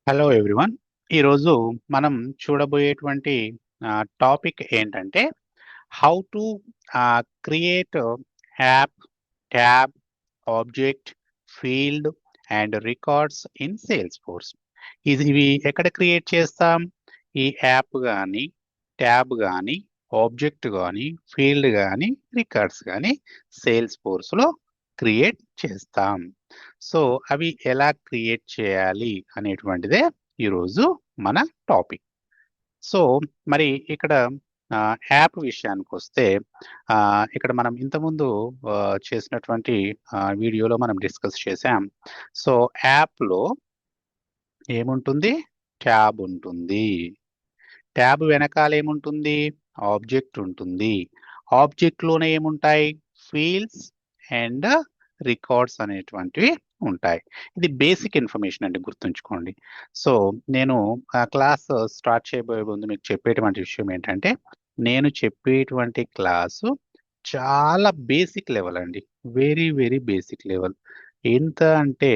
Hello everyone. ఈరోజు మనం చూడబోయేటువంటి topic ఏంటంటే how to create app, tab, object, field and records in sales force. ఇవి ఎక్కడ క్రియేట్ చేస్తాం? ఈ యాప్ కానీ, ట్యాబ్ కానీ, ఆబ్జెక్ట్ కానీ, ఫీల్డ్ కానీ, రికార్డ్స్ కానీ సేల్స్ ఫోర్స్లో క్రియేట్ చేస్తాం. సో అవి ఎలా క్రియేట్ చేయాలి అనేటువంటిదే ఈరోజు మన టాపిక్. సో మరి ఇక్కడ యాప్ విషయానికి వస్తే ఇక్కడ మనం ఇంతకుముందు చేసినటువంటి వీడియోలో మనం డిస్కస్ చేసాం. సో యాప్లో ఏముంటుంది? ట్యాబ్ ఉంటుంది. ట్యాబ్ వెనకాల ఏముంటుంది? ఆబ్జెక్ట్ ఉంటుంది. ఆబ్జెక్ట్లోనే ఏముంటాయి? ఫీల్డ్స్ అండ్ రికార్డ్స్ అనేటువంటివి ఉంటాయి. ఇది బేసిక్ ఇన్ఫర్మేషన్ అండి, గుర్తుంచుకోండి. సో నేను క్లాస్ స్టార్ట్ చేయబోయే ముందు మీకు చెప్పేటువంటి విషయం ఏంటంటే, నేను చెప్పేటువంటి క్లాసు చాలా బేసిక్ లెవెల్ అండి. Very very basic level. ఎంత అంటే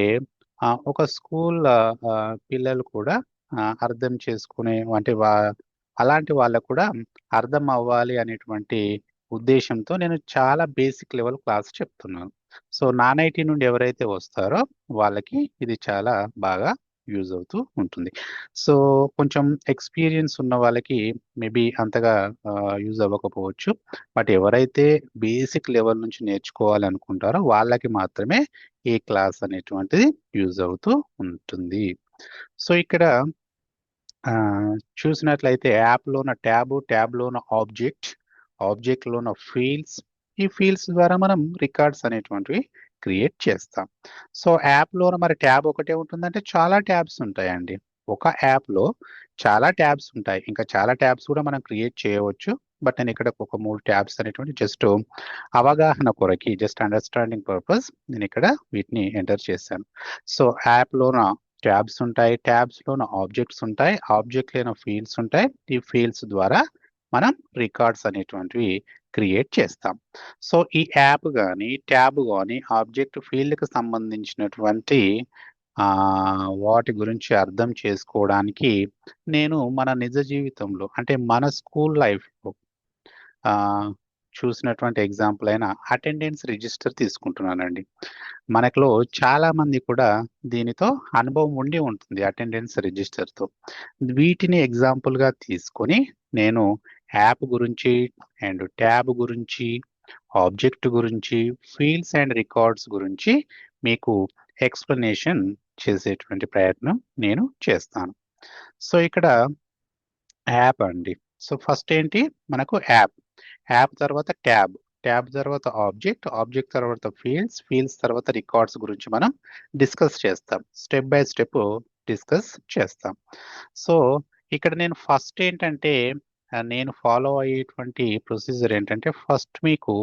ఒక స్కూల్ పిల్లలు కూడా అర్థం చేసుకునే అంటే అలాంటి వాళ్ళకు కూడా అర్థం అవ్వాలి అనేటువంటి ఉద్దేశంతో నేను చాలా బేసిక్ లెవెల్ క్లాస్ చెప్తున్నాను. సో నాన్ ఐటీ నుండి ఎవరైతే వస్తారో వాళ్ళకి ఇది చాలా బాగా యూజ్ అవుతూ ఉంటుంది. సో కొంచెం ఎక్స్పీరియన్స్ ఉన్న వాళ్ళకి మేబీ అంతగా యూజ్ అవ్వకపోవచ్చు. బట్ ఎవరైతే బేసిక్ లెవెల్ నుంచి నేర్చుకోవాలి అనుకుంటారో వాళ్ళకి మాత్రమే ఈ క్లాస్ అనేటువంటిది యూజ్ అవుతూ ఉంటుంది. సో ఇక్కడ చూసినట్లయితే యాప్లో ఉన్న ట్యాబ్లో ఉన్న ఆబ్జెక్ట్లో ఉన్న ఫీల్డ్స్, ఈ ఫీల్డ్స్ ద్వారా మనం రికార్డ్స్ అనేటువంటివి క్రియేట్ చేస్తాం. సో యాప్లో మరి ట్యాబ్ ఒకటే ఉంటుందంటే చాలా ట్యాబ్స్ ఉంటాయండి. ఒక యాప్లో చాలా ట్యాబ్స్ ఉంటాయి. ఇంకా చాలా ట్యాబ్స్ కూడా మనం క్రియేట్ చేయవచ్చు. బట్ నేను ఇక్కడ ఒక 3 ట్యాబ్స్ అనేటువంటి జస్ట్ అవగాహన కొరకి, జస్ట్ అండర్స్టాండింగ్ పర్పస్ నేను ఇక్కడ వీటిని ఎంటర్ చేశాను. సో యాప్లోన ట్యాబ్స్ ఉంటాయి, ట్యాబ్స్లోన ఆబ్జెక్ట్స్ ఉంటాయి, ఆబ్జెక్ట్లోన ఫీల్డ్స్ ఉంటాయి. ఈ ఫీల్డ్స్ ద్వారా మనం రికార్డ్స్ అనేటువంటివి క్రియేట్ చేస్తాం. సో ఈ యాప్ కానీ, ట్యాబ్ కానీ, ఆబ్జెక్ట్ ఫీల్డ్కి సంబంధించినటువంటి వాటి గురించి అర్థం చేసుకోవడానికి నేను మన నిజ జీవితంలో అంటే మన స్కూల్ లైఫ్లో చూసినటువంటి ఎగ్జాంపుల్ అయిన అటెండెన్స్ రిజిస్టర్ తీసుకుంటున్నానండి. మనలో చాలా మంది కూడా దీనితో అనుభవం ఉండి ఉంటుంది, అటెండెన్స్ రిజిస్టర్తో. వీటిని ఎగ్జాంపుల్గా తీసుకొని నేను యాప్ గురించి అండ్ ట్యాబ్ గురించి, ఆబ్జెక్ట్ గురించి, ఫీల్డ్స్ అండ్ రికార్డ్స్ గురించి మీకు ఎక్స్ప్లెనేషన్ చేసేటువంటి ప్రయత్నం నేను చేస్తాను. సో ఇక్కడ యాప్ అండి. సో ఫస్ట్ ఏంటి మనకు యాప్ తర్వాత ట్యాబ్ తర్వాత ఆబ్జెక్ట్ తర్వాత ఫీల్డ్స్ తర్వాత రికార్డ్స్ గురించి మనం డిస్కస్ చేస్తాం. స్టెప్ బై స్టెప్ డిస్కస్ చేస్తాం. సో ఇక్కడ నేను ఫస్ట్ ఏంటంటే నేను ఫాలో అయ్యేటువంటి ప్రొసీజర్ ఏంటంటే ఫస్ట్ మీకు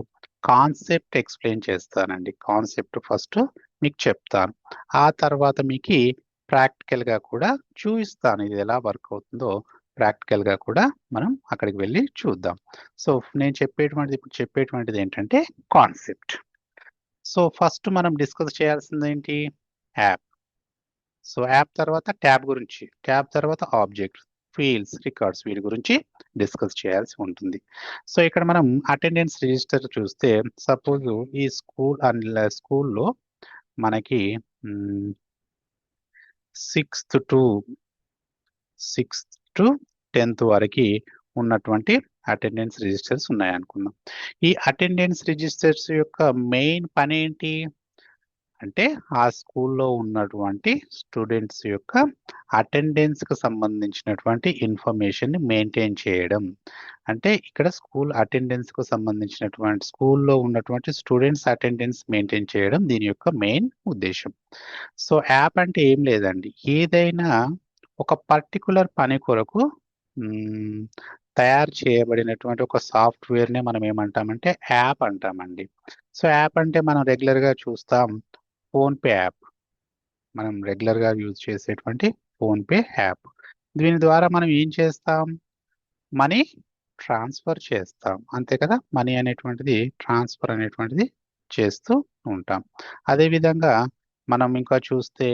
కాన్సెప్ట్ ఎక్స్ప్లెయిన్ చేస్తానండి. కాన్సెప్ట్ ఫస్ట్ మీకు చెప్తాను. ఆ తర్వాత మీకు ప్రాక్టికల్గా కూడా చూపిస్తాను ఇది ఎలా వర్క్ అవుతుందో. ప్రాక్టికల్గా కూడా మనం అక్కడికి వెళ్ళి చూద్దాం. సో నేను ఇప్పుడు చెప్పేటువంటిది ఏంటంటే కాన్సెప్ట్. సో ఫస్ట్ మనం డిస్కస్ చేయాల్సింది ఏంటి? యాప్. సో యాప్ తర్వాత ట్యాబ్ తర్వాత ఆబ్జెక్ట్, ఫీల్డ్స్, రికార్డ్స్ వీటి గురించి డిస్కస్ చేయాల్సి ఉంటుంది. సో ఇక్కడ మనం అటెండెన్స్ రిజిస్టర్ చూస్తే సపోజ్ ఈ స్కూల్లో మనకి 6th టు 10th వరకు ఉన్నటువంటి అటెండెన్స్ రిజిస్టర్స్ ఉన్నాయనుకుందాం. ఈ అటెండెన్స్ రిజిస్టర్స్ యొక్క మెయిన్ పని ఏంటి అంటే ఆ స్కూల్లో ఉన్నటువంటి స్టూడెంట్స్ యొక్క అటెండెన్స్కి సంబంధించినటువంటి ఇన్ఫర్మేషన్ని మెయింటైన్ చేయడం. అంటే ఇక్కడ స్కూల్ అటెండెన్స్కు సంబంధించినటువంటి స్కూల్లో ఉన్నటువంటి స్టూడెంట్స్ అటెండెన్స్ మెయింటైన్ చేయడం దీని యొక్క మెయిన్ ఉద్దేశం. సో యాప్ అంటే ఏం లేదండి, ఏదైనా ఒక పర్టికులర్ పని కొరకు తయారు చేయబడినటువంటి ఒక సాఫ్ట్వేర్నే మనం ఏమంటామంటే యాప్ అంటామండి. సో యాప్ అంటే మనం రెగ్యులర్గా చూస్తాం ఫోన్పే యాప్, మనం రెగ్యులర్గా యూజ్ చేసేటువంటి ఫోన్పే యాప్. దీని ద్వారా మనం ఏం చేస్తాం? మనీ ట్రాన్స్ఫర్ చేస్తాం, అంతే కదా. మనీ అనేటువంటిది ట్రాన్స్ఫర్ అనేటువంటిది చేస్తూ ఉంటాం. అదేవిధంగా మనం ఇంకా చూస్తే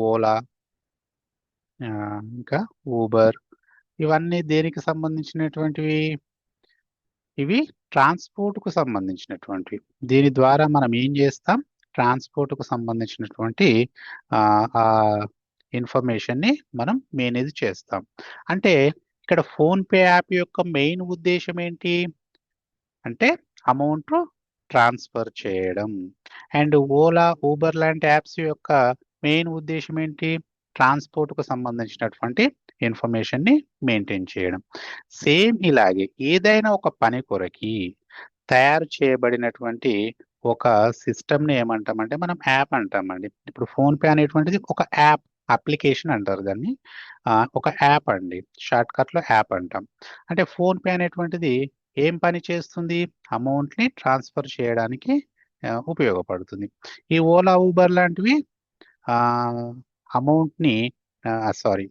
ఓలా, ఇంకా ఊబర్, ఇవన్నీ దేనికి సంబంధించినటువంటివి? ఇవి ట్రాన్స్పోర్ట్కు సంబంధించినటువంటివి. దీని ద్వారా మనం ఏం చేస్తాం? ట్రాన్స్పోర్ట్కు సంబంధించినటువంటి ఆ ఇన్ఫర్మేషన్ని మనం మేనేజ్ చేస్తాం. అంటే ఇక్కడ ఫోన్పే యాప్ యొక్క మెయిన్ ఉద్దేశం ఏంటి అంటే అమౌంట్ ట్రాన్స్ఫర్ చేయడం. అండ్ ఓలా, ఊబర్ లాంటి యాప్స్ యొక్క మెయిన్ ఉద్దేశం ఏంటి? ట్రాన్స్పోర్ట్కు సంబంధించినటువంటి ఇన్ఫర్మేషన్ని మెయింటైన్ చేయడం. సేమ్ ఇలాగే ఏదైనా ఒక పని కొరకి తయారు చేయబడినటువంటి ఒక సిస్టమ్ని ఏమంటామంటే మనం యాప్ అంటామండి. ఇప్పుడు ఫోన్పే అనేటువంటిది ఒక యాప్, అప్లికేషన్ అంటారు దాన్ని. ఒక యాప్ అండి, షార్ట్ కట్లో యాప్ అంటాం. అంటే ఫోన్పే అనేటువంటిది ఏం పని చేస్తుంది? అమౌంట్ని ట్రాన్స్ఫర్ చేయడానికి ఉపయోగపడుతుంది. ఈ ఓలా, ఊబర్ లాంటివి అమౌంట్ని సారీ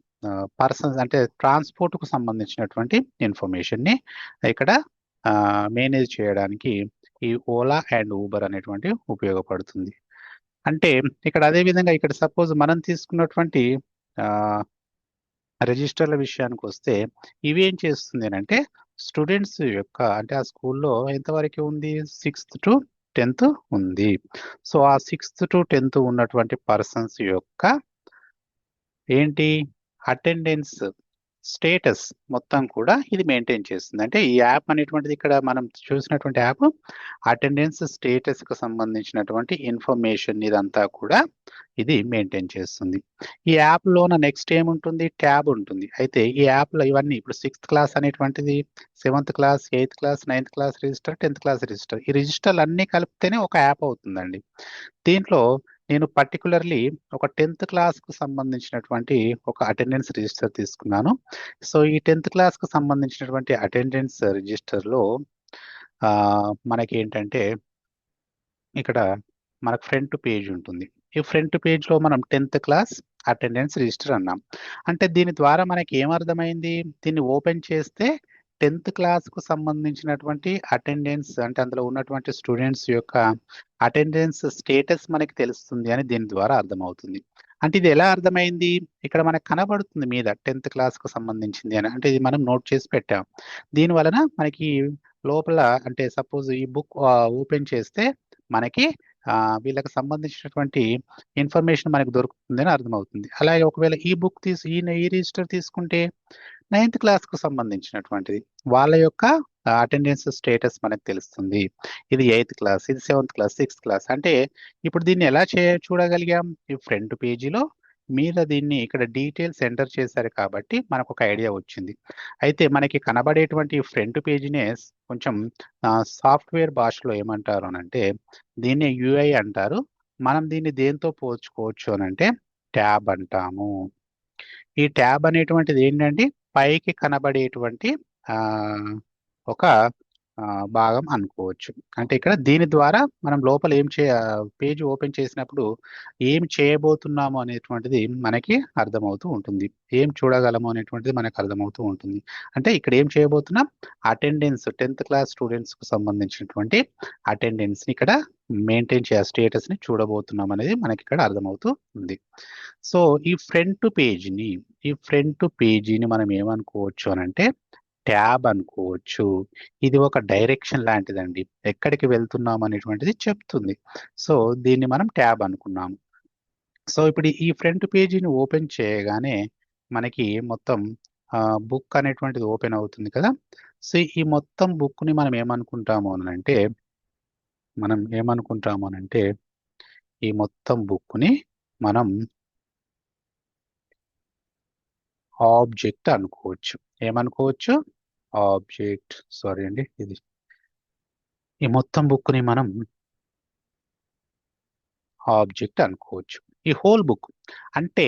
పర్సన్స్ అంటే ట్రాన్స్పోర్ట్కు సంబంధించినటువంటి ఇన్ఫర్మేషన్ని ఇక్కడ మేనేజ్ చేయడానికి ఈ ఓలా అండ్ ఊబర్ అనేటువంటి ఉపయోగపడుతుంది. అంటే ఇక్కడ అదే విధంగా ఇక్కడ సపోజ్ మనం తీసుకున్నటువంటి రిజిస్టర్ల విషయానికి వస్తే ఇవి ఏం చేస్తుంది అంటే స్టూడెంట్స్ యొక్క అంటే ఆ స్కూల్లో ఎంతవరకు ఉంది? 6th to 10th ఉంది. సో ఆ 6th to 10th ఉన్నటువంటి పర్సన్స్ యొక్క ఏంటి అటెండెన్స్ స్టేటస్ మొత్తం కూడా ఇది మెయింటైన్ చేస్తుంది. అంటే ఈ యాప్ అనేటువంటిది ఇక్కడ మనం చూసినటువంటి యాప్ అటెండెన్స్ స్టేటస్కి సంబంధించినటువంటి ఇన్ఫర్మేషన్ ఇదంతా కూడా ఇది మెయింటైన్ చేస్తుంది. ఈ యాప్లోన నెక్స్ట్ ఏముంటుంది? ట్యాబ్ ఉంటుంది. అయితే ఈ యాప్లో ఇవన్నీ ఇప్పుడు 6th క్లాస్ అనేటువంటిది 7th class, 8th class, 9th class register, 10th class register, ఈ రిజిస్టర్లు అన్నీ కలిపితేనే ఒక యాప్ అవుతుందండి. దీంట్లో నేను పర్టికులర్లీ ఒక 10th క్లాస్కు సంబంధించినటువంటి ఒక అటెండెన్స్ రిజిస్టర్ తీసుకున్నాను. సో ఈ 10th క్లాస్కు సంబంధించినటువంటి అటెండెన్స్ రిజిస్టర్లో మనకి ఏంటంటే ఇక్కడ మనకు ఫ్రంట్ పేజ్ ఉంటుంది. ఈ ఫ్రంట్ పేజ్లో మనం 10th క్లాస్ అటెండెన్స్ రిజిస్టర్ అన్నాం. అంటే దీని ద్వారా మనకి ఏమర్థమైంది? దీన్ని ఓపెన్ చేస్తే 10th క్లాస్కు సంబంధించినటువంటి అటెండెన్స్ అంటే అందులో ఉన్నటువంటి స్టూడెంట్స్ యొక్క అటెండెన్స్ స్టేటస్ మనకి తెలుస్తుంది అని దీని ద్వారా అర్థమవుతుంది. అంటే ఇది ఎలా అర్థమైంది? ఇక్కడ మనకు కనబడుతుంది మీద 10th క్లాస్కు సంబంధించింది అని. అంటే ఇది మనం నోట్ చేసి పెట్టాం. దీని వలన మనకి లోపల అంటే సపోజ్ ఈ బుక్ ఓపెన్ చేస్తే మనకి వీళ్ళకి సంబంధించినటువంటి ఇన్ఫర్మేషన్ మనకు దొరుకుతుందని అర్థమవుతుంది. అలాగే ఒకవేళ ఈ బుక్ ఈ రిజిస్టర్ తీసుకుంటే 9th క్లాస్కు సంబంధించినటువంటిది వాళ్ళ యొక్క అటెండెన్స్ స్టేటస్ మనకు తెలుస్తుంది. ఇది 8th క్లాస్, ఇది 7th క్లాస్, 6th క్లాస్. అంటే ఇప్పుడు దీన్ని ఎలా చూడగలిగాం? ఈ ఫ్రంట్ పేజీలో మీద దీన్ని ఇక్కడ డీటెయిల్స్ ఎంటర్ చేశారు కాబట్టి మనకు ఒక ఐడియా వచ్చింది. అయితే మనకి కనబడేటువంటి ఫ్రంట్ పేజీనే కొంచెం సాఫ్ట్వేర్ భాషలో ఏమంటారు అనంటే దీన్ని యూఐ అంటారు. మనం దీన్ని దేంతో పోల్చుకోవచ్చు అనంటే ట్యాబ్ అంటాము. ఈ ట్యాబ్ అనేటువంటిది ఏంటంటే పైకి కనబడేటువంటి ఒక భాగం అనుకోవచ్చు. అంటే ఇక్కడ దీని ద్వారా మనం లోపల పేజ్ ఓపెన్ చేసినప్పుడు ఏం చేయబోతున్నాము అనేటువంటిది మనకి అర్థమవుతూ ఉంటుంది. ఏం చూడగలము అనేటువంటిది మనకు అర్థమవుతూ ఉంటుంది. అంటే ఇక్కడ ఏం చేయబోతున్నాం? అటెండెన్స్ 10th క్లాస్ స్టూడెంట్స్కి సంబంధించినటువంటి అటెండెన్స్ని ఇక్కడ మెయింటైన్ స్టేటస్ని చూడబోతున్నాం అనేది మనకి ఇక్కడ అర్థమవుతూ ఉంది. సో ఈ ఫ్రంట్ పేజీని మనం ఏమనుకోవచ్చు అనంటే ట్యాబ్ అనుకోవచ్చు. ఇది ఒక డైరెక్షన్ లాంటిదండి. ఎక్కడికి వెళ్తున్నాం అనేటువంటిది చెప్తుంది. సో దీన్ని మనం ట్యాబ్ అనుకున్నాము. సో ఇప్పుడు ఈ ఫ్రంట్ పేజీని ఓపెన్ చేయగానే మనకి మొత్తం బుక్ అనేటువంటిది ఓపెన్ అవుతుంది కదా. సో ఈ మొత్తం బుక్ని మనం ఏమనుకుంటాము అనంటే ఈ మొత్తం బుక్ని మనం ఆబ్జెక్ట్ అనుకోవచ్చు. ఏమనుకోవచ్చు? ఆబ్జెక్ట్. సారీ అండి, ఇది ఈ మొత్తం బుక్ని మనం ఆబ్జెక్ట్ అనుకోవచ్చు. ఈ హోల్ బుక్ అంటే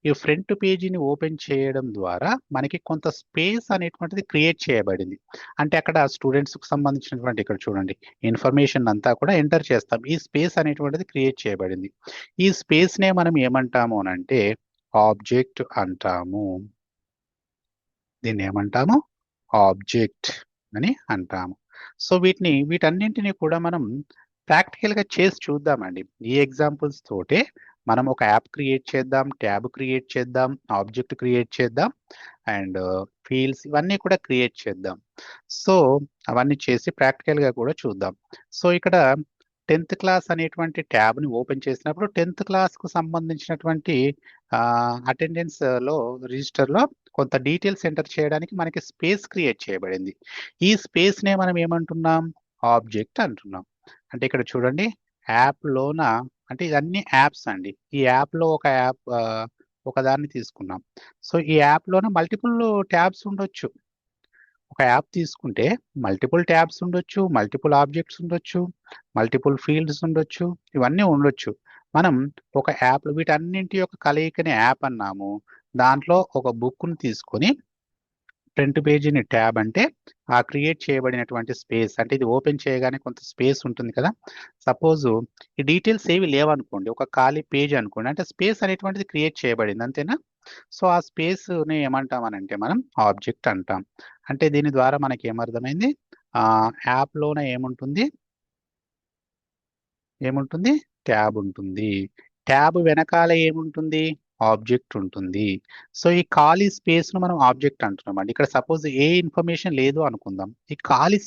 ఈ ఫ్రంట్ పేజీని ఓపెన్ చేయడం ద్వారా మనకి కొంత స్పేస్ అనేటువంటిది క్రియేట్ చేయబడింది. అంటే అక్కడ స్టూడెంట్స్కి సంబంధించినటువంటి ఇక్కడ చూడండి ఇన్ఫర్మేషన్ అంతా కూడా ఎంటర్ చేస్తాం. ఈ స్పేస్ అనేటువంటిది క్రియేట్ చేయబడింది. ఈ స్పేస్నే మనం ఏమంటాము అనంటే ఆబ్జెక్ట్ అంటాము. దీన్ని ఏమంటాము? ఆబ్జెక్ట్ అని అంటాము. సో వీటన్నింటినీ కూడా మనం ప్రాక్టికల్గా చేసి చూద్దామండి. ఈ ఎగ్జాంపుల్స్ తోటే మనం ఒక యాప్ క్రియేట్ చేద్దాం, ట్యాబ్ క్రియేట్ చేద్దాం, ఆబ్జెక్ట్ క్రియేట్ చేద్దాం అండ్ ఫీల్డ్స్ ఇవన్నీ కూడా క్రియేట్ చేద్దాం. సో అవన్నీ చేసి ప్రాక్టికల్గా కూడా చూద్దాం. సో ఇక్కడ 10th క్లాస్ అనేటువంటి ట్యాబ్ని ఓపెన్ చేసినప్పుడు 10th క్లాస్కు సంబంధించినటువంటి అటెండెన్స్ లో రిజిస్టర్లో కొంత డీటెయిల్స్ ఎంటర్ చేయడానికి మనకి స్పేస్ క్రియేట్ చేయబడింది. ఈ స్పేస్నే మనం ఏమంటున్నాం, ఆబ్జెక్ట్ అంటున్నాం. అంటే ఇక్కడ చూడండి యాప్లోన, అంటే ఇవన్నీ యాప్స్ అండి. ఈ యాప్లో ఒక యాప్ ఒకదాన్ని తీసుకున్నాం. సో ఈ యాప్లోన మల్టిపుల్ ట్యాబ్స్ ఉండొచ్చు. ఒక యాప్ తీసుకుంటే మల్టిపుల్ ట్యాబ్స్ ఉండొచ్చు, మల్టిపుల్ ఆబ్జెక్ట్స్ ఉండొచ్చు, మల్టిపుల్ ఫీల్డ్స్ ఉండొచ్చు, ఇవన్నీ ఉండొచ్చు. మనం ఒక యాప్ వీటన్నింటి యొక్క కలయికని యాప్ అన్నాము. దాంట్లో ఒక బుక్ను తీసుకొని ఫ్రంట్ పేజీని ట్యాబ్ అంటే ఆ క్రియేట్ చేయబడినటువంటి స్పేస్, అంటే ఇది ఓపెన్ చేయగానే కొంత స్పేస్ ఉంటుంది కదా. సపోజ్ ఈ డీటెయిల్స్ ఏవి లేవనుకోండి, ఒక ఖాళీ పేజ్ అనుకోండి, అంటే స్పేస్ అనేటువంటిది క్రియేట్ చేయబడింది అంతేనా. సో ఆ స్పేస్ని ఏమంటామనంటే మనం ఆబ్జెక్ట్ అంటాం. అంటే దీని ద్వారా మనకి ఏమర్థమైంది, యాప్లోన ఏముంటుంది ట్యాబ్ ఉంటుంది. ట్యాబ్ వెనకాల ఏముంటుంది, ఆబ్జెక్ట్ ఉంటుంది. సో ఈ ఖాళీ స్పేస్ ను మనం ఆబ్జెక్ట్ అంటున్నాం అండి. ఇక్కడ సపోజ్ ఏ ఇన్ఫర్మేషన్ లేదు అనుకుందాం, ఈ ఖాళీ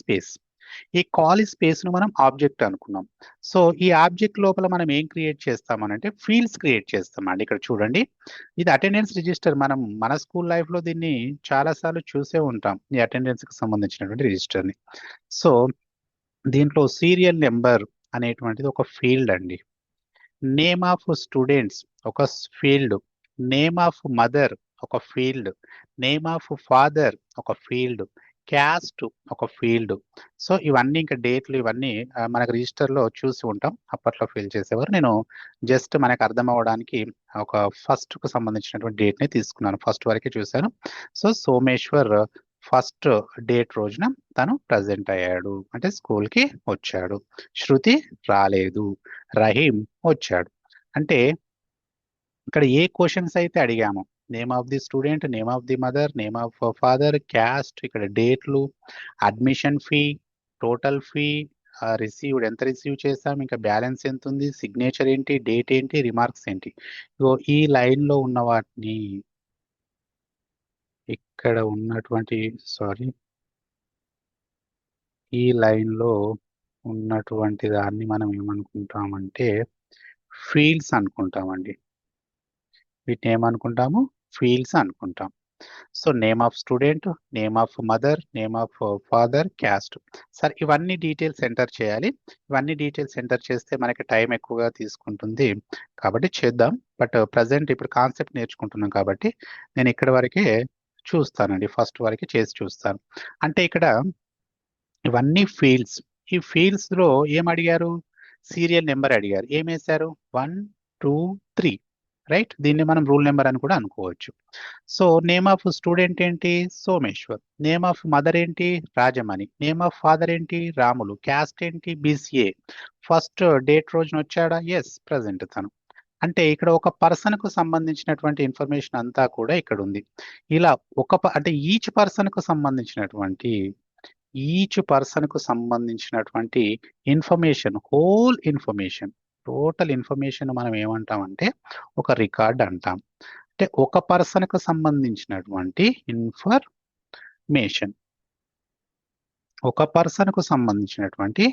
స్పేస్ ను మనం ఆబ్జెక్ట్ అనుకున్నాం. సో ఈ ఆబ్జెక్ట్ లోపల మనం ఏం క్రియేట్ చేస్తామనంటే ఫీల్డ్స్ క్రియేట్ చేస్తామండి. ఇక్కడ చూడండి ఇది అటెండెన్స్ రిజిస్టర్. మనం మన స్కూల్ లైఫ్ లో దీన్ని చాలా సార్లు చూసే ఉంటాం, ఈ అటెండెన్స్ కి సంబంధించినటువంటి రిజిస్టర్ ని. సో దీంట్లో సీరియల్ నెంబర్ అనేటువంటిది ఒక ఫీల్డ్ అండి. నేమ్ ఆఫ్ స్టూడెంట్స్ ఒక ఫీల్డ్, నేమ్ ఆఫ్ మదర్ ఒక ఫీల్డ్, నేమ్ ఆఫ్ ఫాదర్ ఒక ఫీల్డ్, క్యాస్ట్ ఒక ఫీల్డ్. సో ఇవన్నీ ఇంకా డేట్లు ఇవన్నీ మనకు రిజిస్టర్లో చూసి ఉంటాం, అప్పట్లో ఫిల్ చేసేవారు. నేను జస్ట్ మనకు అర్థం అవ్వడానికి ఒక ఫస్ట్కు సంబంధించినటువంటి డేట్ని తీసుకున్నాను, ఫస్ట్ వరకే చూశాను. సో సోమేశ్వర్ ఫస్ట్ డేట్ రోజున తను ప్రజెంట్ అయ్యాడు, అంటే స్కూల్కి వచ్చాడు. శృతి రాలేదు, రహీం వచ్చాడు. అంటే ఇక్కడ ఏ క్వశ్చన్స్ అయితే అడిగామో, name of the student, name of the mother, name of father, caste, ఇక్కడ డేట్లు, admission fee, total fee, received ఎంత రిసీవ్ చేసాం, ఇంకా బ్యాలెన్స్ ఎంత ఉంది, సిగ్నేచర్ ఏంటి, డేట్ ఏంటి, రిమార్క్స్ ఏంటి, ఇగో ఈ లైన్లో ఉన్న వాటిని ఇక్కడ ఉన్నటువంటి ఈ లైన్లో ఉన్నటువంటి దాన్ని మనం ఏమనుకుంటామంటే ఫీల్డ్స్ అనుకుంటామండి. వీటిని ఏమనుకుంటాము, ఫీల్డ్స్ అనుకుంటాం. So name of student, name of mother, name of father, caste. Sir ఇవన్నీ డీటెయిల్స్ ఎంటర్ చేయాలి. ఇవన్నీ డీటెయిల్స్ ఎంటర్ చేస్తే మనకి టైం ఎక్కువగా తీసుకుంటుంది, కాబట్టి చేద్దాం. బట్ ప్రజెంట్ ఇప్పుడు కాన్సెప్ట్ నేర్చుకుంటున్నాం కాబట్టి నేను ఇక్కడ వరకే చూస్తానండి, ఫస్ట్ వరకే చేసి చూస్తాను. అంటే ఇక్కడ ఇవన్నీ ఫీల్డ్స్. ఈ ఫీల్డ్స్ లో ఏం అడిగారు, సీరియల్ నెంబర్ అడిగారు. ఏం వేశారు, 1 2 3, రైట్. దీన్ని మనం రూల్ నెంబర్ అని కూడా అనుకోవచ్చు. సో నేమ్ ఆఫ్ స్టూడెంట్ ఏంటి, సోమేశ్వర్. నేమ్ ఆఫ్ మదర్ ఏంటి, రాజమణి. నేమ్ ఆఫ్ ఫాదర్ ఏంటి, రాములు. క్యాస్ట్ ఏంటి, బీసీఏ. ఫస్ట్ డేట్ రోజున వచ్చాడా, ఎస్ ప్రజెంట్ తను. అంటే ఇక్కడ ఒక పర్సన్ కు సంబంధించినటువంటి ఇన్ఫర్మేషన్ అంతా కూడా ఇక్కడ ఉంది. ఇలా అంటే ఈచ్ పర్సన్ కు సంబంధించినటువంటి information, whole information, total information మనం ఏమంటామంటే ఒక రికార్డ్ అంటాం. అంటే ఒక పర్సన్ కు సంబంధించినటువంటి ఇన్ఫర్మేషన్, ఒక పర్సన్ కు సంబంధించినటువంటి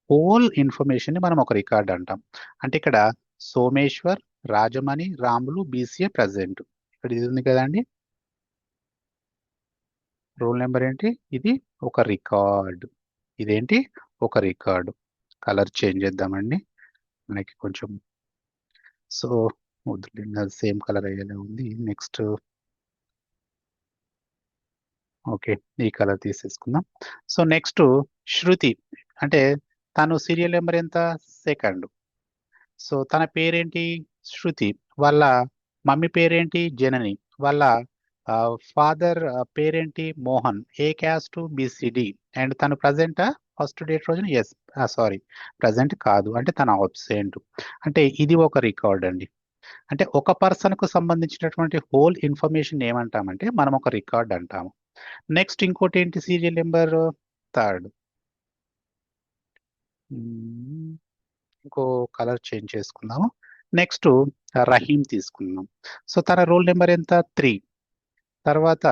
హోల్ ఇన్ఫర్మేషన్ ని మనం ఒక రికార్డ్ అంటాం. అంటే ఇక్కడ సోమేశ్వర్, రాజమణి, రాములు, బీసీఏ ప్రజెంట్. ఇక్కడ ఇది ఉంది కదండి, రోల్ నెంబర్ ఏంటి, ఇది ఒక రికార్డ్. ఇదేంటి, ఒక రికార్డు. కలర్ చేంజ్ చేద్దామండి మనకి కొంచెం. సో వద్దులేండి, అది సేమ్ కలర్ అయ్యేలా ఉంది. నెక్స్ట్ ఓకే, ఈ కలర్ తీసేసుకుందాం. సో నెక్స్ట్ శృతి, అంటే తను సీరియల్ నెంబర్ ఎంత, సెకండ్. సో తన పేరేంటి, శృతి. వాళ్ళ మమ్మీ పేరేంటి, జనని. వాళ్ళ ఫాదర్ పేరేంటి, మోహన్. ఏ క్యాస్ట్, బీసీడి. అండ్ తను ప్రజెంట్ ఫస్ట్ డేట్ రోజున, ఎస్ సారీ ప్రజెంట్ కాదు, అంటే తన అబ్సెంట్. అంటే ఇది ఒక రికార్డ్ అండి. అంటే ఒక పర్సన్ కు సంబంధించినటువంటి హోల్ ఇన్ఫర్మేషన్ ఏమంటామంటే మనం ఒక రికార్డ్ అంటాము. నెక్స్ట్ ఇంకోటి ఏంటి, సీరియల్ నెంబర్ థర్డ్. ఇంకో కలర్ చేంజ్ చేసుకుందాము. నెక్స్ట్ రహీం తీసుకున్నాం. సో తన రోల్ నెంబర్ ఎంత? 3. తర్వాత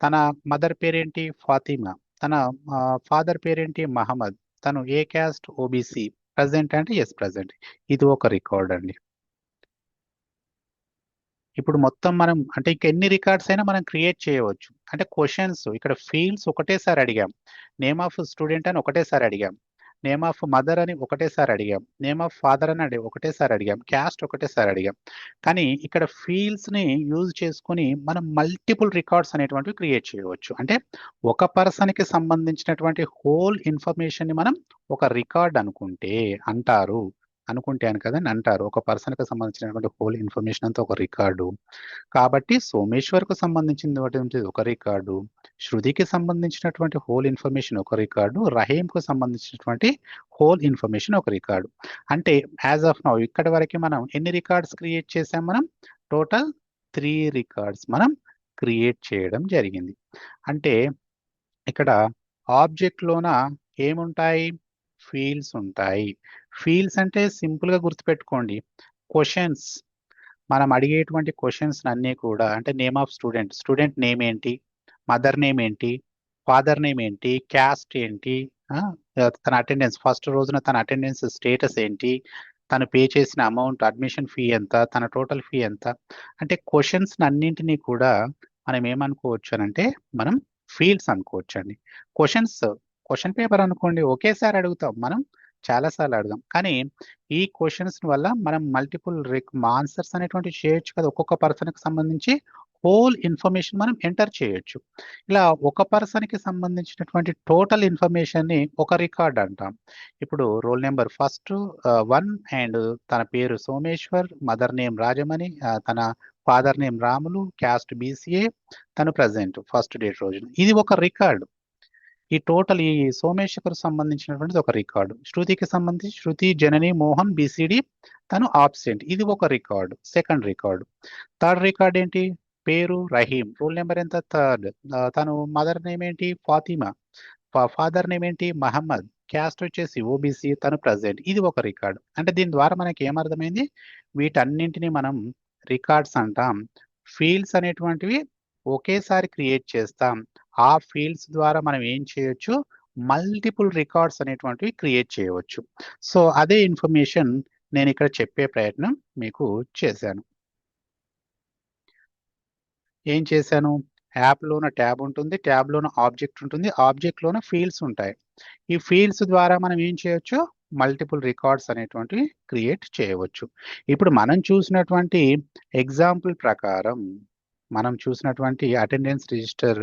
తన మదర్ పేరేంటి? ఫాతిమా. తన ఫాదర్ పేరేంటి? మహమ్మద్. తను ఏ క్యాస్ట్? ఓబీసీ. ప్రజెంట్ అంటే ఎస్ ప్రజెంట్. ఇది ఒక రికార్డ్ అండి. ఇప్పుడు మొత్తం మనం అంటే ఇంక ఎన్ని రికార్డ్స్ అయినా మనం క్రియేట్ చేయవచ్చు. అంటే క్వశ్చన్స్ ఇక్కడ ఫీల్డ్స్ ఒకటేసారి అడిగాం. నేమ్ ఆఫ్ స్టూడెంట్ అని ఒకటేసారి అడిగాం. నేమ్ ఆఫ్ మదర్ అని ఒకటేసారి అడిగాం. నేమ్ ఆఫ్ ఫాదర్ అని ఒకటేసారి అడిగాం. క్యాస్ట్ ఒకటేసారి అడిగాం. కానీ ఇక్కడ ఫీల్డ్స్ ని యూజ్ చేసుకుని మనం మల్టిపుల్ రికార్డ్స్ అనేటువంటివి క్రియేట్ చేయవచ్చు. అంటే ఒక పర్సన్ కి సంబంధించినటువంటి హోల్ ఇన్ఫర్మేషన్ ని మనం ఒక రికార్డ్ అంటారు. అనుకుంటే అని కదండి అంటారు. ఒక పర్సన్ కి సంబంధించినటువంటి హోల్ ఇన్ఫర్మేషన్ అంతా ఒక రికార్డు. కాబట్టి సోమేశ్వర్కు సంబంధించినటువంటి ఒక రికార్డు, శృతికి సంబంధించినటువంటి హోల్ ఇన్ఫర్మేషన్ ఒక రికార్డు, రహీంకు సంబంధించినటువంటి హోల్ ఇన్ఫర్మేషన్ ఒక రికార్డు. అంటే యాజ్ ఆఫ్ నౌ ఇక్కడి వరకు మనం ఎన్ని రికార్డ్స్ క్రియేట్ చేసాం? మనం టోటల్ 3 రికార్డ్స్ మనం క్రియేట్ చేయడం జరిగింది. అంటే ఇక్కడ ఆబ్జెక్ట్ లోన ఏముంటాయి? ఫీల్డ్స్ ఉంటాయి. ఫీల్డ్స్ అంటే సింపుల్ గా గుర్తుపెట్టుకోండి. క్వశ్చన్స్, మనం అడిగేటువంటి క్వశ్చన్స్ అన్నీ కూడా అంటే name of student, student name ఏంటి, మదర్ నేమ్ ఏంటి, ఫాదర్ నేమ్ ఏంటి, క్యాస్ట్ ఏంటి, ఆ, తన అటెండెన్స్ ఫస్ట్ రోజున తన అటెండెన్స్ స్టేటస్ ఏంటి, తను పే చేసిన అమౌంట్ అడ్మిషన్ ఫీ ఎంత, తన టోటల్ ఫీ ఎంత. అంటే క్వశ్చన్స్ అన్నింటినీ కూడా మనం ఏమనుకోవచ్చు అని అంటే మనం ఫీల్డ్స్ అనుకోవచ్చు అండి. క్వశ్చన్స్, క్వశ్చన్ పేపర్ అనుకోండి ఒకేసారి అడుగుతాం మనం, చాలాసార్లు అడుగుతాం. కానీ ఈ క్వశ్చన్స్ వల్ల మనం మల్టిపుల్ ఆన్సర్స్ అనేటువంటి చేయొచ్చు కదా. ఒక్కొక్క పర్సన్కి సంబంధించి హోల్ ఇన్ఫర్మేషన్ మనం ఎంటర్ చేయొచ్చు. ఇలా ఒక పర్సన్కి సంబంధించినటువంటి టోటల్ ఇన్ఫర్మేషన్ని ఒక రికార్డ్ అంటాం. ఇప్పుడు రోల్ నెంబర్ ఫస్ట్ 1 అండ్ తన పేరు సోమేశ్వర్, మదర్ నేమ్ రాజమణి, తన father name Ramulu, caste BCA, తను ప్రజెంట్ ఫస్ట్ డేట్ రోజున. ఇది ఒక రికార్డు. ఈ టోటల్ ఈ సోమేశ్వర్ సంబంధించినటువంటిది ఒక రికార్డు. శృతికి సంబంధించి శృతి జనని మోహన్ బీసీడి, తను ఆబ్సెంట్. ఇది ఒక record, second record. Third record ఏంటి? పేరు రహీం, రోల్ నెంబర్ ఎంత? థర్డ్. తను మదర్ నేమ్ ఏంటి? ఫాతిమా, ఫాదర్ నేమ్ ఏంటి? మహమ్మద్, క్యాస్ట్ వచ్చేసి ఓబీసీ, తను ప్రజెంట్. ఇది ఒక రికార్డు. అంటే దీని ద్వారా మనకి ఏమర్థమైంది? వీటన్నింటినీ మనం రికార్డ్స్ అంటాం. ఫీల్డ్స్ అనేటువంటివి ఒకేసారి క్రియేట్ చేస్తాం. ఆ ఫీల్డ్స్ ద్వారా మనం ఏం చేయొచ్చు? మల్టిపుల్ రికార్డ్స్ అనేటువంటివి క్రియేట్ చేయవచ్చు. సో అదే ఇన్ఫర్మేషన్ నేను ఇక్కడ చెప్పే ప్రయత్నం మీకు చేశాను. ఏం చేశాను? యాప్లోన ట్యాబ్ ఉంటుంది, ట్యాబ్లోన ఆబ్జెక్ట్ ఉంటుంది, ఆబ్జెక్ట్లోన ఫీల్డ్స్ ఉంటాయి. ఈ ఫీల్డ్స్ ద్వారా మనం ఏం చేయొచ్చు? మల్టిపుల్ రికార్డ్స్ అనేటువంటివి క్రియేట్ చేయవచ్చు. ఇప్పుడు మనం చూసినటువంటి ఎగ్జాంపుల్ ప్రకారం, మనం చూసినటువంటి అటెండెన్స్ రిజిస్టర్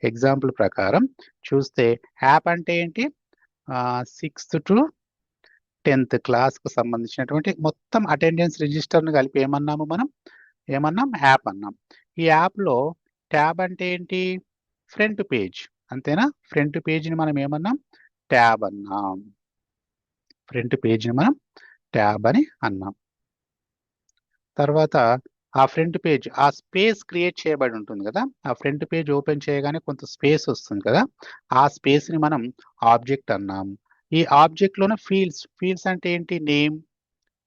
ఎగ్జాంపుల్ ప్రకారం చూస్తే యాప్ అంటే ఏంటి? 6th to 10th క్లాస్కు సంబంధించినటువంటి మొత్తం అటెండెన్స్ రిజిస్టర్ను కలిపి ఏమన్నాము మనం? ఏమన్నాం? యాప్ అన్నాం. ఈ యాప్లో ట్యాబ్ అంటే ఏంటి? ఫ్రంట్ పేజ్, అంతేనా? ఫ్రంట్ పేజ్ని మనం ఏమన్నాం? ట్యాబ్ అన్నాం. ఫ్రంట్ పేజ్ని మనం ట్యాబ్ అని అన్నాం. తర్వాత ఆ ఫ్రంట్ పేజ్, ఆ స్పేస్ క్రియేట్ చేయబడి ఉంటుంది కదా. ఆ ఫ్రంట్ పేజ్ ఓపెన్ చేయగానే కొంత స్పేస్ వస్తుంది కదా. ఆ స్పేస్ని మనం ఆబ్జెక్ట్ అన్నాం. ఈ ఆబ్జెక్ట్లోనే ఫీల్డ్స్, ఫీల్డ్స్ అంటే ఏంటి?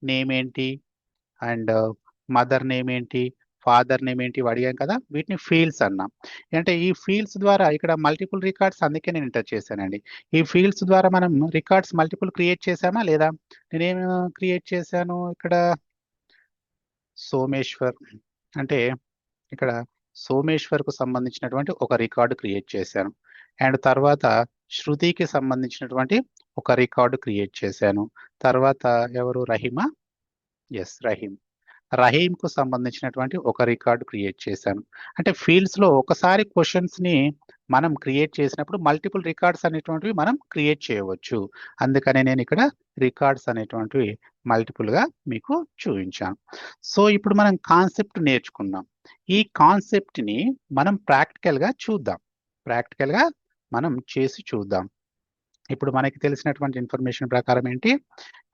నేమ్ ఏంటి, అండ్ మదర్ నేమ్ ఏంటి, ఫాదర్ నేమ్ ఏంటి అడిగాం కదా. వీటిని ఫీల్డ్స్ అన్నాం. అంటే ఈ ఫీల్డ్స్ ద్వారా ఇక్కడ మల్టిపుల్ రికార్డ్స్, అందుకే నేను ఎంటర్ చేశానండి. ఈ ఫీల్డ్స్ ద్వారా మనం రికార్డ్స్ మల్టిపుల్ క్రియేట్ చేశామా లేదా? నేనేం క్రియేట్ చేశాను ఇక్కడ? సోమేశ్వర్ అంటే ఇక్కడ సోమేశ్వర్కు సంబంధించినటువంటి ఒక రికార్డు క్రియేట్ చేశాను. అండ్ తర్వాత శృతికి సంబంధించినటువంటి ఒక రికార్డు క్రియేట్ చేశాను. తర్వాత ఎవరు? రహీమా? ఎస్, రహీం. రహీంకు సంబంధించినటువంటి ఒక రికార్డు క్రియేట్ చేశాను. అంటే ఫీల్డ్స్లో ఒకసారి క్వశ్చన్స్ని మనం క్రియేట్ చేసినప్పుడు మల్టిపుల్ రికార్డ్స్ అనేటువంటివి మనం క్రియేట్ చేయవచ్చు. అందుకనే నేను ఇక్కడ రికార్డ్స్ అనేటువంటివి మల్టిపుల్గా మీకు చూపించాను. సో ఇప్పుడు మనం కాన్సెప్ట్ నేర్చుకున్నాం. ఈ కాన్సెప్ట్ని మనం ప్రాక్టికల్గా చూద్దాం. ప్రాక్టికల్గా మనం చేసి చూద్దాం. ఇప్పుడు మనకి తెలిసినటువంటి ఇన్ఫర్మేషన్ ప్రకారం ఏంటి?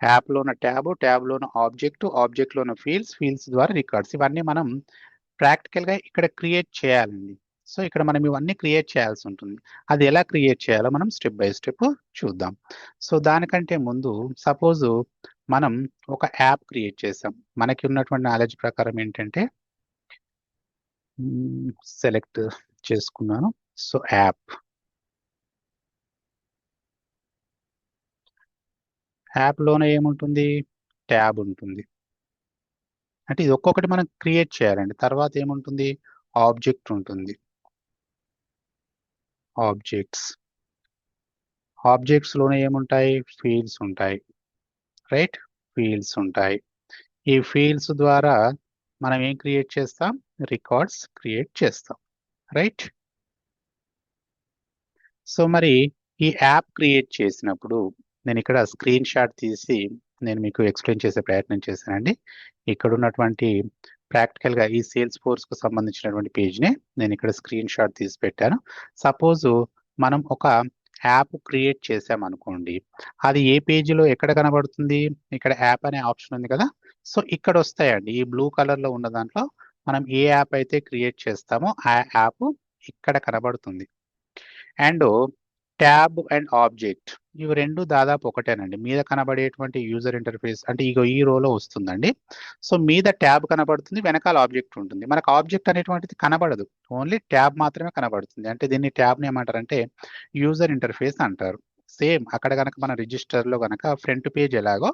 యాప్లోన ట్యాబ్, ట్యాబ్లోన ఆబ్జెక్ట్లోన ఫీల్డ్స్, ఫీల్డ్స్ ద్వారా రికార్డ్స్. ఇవన్నీ మనం ప్రాక్టికల్గా ఇక్కడ క్రియేట్ చేయాలండి. సో ఇక్కడ మనం ఇవన్నీ క్రియేట్ చేయాల్సి ఉంటుంది. అది ఎలా క్రియేట్ చేయాలో మనం స్టెప్ బై స్టెప్ చూద్దాం. సో దానికంటే ముందు సపోజ్ మనం ఒక యాప్ క్రియేట్ చేసాం. మనకి ఉన్నటువంటి నాలెడ్జ్ ప్రకారం ఏంటంటే సెలెక్ట్ చేసుకున్నాను. సో యాప్లోనే ఏముంటుంది, ట్యాబ్ ఉంటుంది. అంటే ఇది ఒక్కొక్కటి మనం క్రియేట్ చేయాలండి. తర్వాత ఏముంటుంది, ఆబ్జెక్ట్ ఉంటుంది. ఆబ్జెక్ట్స్లోనే ఏముంటాయి, ఫీల్డ్స్ ఉంటాయి. రైట్, ఫీల్డ్స్ ఉంటాయి. ఈ ఫీల్డ్స్ ద్వారా మనం ఏం క్రియేట్ చేస్తాం, రికార్డ్స్ క్రియేట్ చేస్తాం. రైట్. సో మరి ఈ యాప్ క్రియేట్ చేసినప్పుడు నేను ఇక్కడ స్క్రీన్ షాట్ తీసి నేను మీకు ఎక్స్ప్లెయిన్ చేసే ప్రయత్నం చేశానండి. ఇక్కడ ఉన్నటువంటి ప్రాక్టికల్గా ఈ సేల్స్ ఫోర్స్కు సంబంధించినటువంటి పేజ్ని నేను ఇక్కడ స్క్రీన్ షాట్ తీసి పెట్టాను. సపోజ్ మనం ఒక యాప్ క్రియేట్ చేసామనుకోండి, అది ఏ పేజీలో ఎక్కడ కనబడుతుంది, ఇక్కడ యాప్ అనే ఆప్షన్ ఉంది కదా. సో ఇక్కడ వస్తాయండి, ఈ బ్లూ కలర్లో ఉన్న దాంట్లో మనం ఏ యాప్ అయితే క్రియేట్ చేస్తామో ఆ యాప్ ఇక్కడ కనబడుతుంది. అండ్ ట్యాబ్ అండ్ ఆబ్జెక్ట్ ఇవి రెండు దాదాపు ఒకటేనండి. మీద కనబడేటువంటి యూజర్ ఇంటర్ఫేస్ అంటే ఇగో ఈ రోలో వస్తుందండి. సో మీద ట్యాబ్ కనబడుతుంది, వెనకాల ఆబ్జెక్ట్ ఉంటుంది. మనకు ఆబ్జెక్ట్ అనేటువంటిది కనబడదు, ఓన్లీ ట్యాబ్ మాత్రమే కనబడుతుంది. అంటే దీన్ని ట్యాబ్ని ఏమంటారంటే యూజర్ ఇంటర్ఫేస్ అంటారు. సేమ్ అక్కడ కనుక మన రిజిస్టర్లో కనుక ఫ్రంట్ పేజ్ ఎలాగో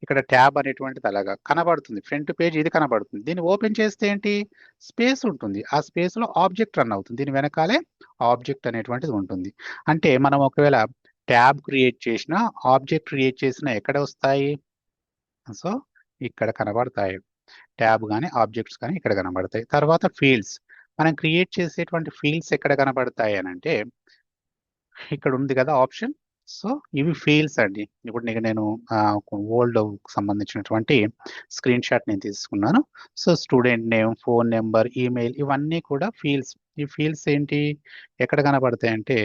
ఇక్కడ ట్యాబ్ అనేటువంటిది అలాగా కనబడుతుంది. ఫ్రంట్ పేజ్ ఇది కనబడుతుంది. దీన్ని ఓపెన్ చేస్తే ఏంటి, స్పేస్ ఉంటుంది. ఆ స్పేస్లో ఆబ్జెక్ట్ రన్ అవుతుంది. దీని వెనకాలే ఆబ్జెక్ట్ అనేటువంటిది ఉంటుంది. అంటే మనం ఒకవేళ ట్యాబ్ క్రియేట్ చేసిన, ఆబ్జెక్ట్ క్రియేట్ చేసిన ఎక్కడ వస్తాయి, సో ఇక్కడ కనబడతాయి. ట్యాబ్ కానీ ఆబ్జెక్ట్స్ కానీ ఇక్కడ కనబడతాయి. తర్వాత ఫీల్డ్స్, మనం క్రియేట్ చేసేటువంటి ఫీల్డ్స్ ఎక్కడ కనబడతాయి అని అంటే ఇక్కడ ఉంది కదా ఆప్షన్. సో ఇవి ఫీల్డ్స్ అండి. ఇప్పుడు నేను ఓల్డ్ సంబంధించినటువంటి స్క్రీన్ షాట్ నేను తీసుకున్నాను. So student name, phone number, email ఇవన్నీ కూడా ఫీల్డ్స్. ఈ ఫీల్డ్స్ ఏంటి, ఎక్కడ కనబడతాయి అంటే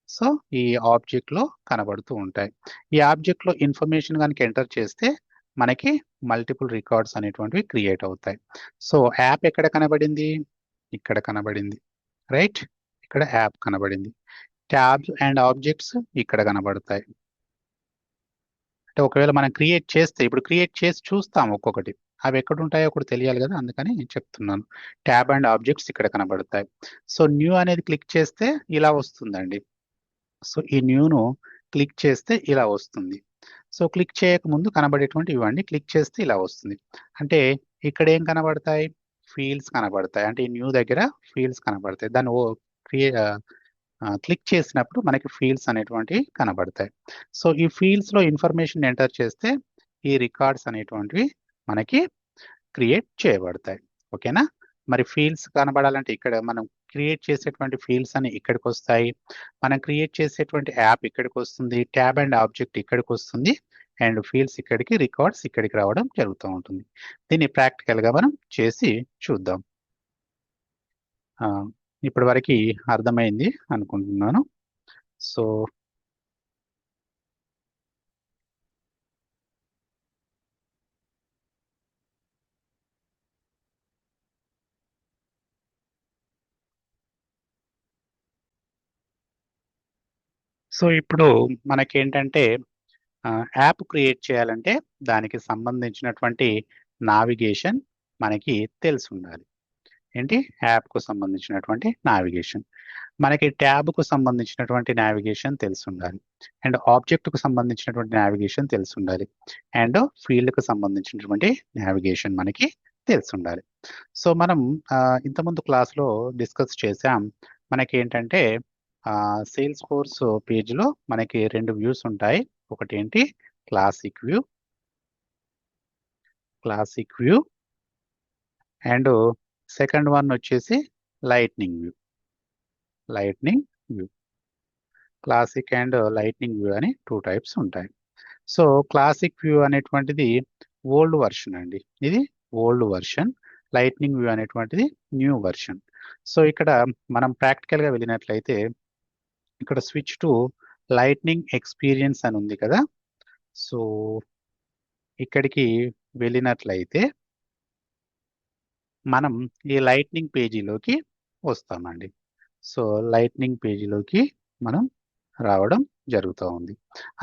సో ఈ ఆబ్జెక్ట్లో కనబడుతూ ఉంటాయి. ఈ ఆబ్జెక్ట్లో ఇన్ఫర్మేషన్ కనుక ఎంటర్ చేస్తే మనకి మల్టిపుల్ రికార్డ్స్ అనేటువంటివి క్రియేట్ అవుతాయి. సో యాప్ ఎక్కడ కనబడింది, ఇక్కడ కనబడింది. రైట్, ఇక్కడ యాప్ కనబడింది. ట్యాబ్స్ అండ్ ఆబ్జెక్ట్స్ ఇక్కడ కనబడతాయి. అంటే ఒకవేళ మనం క్రియేట్ చేస్తే, ఇప్పుడు క్రియేట్ చేసి చూస్తాం ఒక్కొక్కటి, అవి ఎక్కడ ఉంటాయో ఒకటి తెలియాలి కదా, అందుకని చెప్తున్నాను. ట్యాబ్ అండ్ ఆబ్జెక్ట్స్ ఇక్కడ కనబడతాయి. సో న్యూ అనేది క్లిక్ చేస్తే ఇలా వస్తుందండి. సో ఈ న్యూను క్లిక్ చేస్తే ఇలా వస్తుంది. సో క్లిక్ చేయక ముందు కనబడేటువంటి ఇవన్నీ క్లిక్ చేస్తే ఇలా వస్తుంది. అంటే ఇక్కడ ఏం కనబడతాయి, ఫీల్డ్స్ కనబడతాయి. అంటే ఈ న్యూ దగ్గర ఫీల్డ్స్ కనబడతాయి. దాన్ని క్లిక్ చేసినప్పుడు మనకి ఫీల్డ్స్ అనేటువంటివి కనబడతాయి. సో ఈ ఫీల్డ్స్లో ఇన్ఫర్మేషన్ ఎంటర్ చేస్తే ఈ రికార్డ్స్ అనేటువంటివి మనకి క్రియేట్ చేయబడతాయి. ఓకేనా. మరి ఫీల్డ్స్ కనబడాలంటే ఇక్కడ మనం క్రియేట్ చేసేటువంటి ఫీల్డ్స్ అని ఇక్కడికి వస్తాయి. మనం క్రియేట్ చేసేటువంటి యాప్ ఇక్కడికి వస్తుంది. ట్యాబ్ అండ్ ఆబ్జెక్ట్ ఇక్కడికి వస్తుంది. అండ్ ఫీల్డ్స్ ఇక్కడికి, రికార్డ్స్ ఇక్కడికి రావడం జరుగుతూ ఉంటుంది. దీన్ని ప్రాక్టికల్గా మనం చేసి చూద్దాం. ఇప్పటి వరకు అర్థమైంది అనుకుంటున్నాను. సో ఇప్పుడు మనకేంటంటే యాప్ క్రియేట్ చేయాలంటే దానికి సంబంధించినటువంటి నావిగేషన్ మనకి తెలిసి ఉండాలి. ఏంటి, యాప్కు సంబంధించినటువంటి నావిగేషన్. మనకి ట్యాబ్కు సంబంధించినటువంటి నావిగేషన్ తెలిసి ఉండాలి. అండ్ ఆబ్జెక్ట్కు సంబంధించినటువంటి నావిగేషన్ తెలిసి ఉండాలి. అండ్ ఫీల్డ్కు సంబంధించినటువంటి నావిగేషన్ మనకి తెలిసి ఉండాలి. సో మనం ఇంతకుముందు క్లాస్లో డిస్కస్ చేసాం. మనకి ఏంటంటే సేల్స్ ఫోర్స్ పేజ్లో మనకి రెండు వ్యూస్ ఉంటాయి. ఒకటి ఏంటి, classic view and second one వచ్చేసి lightning view. Classic and lightning view అని టూ టైప్స్ ఉంటాయి. సో క్లాసిక్ వ్యూ అనేటువంటిది ఓల్డ్ వర్షన్ అండి, ఇది ఓల్డ్ వర్షన్. లైట్నింగ్ వ్యూ అనేటువంటిది న్యూ వర్షన్. సో ఇక్కడ మనం ప్రాక్టికల్గా వెళ్ళినట్లయితే ఇక్కడ స్విచ్ టు లైట్నింగ్ ఎక్స్పీరియన్స్ అని ఉంది కదా. సో ఇక్కడికి వెళ్ళినట్లయితే మనం ఈ లైట్నింగ్ పేజీలోకి వస్తామండి. సో లైట్నింగ్ పేజీలోకి మనం రావడం జరుగుతూ ఉంది.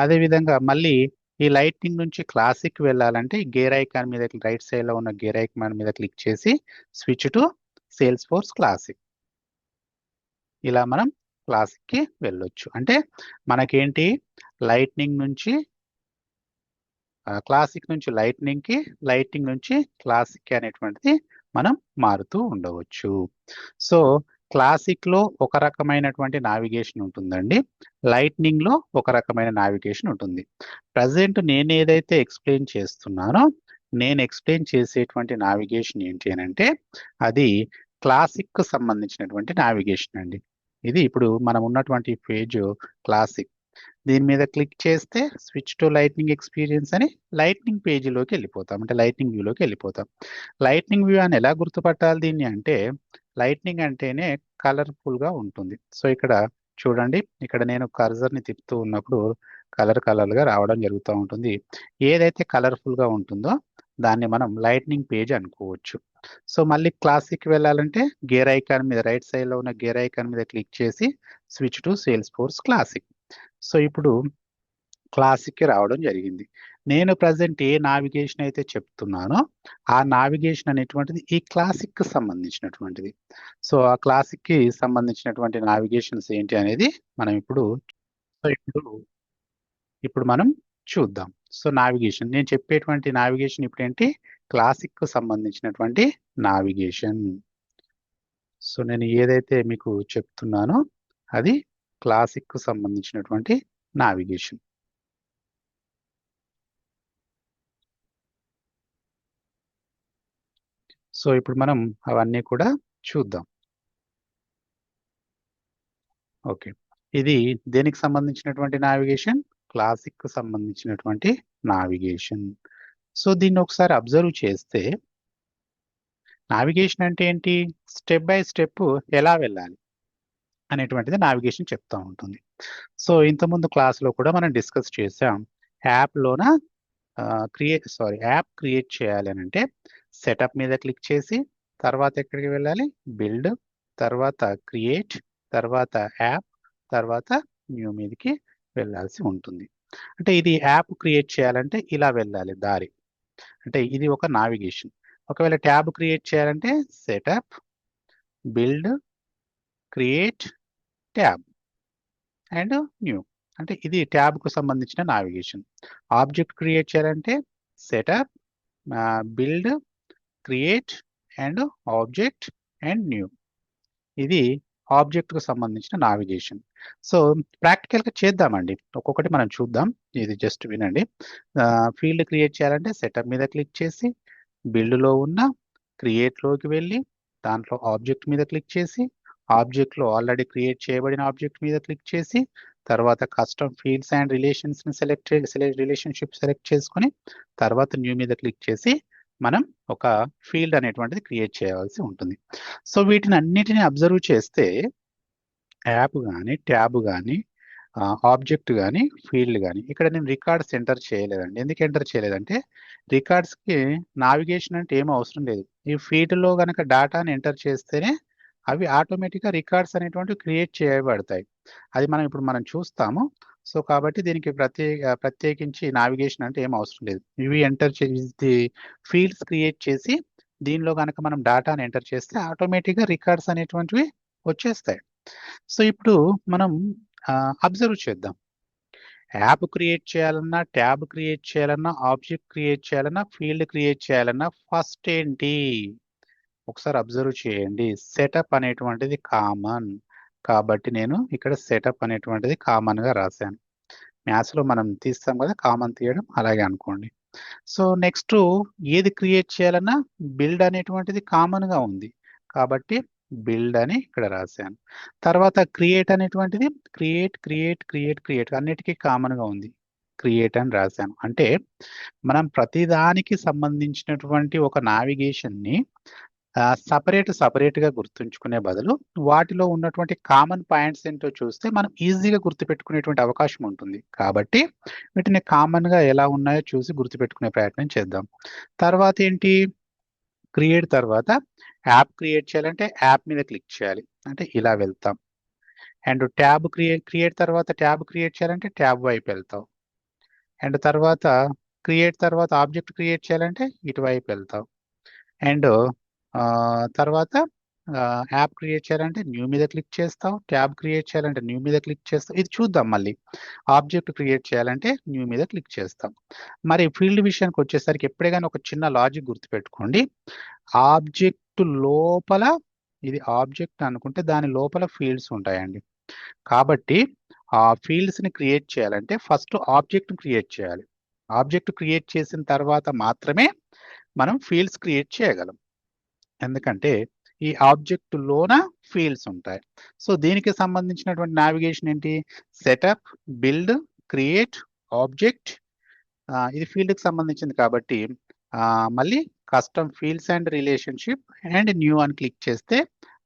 అదేవిధంగా మళ్ళీ ఈ లైట్నింగ్ నుంచి క్లాసిక్ వెళ్ళాలంటే గేర్ ఐకాన్ మీద రైట్ సైడ్ లో ఉన్న గేర్ ఐకాన్ మీద క్లిక్ చేసి switch to sales force classic. ఇలా మనం క్లాసిక్ కి వెళ్ళొచ్చు. అంటే మనకేంటి లైట్నింగ్ నుంచి క్లాసిక్ నుంచి లైట్నింగ్ కి, లైట్నింగ్ నుంచి క్లాసిక్ అనేటువంటిది మనం మారుతూ ఉండవచ్చు. సో క్లాసిక్ లో ఒక రకమైనటువంటి నావిగేషన్ ఉంటుందండి, లైట్నింగ్ లో ఒక రకమైన నావిగేషన్ ఉంటుంది. ప్రజెంట్ నేను ఏదైతే ఎక్స్ప్లెయిన్ చేస్తున్నానో, నేను ఎక్స్ప్లెయిన్ చేసేటువంటి నావిగేషన్ ఏంటి అని అంటే అది క్లాసిక్ కు సంబంధించినటువంటి నావిగేషన్ అండి. ఇది ఇప్పుడు మనం ఉన్నటువంటి పేజ్ క్లాసిక్. దీని మీద క్లిక్ చేస్తే స్విచ్ టు లైట్నింగ్ ఎక్స్పీరియన్స్ అని లైట్నింగ్ పేజీలోకి వెళ్ళిపోతాం, అంటే లైట్నింగ్ వ్యూలోకి వెళ్ళిపోతాం. లైట్నింగ్ వ్యూ అని ఎలా గుర్తుపట్టాలి దీన్ని అంటే, లైట్నింగ్ అంటేనే కలర్ఫుల్ గా ఉంటుంది. సో ఇక్కడ చూడండి, ఇక్కడ నేను కర్సర్ని తిప్పుతూ ఉన్నప్పుడు కలర్ గా రావడం జరుగుతూ ఉంటుంది. ఏదైతే కలర్ఫుల్ గా ఉంటుందో దాన్ని మనం లైట్నింగ్ పేజ్ అనుకోవచ్చు. సో మళ్ళీ క్లాసిక్ వెళ్ళాలంటే గేర్ ఐకాన్ మీద రైట్ సైడ్ లో ఉన్న గేర్ ఐకాన్ మీద క్లిక్ చేసి switch to sales force classic. So ఇప్పుడు క్లాసిక్ కి రావడం జరిగింది. నేను ప్రజెంట్ ఏ నావిగేషన్ అయితే చెప్తున్నానో ఆ నావిగేషన్ అనేటువంటిది ఈ క్లాసిక్ కి సంబంధించినటువంటిది. సో ఆ క్లాసిక్ కి సంబంధించినటువంటి నావిగేషన్స్ ఏంటి అనేది మనం సో ఇప్పుడు మనం చూద్దాం. సో నావిగేషన్, నేను చెప్పేటువంటి నావిగేషన్ ఇప్పుడు ఏంటి, క్లాసిక్ కు సంబంధించినటువంటి నావిగేషన్. సో నేను ఏదైతే మీకు చెప్తున్నానో అది క్లాసిక్ కు సంబంధించినటువంటి నావిగేషన్. సో ఇప్పుడు మనం అవన్నీ కూడా చూద్దాం. ఓకే, ఇది దేనికి సంబంధించినటువంటి నావిగేషన్, క్లాసిక్ కు సంబంధించినటువంటి నావిగేషన్. సో దీన్ని ఒకసారి అబ్జర్వ్ చేస్తే నావిగేషన్ అంటే ఏంటి, స్టెప్ బై స్టెప్ ఎలా వెళ్ళాలి అనేటువంటిది నావిగేషన్ చెప్తా ఉంటుంది. సో ఇంతకుముందు క్లాస్లో కూడా మనం డిస్కస్ చేసాం. యాప్లోన యాప్ క్రియేట్ చేయాలి అని అంటే సెటప్ మీద క్లిక్ చేసి తర్వాత ఎక్కడికి వెళ్ళాలి, బిల్డ్, తర్వాత క్రియేట్, తర్వాత యాప్, తర్వాత న్యూ మీదకి వెళ్ళాల్సి ఉంటుంది. అంటే ఇది యాప్ క్రియేట్ చేయాలంటే ఇలా వెళ్ళాలి దారి, అంటే ఇది ఒక నావిగేషన్. ఒకవేళ ట్యాబ్ క్రియేట్ చేయాలంటే setup, build, create, tab and new, అంటే ఇది ట్యాబ్ కు సంబంధించిన నావిగేషన్. ఆబ్జెక్ట్ క్రియేట్ చేయాలంటే setup, build, create and object and new, ఇది ఆబ్జెక్ట్ కు సంబంధించిన నావిగేషన్. సో ప్రాక్టికల్ గా చేద్దామండి, ఒక్కొక్కటి మనం చూద్దాం. ఇది జస్ట్ వినండి. ఫీల్డ్ క్రియేట్ చేయాలంటే సెటప్ మీద క్లిక్ చేసి బిల్డ్ లో ఉన్న క్రియేట్ లోకి వెళ్ళి దాంట్లో ఆబ్జెక్ట్ మీద క్లిక్ చేసి ఆబ్జెక్ట్ లో ఆల్రెడీ క్రియేట్ చేయబడిన ఆబ్జెక్ట్ మీద క్లిక్ చేసి తర్వాత కస్టమ్ ఫీల్డ్స్ అండ్ రిలేషన్స్ ని రిలేషన్షిప్ సెలెక్ట్ చేసుకొని తర్వాత న్యూ మీద క్లిక్ చేసి మనం ఒక ఫీల్డ్ అనేటువంటిది క్రియేట్ చేయవలసి ఉంటుంది. సో వీటిని అన్నిటిని అబ్జర్వ్ చేస్తే యాప్ కానీ ట్యాబ్ కానీ ఆబ్జెక్ట్ కానీ ఫీల్డ్ కానీ, ఇక్కడ నేను రికార్డ్స్ ఎంటర్ చేయలేదండి. ఎందుకు ఎంటర్ చేయలేదంటే రికార్డ్స్కి నావిగేషన్ అంటే ఏం అవసరం లేదు. ఈ ఫీల్డ్లో కనుక డేటాని ఎంటర్ చేస్తేనే అవి ఆటోమేటిక్గా రికార్డ్స్ అనేటువంటివి క్రియేట్ చేయబడతాయి. అది ఇప్పుడు మనం చూస్తాము. సో కాబట్టి దీనికి ప్రత్యేకించి నావిగేషన్ అంటే ఏం అవసరం లేదు. ఇవి ఎంటర్ చేసి ఫీల్డ్స్ క్రియేట్ చేసి దీనిలో కనుక మనం డేటాని ఎంటర్ చేస్తే ఆటోమేటిక్గా రికార్డ్స్ అనేటువంటివి వచ్చేస్తాయి. సో ఇప్పుడు మనం అబ్జర్వ్ చేద్దాం. యాప్ క్రియేట్ చేయాలన్నా, ట్యాబ్ క్రియేట్ చేయాలన్నా, ఆబ్జెక్ట్ క్రియేట్ చేయాలన్నా, ఫీల్డ్ క్రియేట్ చేయాలన్నా ఫస్ట్ ఏంటి ఒకసారి అబ్జర్వ్ చేయండి. సెటప్ అనేటువంటిది కామన్, కాబట్టి నేను ఇక్కడ సెటప్ అనేటువంటిది కామన్ గా రాశాను. మ్యాథ్స్ లో మనం తీస్తాం కదా కామన్ తీయడం, అలాగే అనుకోండి. సో నెక్స్ట్ ఏది క్రియేట్ చేయాలన్నా బిల్డ్ అనేటువంటిది కామన్ గా ఉంది కాబట్టి బిల్డ్ అని ఇక్కడ రాశాను. తర్వాత క్రియేట్ అనేటువంటిది క్రియేట్ అన్నిటికీ కామన్ గా ఉంది, క్రియేట్ అని రాశాను. అంటే మనం ప్రతిదానికి సంబంధించినటువంటి ఒక నావిగేషన్ ని సపరేట్ గా గుర్తుంచుకునే బదులు వాటిలో ఉన్నటువంటి కామన్ పాయింట్స్ ఏంటో చూస్తే మనం ఈజీగా గుర్తుపెట్టుకునేటువంటి అవకాశం ఉంటుంది. కాబట్టి వీటిని కామన్ గా ఎలా ఉన్నాయో చూసి గుర్తుపెట్టుకునే ప్రయత్నం చేద్దాం. తర్వాత ఏంటి, క్రియేట్ తర్వాత యాప్ క్రియేట్ చేయాలంటే యాప్ మీద క్లిక్ చేయాలి, అంటే ఇలా వెళ్తాం. అండ్ ట్యాబ్ క్రియేట్ తర్వాత ట్యాబ్ క్రియేట్ చేయాలంటే ట్యాబ్ వైపు వెళ్తాం. అండ్ తర్వాత క్రియేట్ తర్వాత ఆబ్జెక్ట్ క్రియేట్ చేయాలంటే ఇటువైపు వెళ్తావు. అండ్ తర్వాత యాప్ క్రియేట్ చేయాలంటే న్యూ మీద క్లిక్ చేస్తావు. ట్యాబ్ క్రియేట్ చేయాలంటే న్యూ మీద క్లిక్ చేస్తావు. ఇది చూద్దాం మళ్ళీ. ఆబ్జెక్ట్ క్రియేట్ చేయాలంటే న్యూ మీద క్లిక్ చేస్తాం. మరి ఫీల్డ్ విషయానికి వచ్చేసరికి ఎప్పుడే కానీ ఒక చిన్న లాజిక్ గుర్తుపెట్టుకోండి. ఆబ్జెక్ట్ లోపల, ఇది ఆబ్జెక్ట్ అనుకుంటే దాని లోపల ఫీల్డ్స్ ఉంటాయండి. కాబట్టి ఆ ఫీల్డ్స్ని క్రియేట్ చేయాలంటే ఫస్ట్ ఆబ్జెక్ట్ క్రియేట్ చేయాలి. ఆబ్జెక్ట్ క్రియేట్ చేసిన తర్వాత మాత్రమే మనం ఫీల్డ్స్ క్రియేట్ చేయగలం. ఎందుకంటే ఈ ఆబ్జెక్ట్ లోన ఫీల్డ్స్ ఉంటాయి. సో దీనికి సంబంధించినటువంటి నావిగేషన్ ఏంటి? Setup, build, create, object. ఇది ఫీల్డ్కి సంబంధించింది కాబట్టి మళ్ళీ custom fields and relationship and new అని క్లిక్ చేస్తే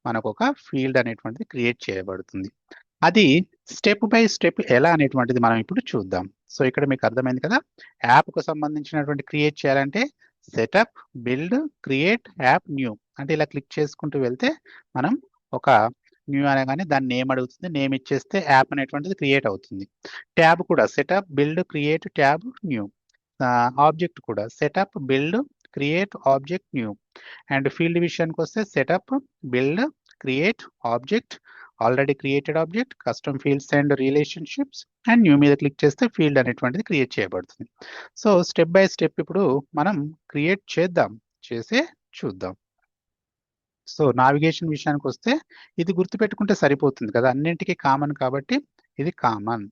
మనకు ఒక ఫీల్డ్ అనేటువంటిది క్రియేట్ చేయబడుతుంది. అది స్టెప్ బై స్టెప్ ఎలా అనేటువంటిది మనం ఇప్పుడు చూద్దాం. సో ఇక్కడ మీకు అర్థమైంది కదా. యాప్కు సంబంధించినటువంటి క్రియేట్ చేయాలంటే setup, build, create, app, new అంటే ఇలా క్లిక్ చేసుకుంటూ వెళ్తే మనం ఒక న్యూ అనగానే దాన్ని నేమ్ అడుగుతుంది. నేమ్ ఇచ్చేస్తే యాప్ అనేటువంటిది క్రియేట్ అవుతుంది. ట్యాబ్ కూడా setup, build, create, tab, new. Object కూడా setup, build, create, object, new. And field విషయానికి వస్తే setup, build, create, object, already created object, custom fields and relationships and new మీద click చేస్తే field అనేటువంటిది create చేయబడుతుంది. So step by step ఇప్పుడు మనం create చేద్దాం, చేసే చూద్దాం. సో నావిగేషన్ విషయానికి వస్తే ఇది గుర్తుపెట్టుకుంటే సరిపోతుంది కదా, అన్నింటికీ కామన్ కాబట్టి ఇది కామన్,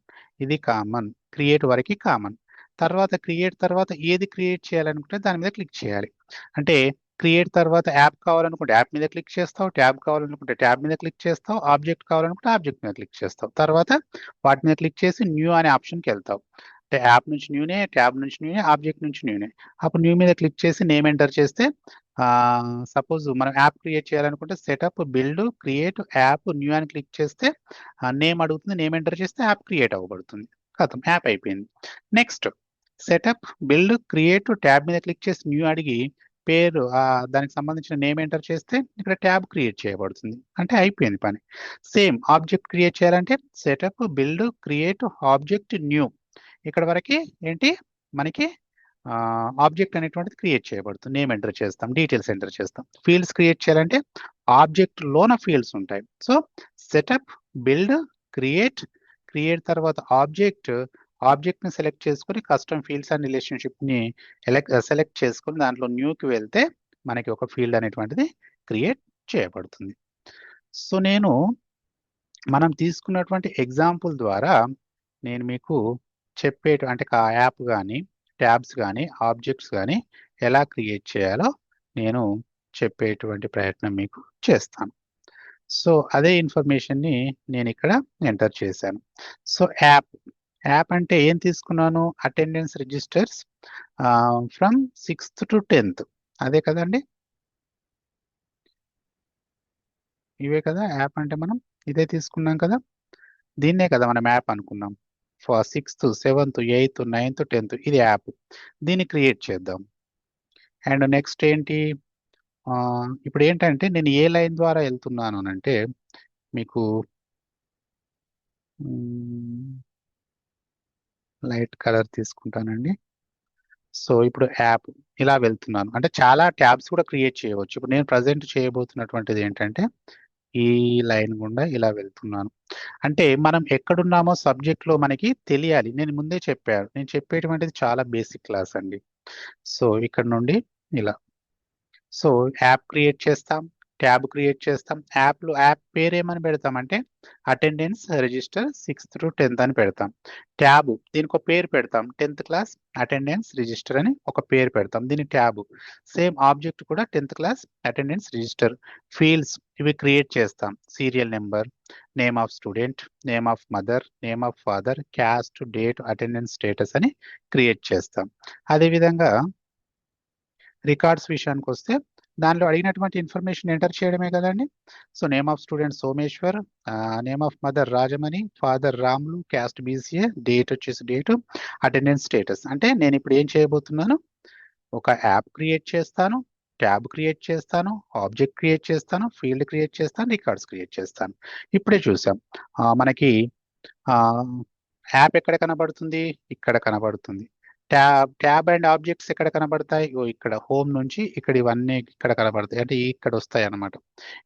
ఇది కామన్, క్రియేట్ వరకు కామన్. తర్వాత క్రియేట్ తర్వాత ఏది క్రియేట్ చేయాలనుకుంటే దాని మీద క్లిక్ చేయాలి. అంటే క్రియేట్ తర్వాత యాప్ కావాలనుకుంటే యాప్ మీద క్లిక్ చేస్తావు, ట్యాబ్ కావాలనుకుంటే ట్యాబ్ మీద క్లిక్ చేస్తావు, ఆబ్జెక్ట్ కావాలనుకుంటే ఆబ్జెక్ట్ మీద క్లిక్ చేస్తావు. తర్వాత వాటి మీద క్లిక్ చేసి న్యూ అనే ఆప్షన్కి వెళ్తావు. అంటే యాప్ నుంచి న్యూనే, ట్యాబ్ నుంచి న్యూనే, ఆబ్జెక్ట్ నుంచి న్యూనే. అప్పుడు న్యూ మీద క్లిక్ చేసి నేమ్ ఎంటర్ చేస్తే సపోజ్ మనం యాప్ క్రియేట్ చేయాలనుకుంటే setup, build, create, app, new అని క్లిక్ చేస్తే నేమ్ అడుగుతుంది. నేమ్ ఎంటర్ చేస్తే యాప్ క్రియేట్ అవ్వబడుతుంది. ఖతం, యాప్ అయిపోయింది. Next setup, build, create, tab మీద క్లిక్ చేసి న్యూ అడిగి పేరు దానికి సంబంధించిన నేమ్ ఎంటర్ చేస్తే ఇక్కడ ట్యాబ్ క్రియేట్ చేయబడుతుంది. అంటే అయిపోయింది పని. సేమ్ ఆబ్జెక్ట్ క్రియేట్ చేయాలంటే setup, build, create, object, new. ఇక్కడ వరకు ఏంటి మనకి ఆబ్జెక్ట్ అనేటువంటిది క్రియేట్ చేయబడుతుంది. నేమ్ ఎంటర్ చేస్తాం, డీటెయిల్స్ ఎంటర్ చేస్తాం. ఫీల్డ్స్ క్రియేట్ చేయాలంటే ఆబ్జెక్ట్ లోన ఫీల్డ్స్ ఉంటాయి. So setup, build, create, create తర్వాత ఆబ్జెక్ట్, ఆబ్జెక్ట్ని సెలెక్ట్ చేసుకొని కస్టమ్ ఫీల్డ్స్ అండ్ రిలేషన్షిప్ని సెలెక్ట్ చేసుకొని దాంట్లో న్యూకి వెళ్తే మనకి ఒక ఫీల్డ్ అనేటువంటిది క్రియేట్ చేయబడుతుంది. సో మనం తీసుకున్నటువంటి ఎగ్జాంపుల్ ద్వారా నేను మీకు అంటే యాప్ కానీ ట్యాబ్స్ కానీ ఆబ్జెక్ట్స్ కానీ ఎలా క్రియేట్ చేయాలో నేను చెప్పేటువంటి ప్రయత్నం మీకు చేస్తాను. సో అదే ఇన్ఫర్మేషన్ని నేను ఇక్కడ ఎంటర్ చేశాను. సో యాప్ అంటే ఏం తీసుకున్నాను? Attendance registers from 6th to 10th, అదే కదండి, ఇవే కదా యాప్ అంటే. మనం ఇదే తీసుకున్నాం కదా, దీన్నే కదా మనం యాప్ అనుకున్నాం. 6th, 7th, 8th, 9th, 10th ఇది యాప్. దీన్ని క్రియేట్ చేద్దాం. అండ్ నెక్స్ట్ ఏంటి, ఇప్పుడు ఏంటంటే నేను ఏ లైన్ ద్వారా వెళ్తున్నాను అంటే మీకు లైట్ కలర్ తీసుకుంటానండి. సో ఇప్పుడు యాప్ ఇలా వెళ్తున్నాను అంటే చాలా ట్యాబ్స్ కూడా క్రియేట్ చేయవచ్చు. ఇప్పుడు నేను ప్రజెంట్ చేయబోతున్నటువంటిది ఏంటంటే ఈ లైన్ గుండా ఇలా వెళ్తున్నాను. అంటే మనం ఎక్కడున్నామో సబ్జెక్ట్లో మనకి తెలియాలి. నేను ముందే చెప్పాను, నేను చెప్పేటువంటిది చాలా బేసిక్ క్లాస్ అండి. సో ఇక్కడ నుండి ఇలా, సో యాప్ క్రియేట్ చేస్తాం, ట్యాబ్ క్రియేట్ చేస్తాం. యాప్ పేరు ఏమని పెడతామంటే attendance register 6th to 10th అని పెడతాం. ట్యాబ్ దీనికి ఒక పేరు పెడతాం, 10th క్లాస్ అటెండెన్స్ రిజిస్టర్ అని ఒక పేరు పెడతాం, దీని ట్యాబ్. సేమ్ ఆబ్జెక్ట్ కూడా 10th class attendance register. Fields ఇవి క్రియేట్ చేస్తాం, serial number, name of student, name of mother, name of father, caste, date, attendance status అని క్రియేట్ చేస్తాం. అదేవిధంగా రికార్డ్స్ విషయానికి వస్తే దానిలో అడిగినటువంటి ఇన్ఫర్మేషన్ ఎంటర్ చేయడమే కదండి. So name of student Someshwar, name of mother Rajamani, father Ramulu, caste BCA, date వచ్చేసి డేటు, అటెండెన్స్ స్టేటస్. అంటే నేను ఇప్పుడు ఏం చేయబోతున్నాను, ఒక యాప్ క్రియేట్ చేస్తాను, ట్యాబ్ క్రియేట్ చేస్తాను, ఆబ్జెక్ట్ క్రియేట్ చేస్తాను, ఫీల్డ్ క్రియేట్ చేస్తాను, రికార్డ్స్ క్రియేట్ చేస్తాను. ఇప్పుడే చూసాం మనకి యాప్ ఎక్కడ కనబడుతుంది, ఇక్కడ కనబడుతుంది. ట్యాబ్ అండ్ ఆబ్జెక్ట్స్ ఎక్కడ కనబడతాయి? ఇక్కడ హోమ్ నుంచి ఇక్కడ ఇవన్నీ ఇక్కడ కనబడతాయి. అంటే ఇక్కడ వస్తాయి అన్నమాట.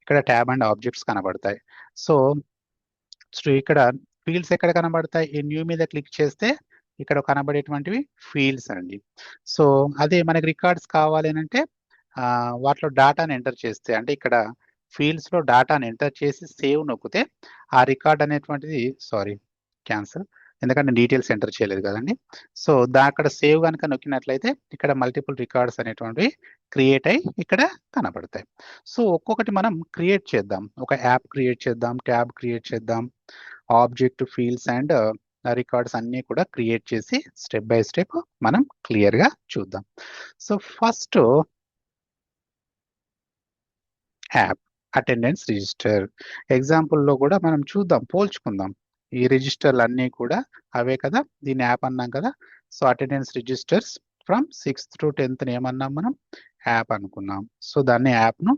ఇక్కడ ట్యాబ్ అండ్ ఆబ్జెక్ట్స్ కనబడతాయి. సో ఇక్కడ ఫీల్డ్స్ ఎక్కడ కనబడతాయి? ఈ న్యూ మీద క్లిక్ చేస్తే ఇక్కడ కనబడేటువంటివి ఫీల్డ్స్ అండి. సో అదే మనకి రికార్డ్స్ కావాలి అంటే వాటిలో డాటాని ఎంటర్ చేస్తే, అంటే ఇక్కడ ఫీల్డ్స్ లో డాటాని ఎంటర్ చేసి సేవ్ నొక్కితే ఆ రికార్డ్ అనేటువంటిది క్యాన్సల్, ఎందుకంటే డీటెయిల్స్ ఎంటర్ చేయలేదు కదండి. సో అక్కడ సేవ్ కనుక నొక్కినట్లయితే ఇక్కడ మల్టిపుల్ రికార్డ్స్ అనేటువంటివి క్రియేట్ అయ్యి ఇక్కడ కనబడతాయి. సో ఒక్కొక్కటి మనం క్రియేట్ చేద్దాం. ఒక యాప్ క్రియేట్ చేద్దాం, ట్యాబ్ క్రియేట్ చేద్దాం, ఆబ్జెక్ట్, ఫీల్డ్స్ అండ్ రికార్డ్స్ అన్ని కూడా క్రియేట్ చేసి స్టెప్ బై స్టెప్ మనం క్లియర్ గా చూద్దాం. So first app attendance register ఎగ్జాంపుల్లో కూడా మనం చూద్దాం, పోల్చుకుందాం. ఈ రిజిస్టర్లు అన్నీ కూడా అవే కదా, దీని యాప్ అన్నాం కదా. So attendance registers from 6th to 10th ఏమన్నాం మనం? యాప్ అనుకున్నాం. సో దాన్ని యాప్ను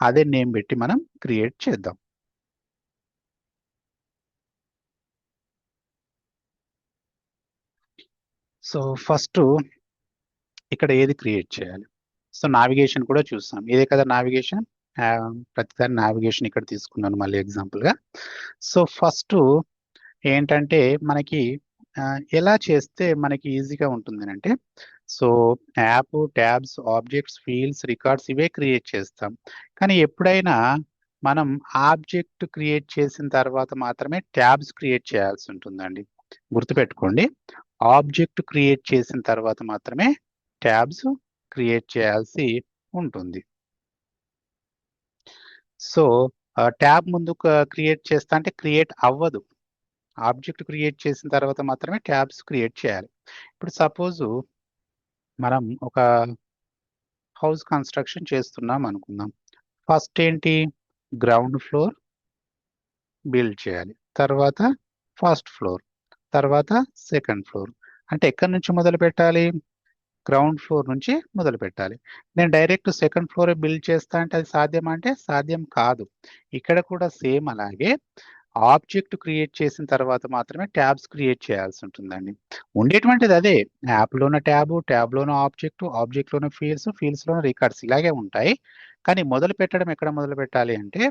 అదే నేమ్ పెట్టి మనం క్రియేట్ చేద్దాం. సో ఫస్ట్ ఇక్కడ ఏది క్రియేట్ చేయాలి? సో నావిగేషన్ కూడా చూస్తాం, ఇదే కదా నావిగేషన్. ప్రతిదాని నావిగేషన్ ఇక్కడ తీసుకున్నాను మళ్ళీ ఎగ్జాంపుల్గా. సో ఫస్ట్ ఏంటంటే మనకి ఎలా చేస్తే మనకి ఈజీగా ఉంటుంది అంటే, so app, tabs, objects, fields, records ఇవే క్రియేట్ చేస్తాం. కానీ ఎప్పుడైనా మనం ఆబ్జెక్ట్ క్రియేట్ చేసిన తర్వాత మాత్రమే ట్యాబ్స్ క్రియేట్ చేయాల్సి ఉంటుందండి. గుర్తుపెట్టుకోండి, ఆబ్జెక్ట్ క్రియేట్ చేసిన తర్వాత మాత్రమే ట్యాబ్స్ క్రియేట్ చేయాల్సి ఉంటుంది. సో ట్యాబ్ ముందు క్రియేట్ చేస్తా అంటే క్రియేట్ అవ్వదు. ఆబ్జెక్ట్ క్రియేట్ చేసిన తర్వాత మాత్రమే ట్యాబ్స్ క్రియేట్ చేయాలి. ఇప్పుడు సపోజ్ మనం ఒక హౌస్ కన్స్ట్రక్షన్ చేస్తున్నాం అనుకుందాం. ఫస్ట్ ఏంటి? గ్రౌండ్ ఫ్లోర్ బిల్డ్ చేయాలి, తర్వాత ఫస్ట్ ఫ్లోర్, తర్వాత సెకండ్ ఫ్లోర్. అంటే ఎక్కడి నుంచి మొదలు పెట్టాలి? గ్రౌండ్ ఫ్లోర్ నుంచి మొదలు పెట్టాలి. నేను డైరెక్ట్ సెకండ్ ఫ్లోర్ బిల్డ్ చేస్తా అంటే అది సాధ్యం అంటే సాధ్యం కాదు. ఇక్కడ కూడా సేమ్ అలాగే ఆబ్జెక్ట్ క్రియేట్ చేసిన తర్వాత మాత్రమే ట్యాబ్స్ క్రియేట్ చేయాల్సి ఉంటుందండి. ఉండేటువంటిది అదే, యాప్లోన ట్యాబ్, ట్యాబ్లోన ఆబ్జెక్ట్, ఆబ్జెక్ట్లోన ఫీల్డ్స్, ఫీల్డ్స్లోన రికార్డ్స్ ఇలాగే ఉంటాయి. కానీ మొదలు పెట్టడం ఎక్కడ మొదలు పెట్టాలి అంటే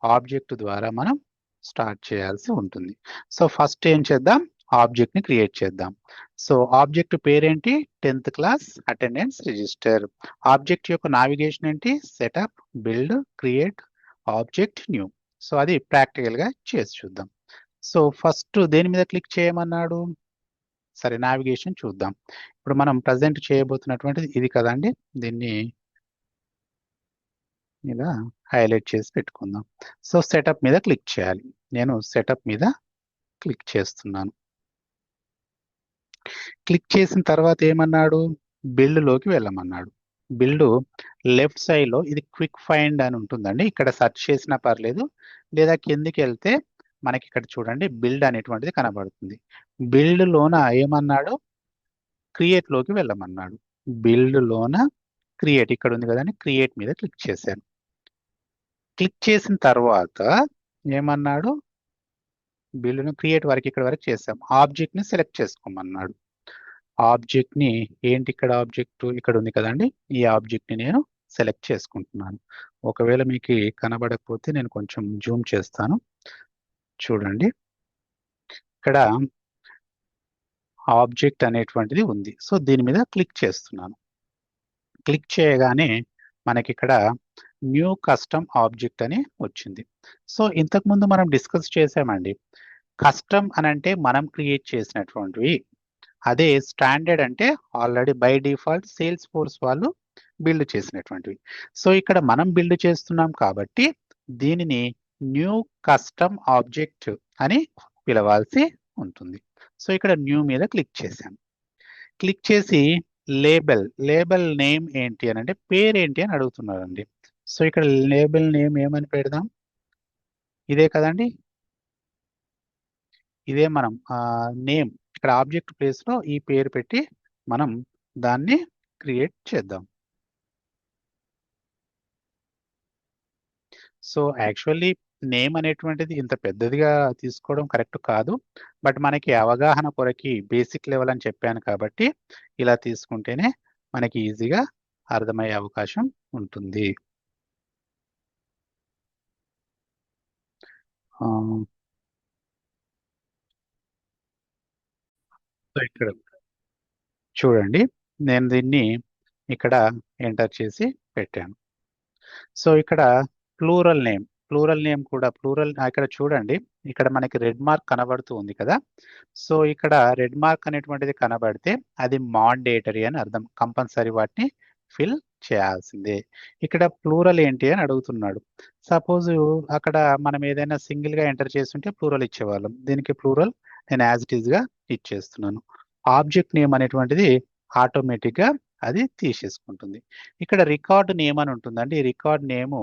ఆబ్జెక్ట్ ద్వారా మనం స్టార్ట్ చేయాల్సి ఉంటుంది. సో ఫస్ట్ ఏం చేద్దాం? ఆబ్జెక్ట్ ని క్రియేట్ చేద్దాం. సో ఆబ్జెక్ట్ పేరేంటి? 10th class attendance register. Object యొక్క నావిగేషన్ ఏంటి? Setup, build, create, object, new. So అది ప్రాక్టికల్ గా చేసి చూద్దాం. సో ఫస్ట్ దేని మీద క్లిక్ చేయమన్నాడు? సరే నావిగేషన్ చూద్దాం. ఇప్పుడు మనం ప్రజెంట్ చేయబోతున్నటువంటిది ఇది కదండి, దీన్ని ఇలా హైలైట్ చేసి పెట్టుకుందాం. సో సెటప్ మీద క్లిక్ చేయాలి. నేను సెటప్ మీద క్లిక్ చేస్తున్నాను. క్లిక్ చేసిన తర్వాత ఏమన్నాడు? బిల్డ్ లోకి వెళ్ళమన్నాడు. బిల్డ్ లెఫ్ట్ సైడ్ లో ఇది క్విక్ ఫైండ్ అని ఉంటుందండి, ఇక్కడ సెర్చ్ చేసినా పర్లేదు, లేదా కిందికి వెళ్తే మనకి ఇక్కడ చూడండి బిల్డ్ అనేటువంటిది కనబడుతుంది. బిల్డ్ లోన ఏమన్నాడు? క్రియేట్ లోకి వెళ్ళమన్నాడు. బిల్డ్ లోన క్రియేట్ ఇక్కడ ఉంది కదండి, క్రియేట్ మీద క్లిక్ చేశాను. క్లిక్ చేసిన తర్వాత ఏమన్నాడు? బిల్డ్ను క్రియేట్ వరకు ఇక్కడ వరకు చేసాం. ఆబ్జెక్ట్ ని సెలెక్ట్ చేసుకోమన్నాడు. ఆబ్జెక్ట్ ని ఏంటి, ఇక్కడ ఆబ్జెక్ట్ ఇక్కడ ఉంది కదండి, ఈ ఆబ్జెక్ట్ ని నేను సెలెక్ట్ చేసుకుంటున్నాను. ఒకవేళ మీకు కనబడకపోతే నేను కొంచెం జూమ్ చేస్తాను, చూడండి. ఇక్కడ ఆబ్జెక్ట్ అనేటువంటిది ఉంది. సో దీని మీద క్లిక్ చేస్తున్నాను. క్లిక్ చేయగానే మనకి ఇక్కడ న్యూ కస్టమ్ ఆబ్జెక్ట్ అని వచ్చింది. సో ఇంతకు ముందు మనం డిస్కస్ చేసామండి, కస్టమ్ అని అంటే మనం క్రియేట్ చేసినటువంటివి, అదే స్టాండర్డ్ అంటే already by default sales force వాళ్ళు బిల్డ్ చేసినటువంటివి. సో ఇక్కడ మనం బిల్డ్ చేస్తున్నాం కాబట్టి దీనిని న్యూ కస్టమ్ ఆబ్జెక్ట్ అని పిలవాల్సి ఉంటుంది. సో ఇక్కడ న్యూ మీద క్లిక్ చేశాను. క్లిక్ చేసి లేబుల్ నేమ్ ఏంటి అని అంటే పేరేంటి అని అడుగుతున్నారండి. సో ఇక్కడ లేబుల్ నేమ్ ఏమని పెడదాం? ఇదే కదండి, ఇదే మనం నేమ్, ఇక్కడ ఆబ్జెక్ట్ ప్లేస్ లో ఈ పేరు పెట్టి మనం దాన్ని క్రియేట్ చేద్దాం. సో యాక్చువల్లీ నేమ్ అనేటువంటిది ఇంత పెద్దదిగా తీసుకోవడం కరెక్ట్ కాదు. బట్ మనకి అవగాహన కొరకి బేసిక్ లెవెల్ అని చెప్పాను కాబట్టి ఇలా తీసుకుంటేనే మనకి ఈజీగా అర్థమయ్యే అవకాశం ఉంటుంది. ఆ, సో ఇక్కడ చూడండి, నేను దీన్ని ఇక్కడ ఎంటర్ చేసి పెట్టాను. సో ఇక్కడ ప్లూరల్ నేమ్ కూడా ఇక్కడ చూడండి, ఇక్కడ మనకి రెడ్ మార్క్ కనబడుతూ ఉంది కదా. సో ఇక్కడ రెడ్ మార్క్ అనేటువంటిది కనబడితే అది మాండేటరీ అని అర్థం, కంపల్సరీ వాటిని ఫిల్ చేయాల్సిందే. ఇక్కడ ప్లూరల్ ఏంటి అని అడుగుతున్నాడు. సపోజ్ అక్కడ మనం ఏదైనా సింగిల్ గా ఎంటర్ చేస్తుంటే ప్లూరల్ ఇచ్చేవాళ్ళం, దీనికి ప్లూరల్ నేను యాజ్ ఇట్ ఈస్ గా ఇచ్చేస్తున్నాను. ఆబ్జెక్ట్ నేమ్ అనేటువంటిది ఆటోమేటిక్ గా అది తీసేసుకుంటుంది. ఇక్కడ రికార్డ్ నేమ్ అని ఉంటుందండి. ఈ రికార్డ్ నేము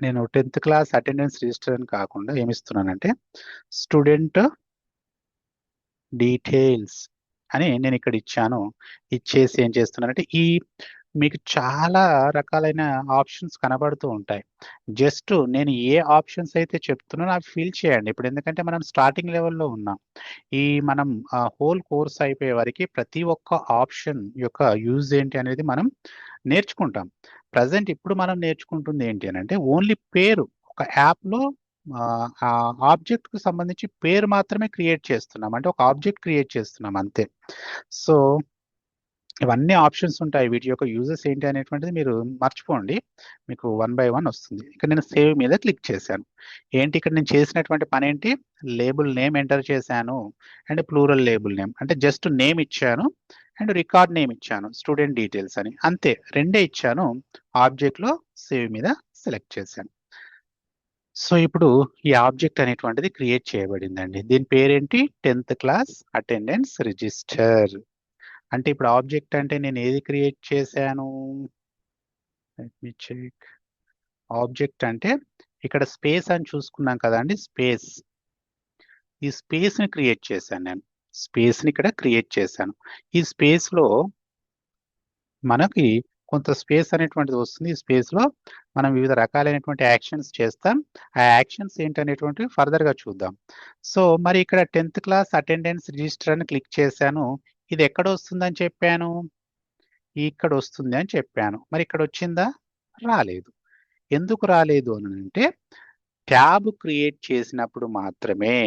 నేను 10th క్లాస్ అటెండెన్స్ రిజిస్టర్ అని కాకుండా ఏమిస్తున్నానంటే స్టూడెంట్ డీటెయిల్స్ అని నేను ఇక్కడ ఇచ్చాను. ఇచ్చేసి ఏం చేస్తున్నానంటే మీకు చాలా రకాలైన ఆప్షన్స్ కనబడుతూ ఉంటాయి. జస్ట్ నేను ఏ ఆప్షన్స్ అయితే చెప్తున్నానో అవి ఫిల్ చేయండి. ఇప్పుడు ఎందుకంటే మనం స్టార్టింగ్ లెవెల్లో ఉన్నాం. మనం హోల్ కోర్స్ అయిపోయే వరకు ప్రతి ఒక్క ఆప్షన్ యొక్క యూజ్ ఏంటి అనేది మనం నేర్చుకుంటాం. ప్రజెంట్ ఇప్పుడు మనం నేర్చుకుంటుంది ఏంటి అని అంటే ఓన్లీ పేరు, ఒక యాప్లో ఆ ఆబ్జెక్ట్ కు సంబంధించి పేరు మాత్రమే క్రియేట్ చేస్తున్నాం, అంటే ఒక ఆబ్జెక్ట్ క్రియేట్ చేస్తున్నాం అంతే. సో ఇవన్నీ ఆప్షన్స్ ఉంటాయి, వీటి యొక్క యూజెస్ ఏంటి అనేటువంటిది మీరు మర్చిపోండి, మీకు 1 by 1 వస్తుంది. ఇక్కడ నేను సేవ్ మీద క్లిక్ చేశాను. ఏంటి ఇక్కడ నేను చేసినటువంటి పని ఏంటి, లేబుల్ నేమ్ ఎంటర్ చేశాను అండ్ ప్లూరల్ లేబుల్ నేమ్ అంటే జస్ట్ నేమ్ ఇచ్చాను అండ్ రికార్డ్ నేమ్ ఇచ్చాను స్టూడెంట్ డీటెయిల్స్ అని, అంతే రెండే ఇచ్చాను. ఆబ్జెక్ట్ లో సేవ్ మీద సెలెక్ట్ చేశాను. సో ఇప్పుడు ఈ ఆబ్జెక్ట్ అనేటువంటిది క్రియేట్ చేయబడిందండి. దీని పేరేంటి, 10th క్లాస్ అటెండెన్స్ రిజిస్టర్. అంటే ఇప్పుడు ఆబ్జెక్ట్ అంటే నేను ఏది క్రియేట్ చేశాను, లెట్ మీ చెక్. ఆబ్జెక్ట్ అంటే ఇక్కడ స్పేస్ అని చూసుకున్నాం కదండి, స్పేస్, ఈ స్పేస్ ని క్రియేట్ చేశాను నేను. స్పేస్ ని ఇక్కడ క్రియేట్ చేశాను. ఈ స్పేస్ లో మనకి కొంత స్పేస్ అనేటువంటిది వస్తుంది. ఈ స్పేస్ లో మనం వివిధ రకాలైనటువంటి యాక్షన్స్ చేస్తాం. ఆ యాక్షన్స్ ఏంటనేటువంటివి ఫర్దర్ గా చూద్దాం. సో మరి ఇక్కడ 10th క్లాస్ అటెండెన్స్ రిజిస్టర్ అని క్లిక్ చేశాను. ఇది ఎక్కడ వస్తుందని చెప్పాను, ఇక్కడ వస్తుంది అని చెప్పాను. మరి ఇక్కడ వచ్చిందా, రాలేదు. ఎందుకు రాలేదు అని అంటే ట్యాబ్ క్రియేట్ చేసినప్పుడు మాత్రమే,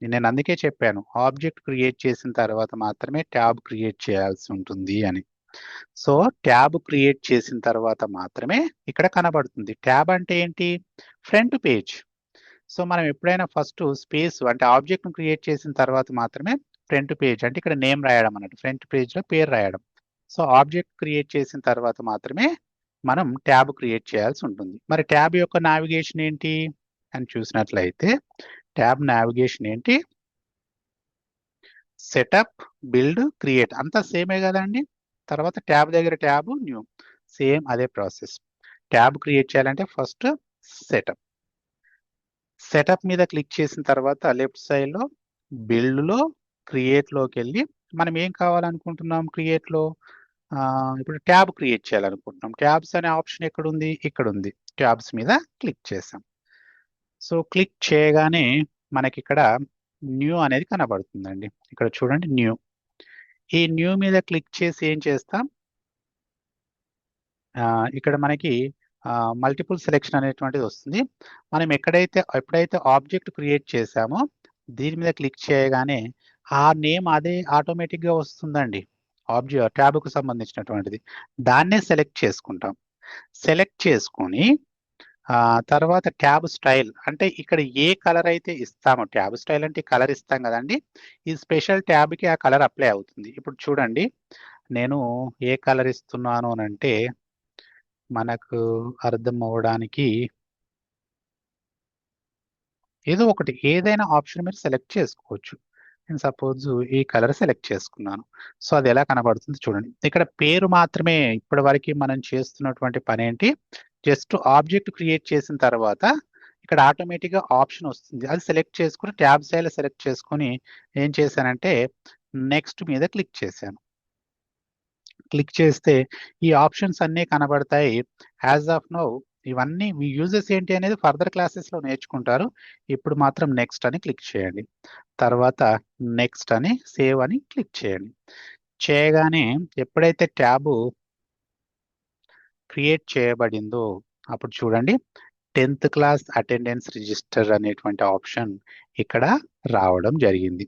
నేను అందుకే చెప్పాను ఆబ్జెక్ట్ క్రియేట్ చేసిన తర్వాత మాత్రమే ట్యాబ్ క్రియేట్ చేయాల్సి ఉంటుంది అని. సో ట్యాబ్ క్రియేట్ చేసిన తర్వాత మాత్రమే ఇక్కడ కనబడుతుంది. ట్యాబ్ అంటే ఏంటి, ఫ్రంట్ పేజ్. సో మనం ఎప్పుడైనా ఫస్ట్ స్పేస్ అంటే ఆబ్జెక్ట్ క్రియేట్ చేసిన తర్వాత మాత్రమే ఫ్రంట్ పేజ్ అంటే ఇక్కడ నేమ్ రాయడం అన్నట్టు, ఫ్రంట్ పేజ్ లో పేరు రాయడం. సో ఆబ్జెక్ట్ క్రియేట్ చేసిన తర్వాత మాత్రమే మనం ట్యాబ్ క్రియేట్ చేయాల్సి ఉంటుంది. మరి ట్యాబ్ యొక్క నావిగేషన్ ఏంటి అని చూసినట్లయితే ట్యాబ్ నావిగేషన్ ఏంటి, సెటప్, బిల్డ్, క్రియేట్ అంతా సేమే కదండి. తర్వాత ట్యాబ్ దగ్గర ట్యాబ్, న్యూ, సేమ్ అదే ప్రాసెస్. ట్యాబ్ క్రియేట్ చేయాలంటే ఫస్ట్ సెటప్, సెటప్ మీద క్లిక్ చేసిన తర్వాత లెఫ్ట్ సైడ్ లో బిల్డ్ లో క్రియేట్ లోకి వెళ్ళి మనం ఏం కావాలనుకుంటున్నాం క్రియేట్ లో, ఇప్పుడు ట్యాబ్ క్రియేట్ చేయాలనుకుంటున్నాం. ట్యాబ్స్ అనే ఆప్షన్ ఎక్కడ ఉంది, ఇక్కడ ఉంది. ట్యాబ్స్ మీద క్లిక్ చేసాం. సో క్లిక్ చేయగానే మనకి ఇక్కడ న్యూ అనేది కనబడుతుందండి. ఇక్కడ చూడండి న్యూ. ఈ న్యూ మీద క్లిక్ చేసి ఏం చేస్తాం, ఇక్కడ మనకి మల్టిపుల్ సెలెక్షన్ అనేటువంటిది వస్తుంది. మనం ఎప్పుడైతే ఆబ్జెక్ట్ క్రియేట్ చేసామో దీని మీద క్లిక్ చేయగానే ఆ నేమ్ అదే ఆటోమేటిక్గా వస్తుందండి. ట్యాబ్కు సంబంధించినటువంటిది దాన్నే సెలెక్ట్ చేసుకుంటాం. సెలెక్ట్ చేసుకొని తర్వాత ట్యాబ్ స్టైల్ అంటే ఇక్కడ ఏ కలర్ అయితే ఇస్తామో, ట్యాబ్ స్టైల్ అంటే కలర్ ఇస్తాం కదండి, ఈ స్పెషల్ ట్యాబ్కి ఆ కలర్ అప్లై అవుతుంది. ఇప్పుడు చూడండి నేను ఏ కలర్ ఇస్తున్నాను అని అంటే మనకు అర్థం అవ్వడానికి ఏదో ఒకటి, ఏదైనా ఆప్షన్ మీరు సెలెక్ట్ చేసుకోవచ్చు. నేను సపోజ్ ఈ కలర్ సెలెక్ట్ చేసుకున్నాను. సో అది ఎలా కనబడుతుంది చూడండి. ఇక్కడ పేరు మాత్రమే ఇప్పటి వరకు మనం చేస్తున్నటువంటి పని ఏంటి, జస్ట్ ఆబ్జెక్ట్ క్రియేట్ చేసిన తర్వాత ఇక్కడ ఆటోమేటిక్గా ఆప్షన్ వస్తుంది, అది సెలెక్ట్ చేసుకుని ట్యాబ్ స్టైల్ సెలెక్ట్ చేసుకొని ఏం చేశానంటే నెక్స్ట్ మీద క్లిక్ చేశాను. క్లిక్ చేస్తే ఈ ఆప్షన్స్ అన్నీ కనబడతాయి. యాజ్ ఆఫ్ నౌ ఇవన్నీ యూజెస్ ఏంటి అనేది ఫర్దర్ క్లాసెస్లో నేర్చుకుంటారు. ఇప్పుడు మాత్రం నెక్స్ట్ అని క్లిక్ చేయండి. తర్వాత నెక్స్ట్ అని సేవ్ అని క్లిక్ చేయండి. చేయగానే ఎప్పుడైతే ట్యాబు క్రియేట్ చేయబడిందో అప్పుడు చూడండి 10th క్లాస్ అటెండెన్స్ రిజిస్టర్ అనేటువంటి ఆప్షన్ ఇక్కడ రావడం జరిగింది.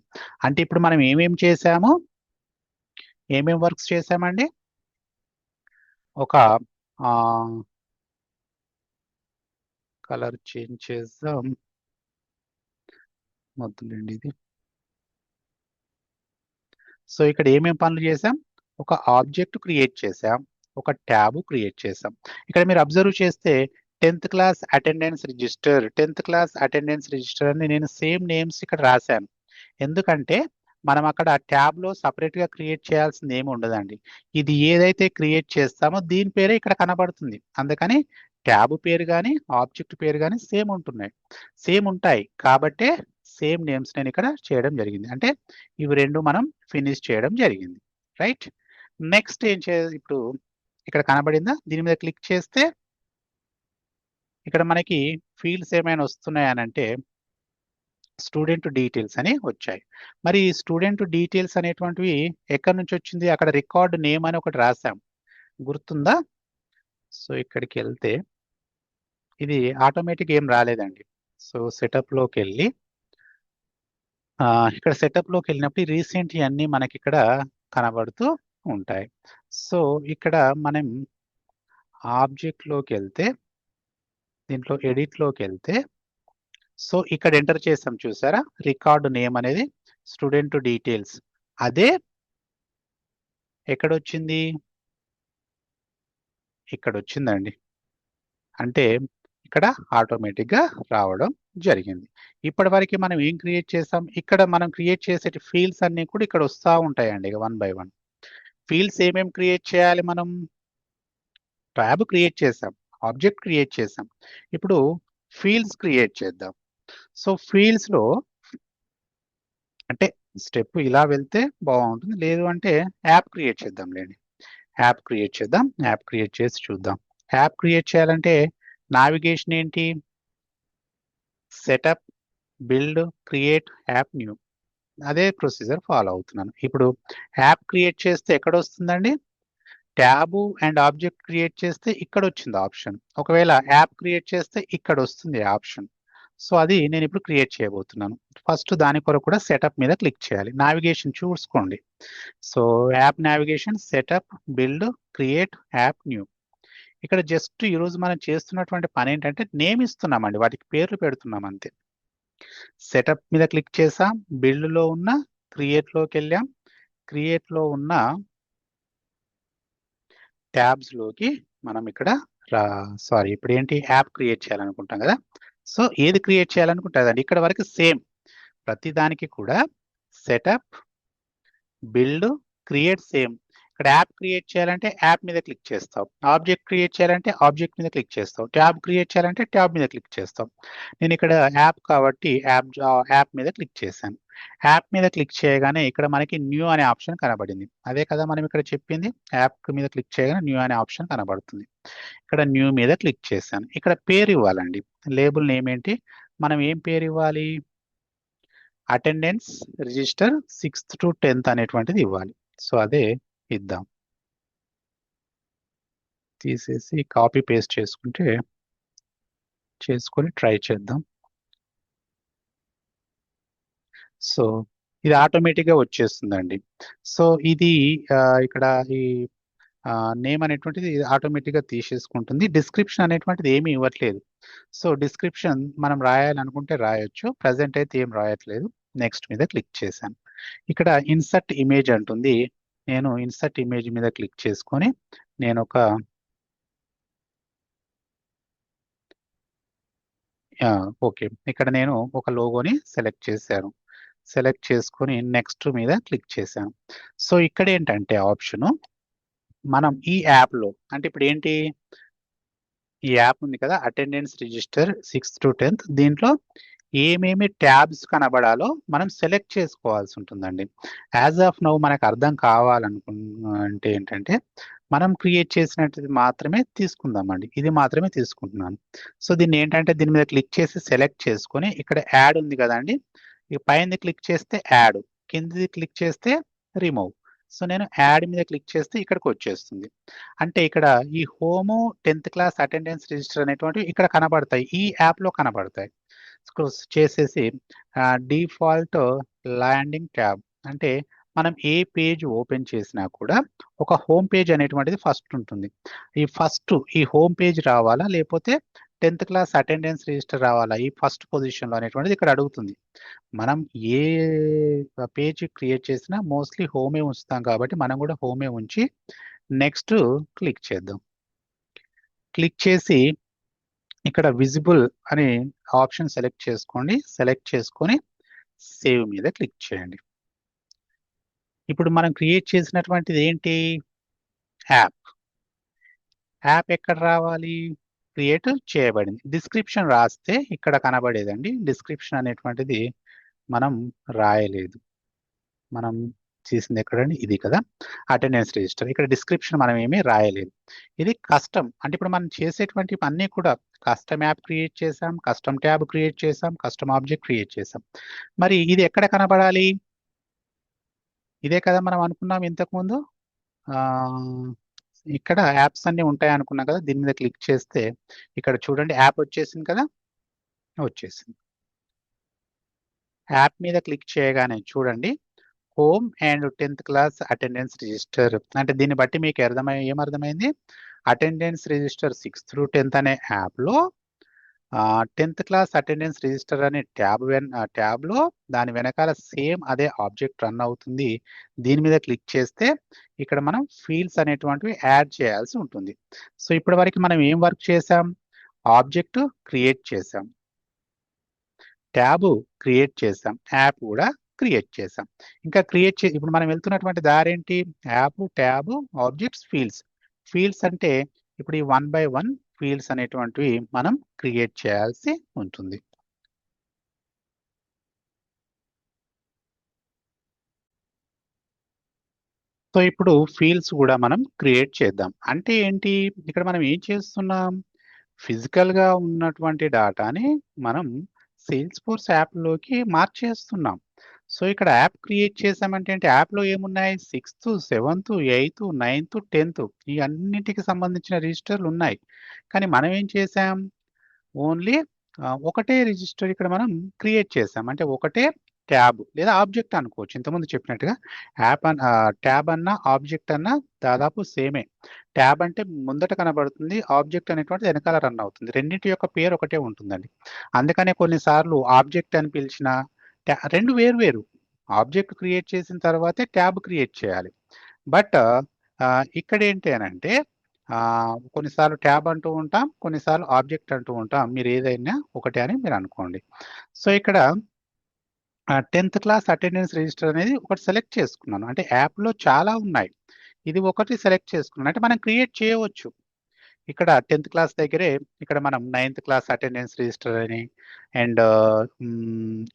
అంటే ఇప్పుడు మనం చేసాము, ఏమేం వర్క్స్ చేసామండి? ఒక కలర్ చేంజ్ చేద్దాం, వద్దులేండి ఇది. సో ఇక్కడ ఏమేం పనులు చేసాం? ఒక ఆబ్జెక్ట్ క్రియేట్ చేసాం, ఒక ట్యాబ్ క్రియేట్ చేసాం. ఇక్కడ మీరు అబ్జర్వ్ చేస్తే 10th క్లాస్ అటెండెన్స్ రిజిస్టర్ అని నేను సేమ్ నేమ్స్ ఇక్కడ రాశాను. ఎందుకంటే మనం అక్కడ ట్యాబ్ లో సపరేట్ గా క్రియేట్ చేయాల్సింది ఏమి ఉండదండి. ఇది ఏదైతే క్రియేట్ చేస్తామో దీని పేరే ఇక్కడ కనబడుతుంది. అందుకని ట్యాబ్ పేరు కానీ ఆబ్జెక్ట్ పేరు కానీ సేమ్ ఉంటాయి కాబట్టే సేమ్ నేమ్స్ నేను ఇక్కడ చేయడం జరిగింది. అంటే ఇవి రెండు మనం ఫినిష్ చేయడం జరిగింది. రైట్. నెక్స్ట్ ఇప్పుడు ఇక్కడ కనబడిందా? దీని మీద క్లిక్ చేస్తే ఇక్కడ మనకి ఫీల్డ్స్ ఏమైనా వస్తున్నాయనంటే స్టూడెంట్ డీటెయిల్స్ అని వచ్చాయి. మరి స్టూడెంట్ డీటెయిల్స్ అనేటువంటివి ఎక్కడి నుంచి వచ్చింది? అక్కడ రికార్డ్ నేమ్ అని ఒకటి రాసాం, గుర్తుందా? సో ఇక్కడికి వెళ్తే ఇది ఆటోమేటిక్ ఏం రాలేదండి. సో సెటప్ లోకి వెళ్ళి ఇక్కడ సెటప్ లోకి వెళ్ళినప్పుడు రీసెంట్ అన్ని మనకి ఇక్కడ కనబడుతూ ఉంటాయి. సో ఇక్కడ మనం ఆబ్జెక్ట్ లోకి వెళ్తే దీంట్లో ఎడిట్ లోకి వెళ్తే సో ఇక్కడ ఎంటర్ చేసాం చూసారా, రికార్డు నేమ్ అనేది స్టూడెంట్ డీటెయిల్స్. అదే ఎక్కడొచ్చింది? ఇక్కడ వచ్చిందండి. అంటే ఇక్కడ ఆటోమేటిక్ గా రావడం జరిగింది. ఇప్పటి వరకు మనం ఏం క్రియేట్ చేసాం? ఇక్కడ మనం క్రియేట్ చేసే ఫీల్డ్స్ అన్ని కూడా ఇక్కడ వస్తూ ఉంటాయండి, 1 by 1. ఫీల్డ్స్ ఏమేమి క్రియేట్ చేయాలి? మనం ట్యాబ్ క్రియేట్ చేసాం, ఆబ్జెక్ట్ క్రియేట్ చేసాం, ఇప్పుడు ఫీల్డ్స్ క్రియేట్ చేద్దాం. సో ఫీల్డ్స్ లో అంటే స్టెప్ ఇలా వెళ్తే బాగుంటుంది, లేదు అంటే యాప్ క్రియేట్ చేద్దాం లేండి. యాప్ క్రియేట్ చేద్దాం, యాప్ క్రియేట్ చేసి చూద్దాం. యాప్ క్రియేట్ చేయాలంటే నావిగేషన్ ఏంటి? Setup, build, create, app, new. అదే ప్రొసీజర్ ఫాలో అవుతున్నాను. ఇప్పుడు యాప్ క్రియేట్ చేస్తే ఎక్కడ వస్తుందండి? ట్యాబు అండ్ ఆబ్జెక్ట్ క్రియేట్ చేస్తే ఇక్కడ వచ్చింది ఆప్షన్. ఒకవేళ యాప్ క్రియేట్ చేస్తే ఇక్కడ వస్తుంది ఆప్షన్. సో అది నేను ఇప్పుడు క్రియేట్ చేయబోతున్నాను. ఫస్ట్ దాని కొరకు కూడా సెటప్ మీద క్లిక్ చేయాలి. నావిగేషన్ చూసుకోండి. So app navigation, setup, build, create, app, new. ఇక్కడ జస్ట్ ఈరోజు మనం చేస్తున్నటువంటి పని ఏంటంటే నేమ్ ఇస్తున్నామండి, వాటికి పేర్లు పెడుతున్నాం అంతే. సెటప్ మీద క్లిక్ చేసాం, బిల్డ్ లో ఉన్న క్రియేట్ లోకి వెళ్ళాం, క్రియేట్ లో ఉన్న ట్యాబ్స్ లోకి మనం ఇక్కడ సారీ ఇప్పుడు ఏంటి యాప్ క్రియేట్ చేయాలనుకుంటాం కదా. సో ఏది క్రియేట్ చేయాలనుకుంటారండి? ఇక్కడ వరకు సేమ్, ప్రతి దానికి కూడా సెటప్, బిల్డ్, క్రియేట్ సేమ్. ఇక్కడ యాప్ క్రియేట్ చేయాలంటే యాప్ మీద క్లిక్ చేస్తాం, ఆబ్జెక్ట్ క్రియేట్ చేయాలంటే ఆబ్జెక్ట్ మీద క్లిక్ చేస్తాం, ట్యాబ్ క్రియేట్ చేయాలంటే ట్యాబ్ మీద క్లిక్ చేస్తాం. నేను ఇక్కడ యాప్ కాబట్టి యాప్ మీద క్లిక్ చేశాను. యాప్ మీద క్లిక్ చేయగానే ఇక్కడ మనకి న్యూ అనే ఆప్షన్ కనబడింది. అదే కదా మనం ఇక్కడ చెప్పింది, యాప్ మీద క్లిక్ చేయగానే న్యూ అనే ఆప్షన్ కనబడుతుంది. ఇక్కడ న్యూ మీద క్లిక్ చేశాను. ఇక్కడ పేరు ఇవ్వాలండి. లేబుల్ నేమ్ ఏంటి? మనం ఏం పేరు ఇవ్వాలి? Attendance register 6th to 10th అనేటువంటిది ఇవ్వాలి. సో అదే ఇద్దాం. తీసేసి కాపీ పేస్ట్ చేసుకొని ట్రై చేద్దాం. సో ఇది ఆటోమేటిక్గా వచ్చేస్తుందండి. సో ఇది ఇక్కడ ఈ నేమ్ అనేటువంటిది ఆటోమేటిక్గా తీసేసుకుంటుంది. డిస్క్రిప్షన్ అనేటువంటిది ఏమీ ఇవ్వట్లేదు. సో డిస్క్రిప్షన్ మనం రాయాలనుకుంటే రాయొచ్చు, ప్రజెంట్ అయితే ఏం రాయట్లేదు. నెక్స్ట్ మీద క్లిక్ చేశాను. ఇక్కడ ఇన్సర్ట్ ఇమేజ్ అంటుంది. నేను ఇన్సర్ట్ ఇమేజ్ మీద క్లిక్ చేసుకొని నేను ఓకే, ఇక్కడ నేను ఒక లోగోని సెలెక్ట్ చేశాను. సెలెక్ట్ చేసుకొని నెక్స్ట్ మీద క్లిక్ చేశాను. సో ఇక్కడ ఏంటంటే ఆప్షను మనం ఈ యాప్లో అంటే ఇప్పుడు ఏంటి, ఈ యాప్ ఉంది కదా attendance register 6th to 10th, దీంట్లో ఏమేమి ట్యాబ్స్ కనబడాలో మనం సెలెక్ట్ చేసుకోవాల్సి ఉంటుందండి. యాజ్ ఆఫ్ నౌ మనకు అర్థం కావాలనుకుంటే ఏంటంటే మనం క్రియేట్ చేసినది మాత్రమే తీసుకుందామండి. ఇది మాత్రమే తీసుకుంటున్నాను. సో దీన్ని ఏంటంటే దీని మీద క్లిక్ చేసి సెలెక్ట్ చేసుకొని ఇక్కడ యాడ్ ఉంది కదండి. ఈ పైనది క్లిక్ చేస్తే యాడ్, కిందది క్లిక్ చేస్తే రిమూవ్. సో నేను యాడ్ మీద క్లిక్ చేస్తే ఇక్కడికి వచ్చేస్తుంది. అంటే ఇక్కడ ఈ home 10th class attendance register అనేటువంటివి ఇక్కడ కనబడతాయి. ఈ యాప్లో కనబడతాయి. చేసేసి డిఫాల్ట్ ల్యాండింగ్ ట్యాబ్ అంటే మనం ఏ పేజ్ ఓపెన్ చేసినా కూడా ఒక హోమ్ పేజ్ అనేటువంటిది ఫస్ట్ ఉంటుంది. ఈ హోమ్ పేజ్ రావాలా, లేకపోతే 10th క్లాస్ అటెండెన్స్ రిజిస్టర్ రావాలా, ఈ ఫస్ట్ పొజిషన్లో అనేటువంటిది ఇక్కడ అడుగుతుంది. మనం ఏ పేజ్ క్రియేట్ చేసినా మోస్ట్లీ హోమే ఉంచుతాం కాబట్టి మనం కూడా హోమే ఉంచి నెక్స్ట్ క్లిక్ చేద్దాం. క్లిక్ చేసి ఇక్కడ విజిబుల్ అనే ఆప్షన్ సెలెక్ట్ చేసుకోండి. సెలెక్ట్ చేసుకొని సేవ్ మీద క్లిక్ చేయండి. ఇప్పుడు మనం క్రియేట్ చేసినటువంటిది ఏంటి? యాప్. యాప్ ఎక్కడ రావాలి? క్రియేట్ చేయబడింది. డిస్క్రిప్షన్ రాస్తే ఇక్కడ కనబడేదండి. డిస్క్రిప్షన్ అనేటువంటిది మనం రాయలేదు. మనం చేసింది ఎక్కడండి? ఇది కదా, అటెండెన్స్ రిజిస్టర్. ఇక్కడ డిస్క్రిప్షన్ మనం ఏమీ రాయలేదు. ఇది కస్టమ్. అంటే ఇప్పుడు మనం చేసేటువంటి అన్నీ కూడా కస్టమ్ యాప్ క్రియేట్ చేసాం, కస్టమ్ ట్యాబ్ క్రియేట్ చేసాం, కస్టమ్ ఆబ్జెక్ట్ క్రియేట్ చేసాం. మరి ఇది ఎక్కడ కనబడాలి? ఇదే కదా మనం అనుకున్నాం ఇంతకుముందు. ఇక్కడ యాప్స్ అన్ని ఉంటాయి అనుకున్నాం కదా. దీని మీద క్లిక్ చేస్తే ఇక్కడ చూడండి యాప్ వచ్చేసింది కదా, వచ్చేసింది. యాప్ మీద క్లిక్ చేయగానే చూడండి home and 10th class attendance register. అంటే దీన్ని బట్టి మీకు ఏమర్థమైంది? Attendance register 6th through 10th అనే యాప్లో 10th క్లాస్ అటెండెన్స్ రిజిస్టర్ అనే ట్యాబ్లో దాని వెనకాల సేమ్ అదే ఆబ్జెక్ట్ రన్ అవుతుంది. దీని మీద క్లిక్ చేస్తే ఇక్కడ మనం ఫీల్డ్స్ అనేటువంటివి యాడ్ చేయాల్సి ఉంటుంది. సో ఇప్పటి వరకు మనం ఏం వర్క్ చేసాం? ఆబ్జెక్ట్ క్రియేట్ చేసాం, ట్యాబ్ క్రియేట్ చేసాం, యాప్ కూడా క్రియేట్ చేసాం. ఇంకా ఇప్పుడు మనం వెళ్తున్నటువంటి దారి ఏంటి? App, tab, objects, fields. Fields అంటే ఇప్పుడు ఈ 1 by 1 ఫీల్డ్స్ అనేటువంటివి మనం క్రియేట్ చేయాల్సి ఉంటుంది. సో ఇప్పుడు ఫీల్డ్స్ కూడా మనం క్రియేట్ చేద్దాం. అంటే ఏంటి? ఇక్కడ మనం ఏం చేస్తున్నాం? ఫిజికల్గా ఉన్నటువంటి డేటాని మనం సేల్స్ ఫోర్స్ యాప్లోకి మార్చేస్తున్నాం. సో ఇక్కడ యాప్ క్రియేట్ చేసామంటే అంటే యాప్లో ఏమున్నాయి? 6th, 7th, 8th, 9th, 10th ఈ అన్నింటికి సంబంధించిన రిజిస్టర్లు ఉన్నాయి. కానీ మనం ఏం చేసాం? ఓన్లీ ఒకటే రిజిస్టర్ ఇక్కడ మనం క్రియేట్ చేసాం. అంటే ఒకటే ట్యాబ్ లేదా ఆబ్జెక్ట్ అనుకోవచ్చు. ఇంతకుముందు చెప్పినట్టుగా ట్యాబ్ అన్నా ఆబ్జెక్ట్ అన్నా దాదాపు సేమే. ట్యాబ్ అంటే ముందట కనబడుతుంది, ఆబ్జెక్ట్ అనేటువంటిది వెనకాల రన్ అవుతుంది. రెండింటి యొక్క పేరు ఒకటే ఉంటుందండి. అందుకనే కొన్నిసార్లు ఆబ్జెక్ట్ అని పిలిచిన రెండు వేరు వేరు. ఆబ్జెక్ట్ క్రియేట్ చేసిన తర్వాతే ట్యాబ్ క్రియేట్ చేయాలి. బట్ ఇక్కడ ఏంటి అనంటే కొన్నిసార్లు ట్యాబ్ అంటూ ఉంటాం, కొన్నిసార్లు ఆబ్జెక్ట్ అంటూ ఉంటాం. మీరు ఏదైనా ఒకటే అని మీరు అనుకోండి. సో ఇక్కడ 10th క్లాస్ అటెండెన్స్ రిజిస్టర్ అనేది ఒకటి సెలెక్ట్ చేసుకున్నాను. అంటే యాప్లో చాలా ఉన్నాయి. ఇది ఒకటి సెలెక్ట్ చేసుకున్నాను. అంటే మనం క్రియేట్ చేయవచ్చు. ఇక్కడ 10th క్లాస్ దగ్గరే ఇక్కడ మనం 9th క్లాస్ అటెండెన్స్ రిజిస్టర్ అని and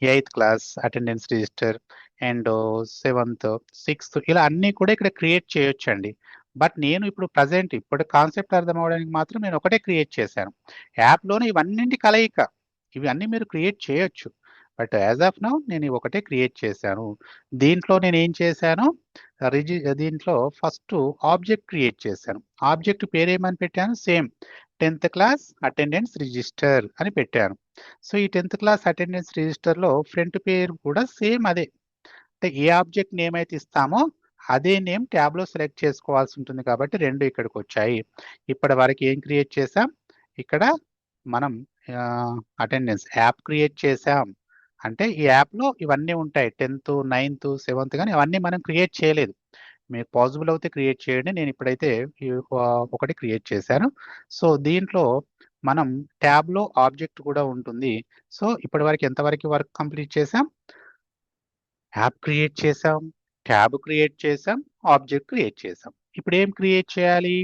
8th class attendance register and 7th, 6th ఇలా అన్నీ కూడా ఇక్కడ క్రియేట్ చేయొచ్చండి. బట్ నేను ఇప్పుడు ప్రజెంట్ ఇప్పుడు కాన్సెప్ట్ అర్థం అవడానికి మాత్రం నేను ఒకటే క్రియేట్ చేశాను. యాప్లోనే ఇవన్నింటి కలయిక. ఇవి అన్నీ మీరు క్రియేట్ చేయొచ్చు. బట్ యాజ్ ఆఫ్ నౌ నేను ఒకటే క్రియేట్ చేశాను. దీంట్లో నేను ఏం చేశాను? దీంట్లో ఫస్ట్ ఆబ్జెక్ట్ క్రియేట్ చేశాను. ఆబ్జెక్ట్ పేరేమని పెట్టాను? Same 10th class attendance register అని పెట్టాను. సో ఈ 10th క్లాస్ అటెండెన్స్ రిజిస్టర్లో ఫ్రంట్ పేరు కూడా సేమ్ అదే. అంటే ఏ ఆబ్జెక్ట్ నేమ్ అయితే ఇస్తామో అదే నేమ్ ట్యాబ్లో సెలెక్ట్ చేసుకోవాల్సి ఉంటుంది కాబట్టి రెండు ఇక్కడికి వచ్చాయి. ఇప్పటి వరకు ఏం క్రియేట్ చేసాం? ఇక్కడ మనం అటెండెన్స్ యాప్ క్రియేట్ చేసాం. అంటే ఈ యాప్లో ఇవన్నీ ఉంటాయి. 10th, 9th, 7th కానీ అవన్నీ మనం క్రియేట్ చేయలేదు. మీకు పాసిబుల్ అయితే క్రియేట్ చేయండి. నేను ఇప్పుడైతే ఒకటి క్రియేట్ చేశాను. సో దీంట్లో మనం ట్యాబ్లో ఆబ్జెక్ట్ కూడా ఉంటుంది. సో ఇప్పటి వరకు ఎంతవరకు వర్క్ కంప్లీట్ చేసాం? యాప్ క్రియేట్ చేసాం, ట్యాబ్ క్రియేట్ చేసాం, ఆబ్జెక్ట్ క్రియేట్ చేసాం. ఇప్పుడు ఏం క్రియేట్ చేయాలి?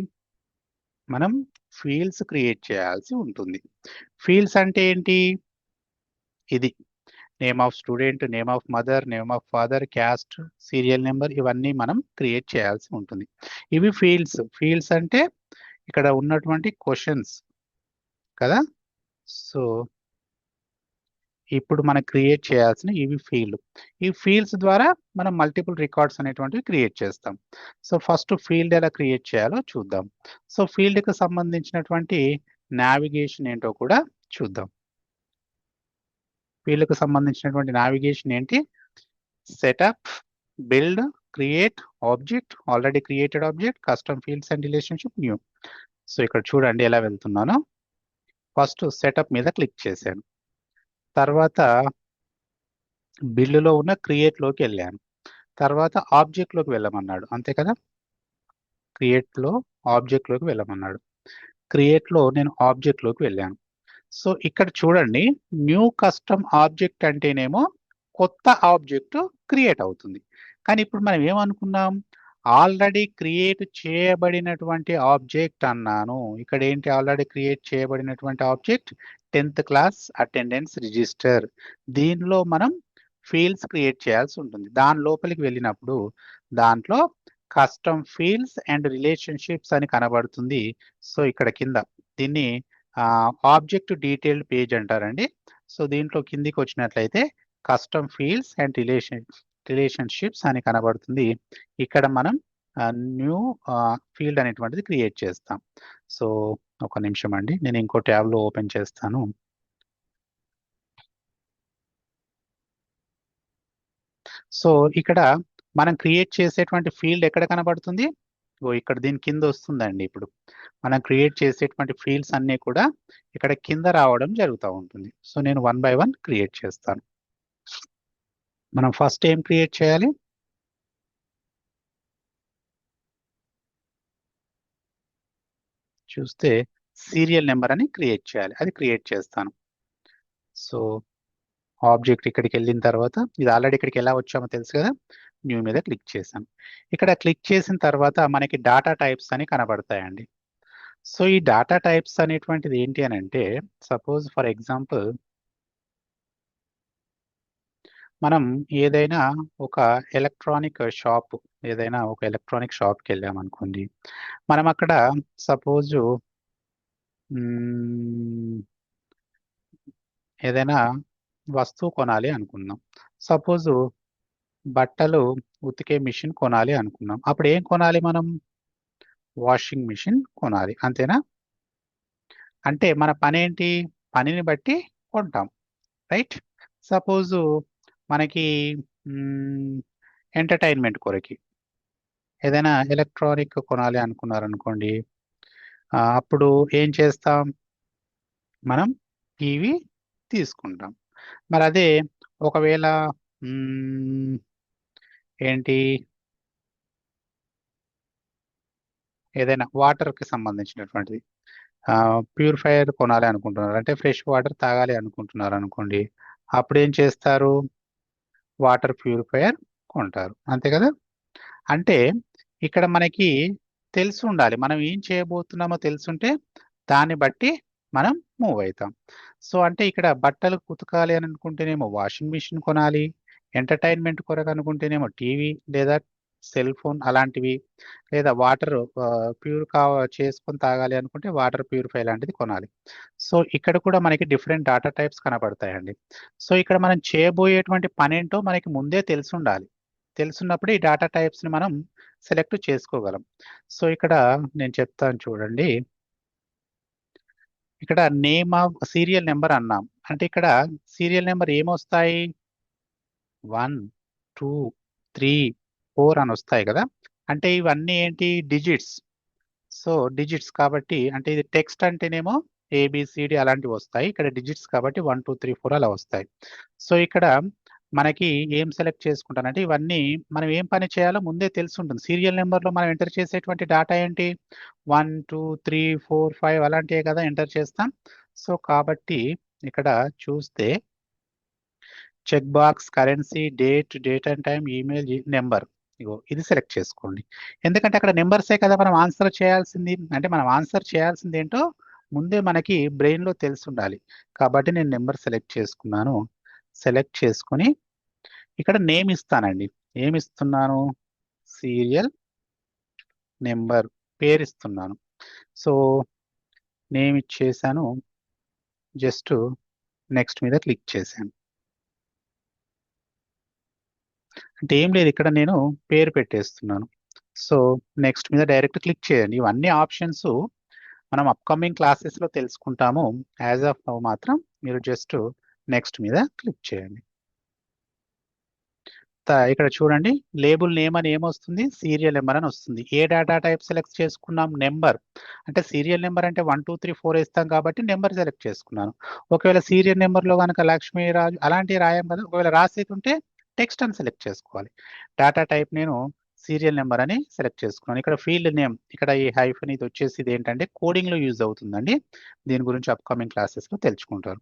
మనం ఫీల్డ్స్ క్రియేట్ చేయాల్సి ఉంటుంది. ఫీల్డ్స్ అంటే ఏంటి? ఇది name of student, name of mother, name of father, caste, serial number, ఇవన్నీ మనం క్రియేట్ చేయాల్సి ఉంటుంది. ఇవి ఫీల్డ్స్. ఫీల్డ్స్ అంటే ఇక్కడ ఉన్నటువంటి క్వశ్చన్స్ కదా. సో ఇప్పుడు మనం క్రియేట్ చేయాల్సిన ఇవి ఫీల్డ్. ఈ ఫీల్డ్స్ ద్వారా మనం మల్టిపుల్ రికార్డ్స్ అనేటువంటివి క్రియేట్ చేస్తాం. సో ఫస్ట్ ఫీల్డ్ ఎలా క్రియేట్ చేయాలో చూద్దాం. సో ఫీల్డ్కి సంబంధించినటువంటి నావిగేషన్ ఏంటో కూడా చూద్దాం. ఫీల్డ్కి సంబంధించినటువంటి నావిగేషన్ ఏంటి? Setup, build, create, object, already created object, custom fields and relationship, new. So ఇక్కడ చూడండి ఎలా వెళ్తున్నానో. ఫస్ట్ సెటప్ మీద క్లిక్ చేశాను, తర్వాత బిల్డ్లో ఉన్న క్రియేట్లోకి వెళ్ళాను, తర్వాత ఆబ్జెక్ట్లోకి వెళ్ళమన్నాడు, అంతే కదా. క్రియేట్లో ఆబ్జెక్ట్లోకి వెళ్ళమన్నాడు. క్రియేట్లో నేను ఆబ్జెక్ట్లోకి వెళ్ళాను. సో ఇక్కడ చూడండి, న్యూ కస్టమ్ ఆబ్జెక్ట్ అంటేనేమో కొత్త ఆబ్జెక్ట్ క్రియేట్ అవుతుంది. కానీ ఇప్పుడు మనం ఏమనుకున్నాం? ఆల్రెడీ క్రియేట్ చేయబడినటువంటి ఆబ్జెక్ట్ అన్నాను. ఇక్కడ ఏంటి ఆల్రెడీ క్రియేట్ చేయబడినటువంటి object? 10th class attendance register. దీనిలో మనం ఫీల్డ్స్ క్రియేట్ చేయాల్సి ఉంటుంది. దాని లోపలికి వెళ్ళినప్పుడు దాంట్లో కస్టమ్ ఫీల్డ్స్ అండ్ రిలేషన్షిప్స్ అని కనబడుతుంది. సో ఇక్కడ కింద దీన్ని ఆబ్జెక్ట్ డీటెయిల్డ్ పేజ్ అంటారండి. సో దీంట్లో కిందికి వచ్చినట్లయితే కస్టమ్ ఫీల్డ్స్ అండ్ రిలేషన్షిప్స్ అని కనబడుతుంది. ఇక్కడ మనం న్యూ ఫీల్డ్ అనేటువంటిది క్రియేట్ చేస్తాం. సో ఒక నిమిషం అండి, నేను ఇంకో ట్యాబ్లో ఓపెన్ చేస్తాను. సో ఇక్కడ మనం క్రియేట్ చేసేటువంటి ఫీల్డ్ ఎక్కడ కనబడుతుంది? ఇక్కడ దీని కింద వస్తుందండి. ఇప్పుడు మనం క్రియేట్ చేసేటువంటి ఫీల్డ్స్ అన్నీ కూడా ఇక్కడ కింద రావడం జరుగుతూ ఉంటుంది. సో నేను 1 by 1 క్రియేట్ చేస్తాను. మనం ఫస్ట్ ఏం క్రియేట్ చేయాలి? చూస్తే సీరియల్ నెంబర్ అని క్రియేట్ చేయాలి. అది క్రియేట్ చేస్తాను. సో ఆబ్జెక్ట్ ఇక్కడికి వెళ్ళిన తర్వాత, ఇది ఆల్రెడీ ఇక్కడికి ఎలా వచ్చామో తెలుసు కదా, న్యూ మీద క్లిక్ చేశాను. ఇక్కడ క్లిక్ చేసిన తర్వాత మనకి డాటా టైప్స్ అని కనబడతాయండి. సో ఈ డాటా టైప్స్ అనేటువంటిది ఏంటి అని అంటే, సపోజ్ ఫర్ ఎగ్జాంపుల్ మనం ఏదైనా ఒక ఎలక్ట్రానిక్ షాప్, ఏదైనా ఒక ఎలక్ట్రానిక్ షాప్కి వెళ్ళామనుకోండి, మనం అక్కడ సపోజు ఏదైనా వస్తువు కొనాలి అనుకుందాం. సపోజు బట్టలు ఉతికే మిషన్ కొనాలి అనుకున్నాం. అప్పుడు ఏం కొనాలి మనం? వాషింగ్ మిషన్ కొనాలి, అంతేనా? అంటే మన పని ఏంటి? పనిని బట్టి కొంటాం, రైట్? సపోజు మనకి ఎంటర్టైన్మెంట్ కొరకి ఏదైనా ఎలక్ట్రానిక్ కొనాలి అనుకున్నారనుకోండి, అప్పుడు ఏం చేస్తాం? మనం టీవీ తీసుకుంటాం. మరి అదే ఒకవేళ ఏంటి ఏదైనా వాటర్కి సంబంధించినటువంటిది ప్యూరిఫైయర్ కొనాలి అనుకుంటున్నారు, అంటే ఫ్రెష్ వాటర్ తాగాలి అనుకుంటున్నారు అనుకోండి, అప్పుడు ఏం చేస్తారు? వాటర్ ప్యూరిఫైయర్ కొంటారు, అంతే కదా. అంటే ఇక్కడ మనకి తెలిసి ఉండాలి, మనం ఏం చేయబోతున్నామో తెలుసుంటే దాన్ని బట్టి మనం మూవ్ అవుతాం. సో అంటే ఇక్కడ బట్టలు ఉతకాలి అని అనుకుంటేనేమో వాషింగ్ మిషన్ కొనాలి, ఎంటర్టైన్మెంట్ కొరకు అనుకుంటేనేమో టీవీ లేదా సెల్ ఫోన్ అలాంటివి, లేదా వాటర్ ప్యూర్ చేసుకొని తాగాలి అనుకుంటే వాటర్ ప్యూరిఫై లాంటిది కొనాలి. సో ఇక్కడ కూడా మనకి డిఫరెంట్ డాటా టైప్స్ కనబడతాయండి. సో ఇక్కడ మనం చేయబోయేటువంటి పని ఏంటో మనకి ముందే తెలిసి ఉండాలి. తెలుసున్నప్పుడు ఈ డాటా టైప్స్ని మనం సెలెక్ట్ చేసుకోగలం. సో ఇక్కడ నేను చెప్తాను చూడండి. ఇక్కడ నేమ్ ఆఫ్ సీరియల్ నెంబర్ అన్నాం, అంటే ఇక్కడ సీరియల్ నెంబర్ ఏమొస్తాయి? 1, 2, 3, 4 అని వస్తాయి కదా. అంటే ఇవన్నీ ఏంటి? డిజిట్స్. సో డిజిట్స్ కాబట్టి, అంటే ఇది టెక్స్ట్ అంటేనేమో ఏబిసిడి అలాంటివి వస్తాయి, ఇక్కడ డిజిట్స్ కాబట్టి 1, 2, 3, 4 అలా వస్తాయి. సో ఇక్కడ మనకి ఏం సెలెక్ట్ చేసుకుంటానంటే, ఇవన్నీ మనం ఏం పని చేయాలో ముందే తెలిసి ఉంటుంది. సీరియల్ నెంబర్లో మనం ఎంటర్ చేసేటువంటి డాటా ఏంటి? 1, 2, 3, 4, 5 అలాంటివే కదా ఎంటర్ చేస్తాం. సో కాబట్టి ఇక్కడ చూస్తే check box, currency, date and time, email, number, ఇగో ఇది సెలెక్ట్ చేసుకోండి. ఎందుకంటే అక్కడ నెంబర్సే కదా మనం ఆన్సర్ చేయాల్సింది. అంటే మనం ఆన్సర్ చేయాల్సింది ఏంటో ముందే మనకి బ్రెయిన్లో తెలిసి ఉండాలి. కాబట్టి నేను నెంబర్ సెలెక్ట్ చేసుకున్నాను. సెలెక్ట్ చేసుకొని ఇక్కడ నేమ్ ఇస్తానండి. ఏమి ఇస్తున్నాను? సీరియల్ నెంబర్ పేరు ఇస్తున్నాను. సో నేమ్ ఇచ్చేసాను. జస్ట్ నెక్స్ట్ మీద క్లిక్ చేశాను. అంటే ఏం లేదు, ఇక్కడ నేను పేరు పెట్టేస్తున్నాను. సో నెక్స్ట్ మీద డైరెక్ట్ క్లిక్ చేయండి. ఇవన్నీ ఆప్షన్స్ మనం అప్కమింగ్ క్లాసెస్లో తెలుసుకుంటాము. యాజ్ ఆఫ్ నౌ మాత్రం మీరు జస్ట్ నెక్స్ట్ మీద క్లిక్ చేయండి. ఇక్కడ చూడండి, లేబుల్ నేమ్ అని ఏమొస్తుంది? సీరియల్ నెంబర్ అని వస్తుంది. ఏ డేటా టైప్ సెలెక్ట్ చేసుకున్నాం? నెంబర్. అంటే సీరియల్ నెంబర్ అంటే 1 2 3 4 ఇస్తాం కాబట్టి నెంబర్ సెలెక్ట్ చేసుకున్నాను. ఒకవేళ సీరియల్ నెంబర్లో కనుక లక్ష్మీరాజు అలాంటివి రాయం కదా, ఒకవేళ రాసేది ఉంటే టెక్స్ట్ అని సెలెక్ట్ చేసుకోవాలి. డేటా టైప్ నేను సీరియల్ నెంబర్ అని సెలెక్ట్ చేసుకున్నాను. ఇక్కడ ఫీల్డ్ నేమ్, ఇక్కడ ఈ హైఫన్ ఇది వచ్చేసి ఇది ఏంటంటే కోడింగ్లో యూజ్ అవుతుందండి. దీని గురించి అప్కమింగ్ క్లాసెస్లో తెలుసుకుంటారు.